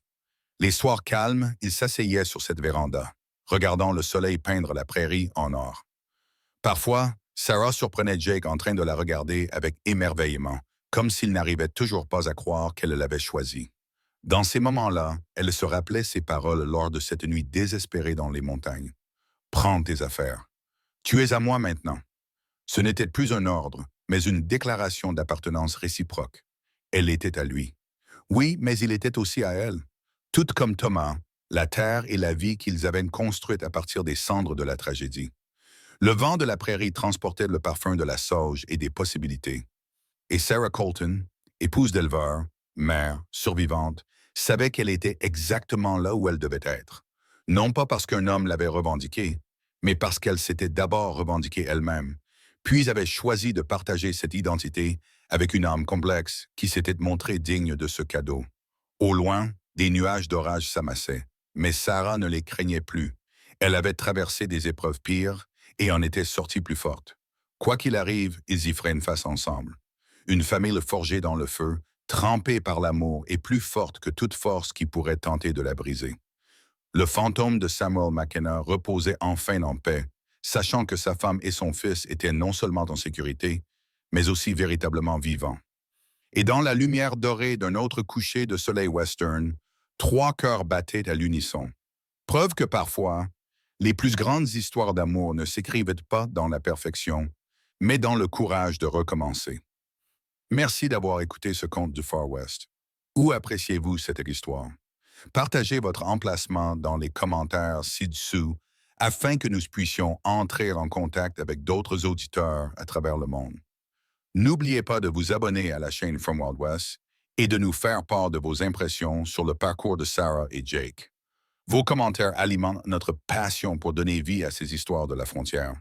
Les soirs calmes, il s'asseyait sur cette véranda, regardant le soleil peindre la prairie en or. Parfois, Sarah surprenait Jake en train de la regarder avec émerveillement, comme s'il n'arrivait toujours pas à croire qu'elle l'avait choisi. Dans ces moments-là, elle se rappelait ses paroles lors de cette nuit désespérée dans les montagnes. « Prends tes affaires. Tu es à moi maintenant. » Ce n'était plus un ordre, mais une déclaration d'appartenance réciproque. Elle était à lui. Oui, mais il était aussi à elle. Tout comme Thomas, la terre et la vie qu'ils avaient construite à partir des cendres de la tragédie. Le vent de la prairie transportait le parfum de la sauge et des possibilités. Et Sarah Colton, épouse d'éleveur, mère, survivante, savait qu'elle était exactement là où elle devait être. Non pas parce qu'un homme l'avait revendiquée, mais parce qu'elle s'était d'abord revendiquée elle-même, puis avait choisi de partager cette identité avec une âme complexe qui s'était montrée digne de ce cadeau. Au loin, des nuages d'orage s'amassaient, mais Sarah ne les craignait plus. Elle avait traversé des épreuves pires et en était sortie plus forte. Quoi qu'il arrive, ils y feraient une face ensemble. Une famille forgée dans le feu, trempée par l'amour et plus forte que toute force qui pourrait tenter de la briser. Le fantôme de Samuel McKenna reposait enfin en paix, sachant que sa femme et son fils étaient non seulement en sécurité, mais aussi véritablement vivants. Et dans la lumière dorée d'un autre coucher de soleil western, 3 cœurs battaient à l'unisson. Preuve que parfois, les plus grandes histoires d'amour ne s'écrivent pas dans la perfection, mais dans le courage de recommencer. Merci d'avoir écouté ce conte du Far West. Où appréciez-vous cette histoire? Partagez votre emplacement dans les commentaires ci-dessous afin que nous puissions entrer en contact avec d'autres auditeurs à travers le monde. N'oubliez pas de vous abonner à la chaîne From Wild West et de nous faire part de vos impressions sur le parcours de Sarah et Jake. Vos commentaires alimentent notre passion pour donner vie à ces histoires de la frontière.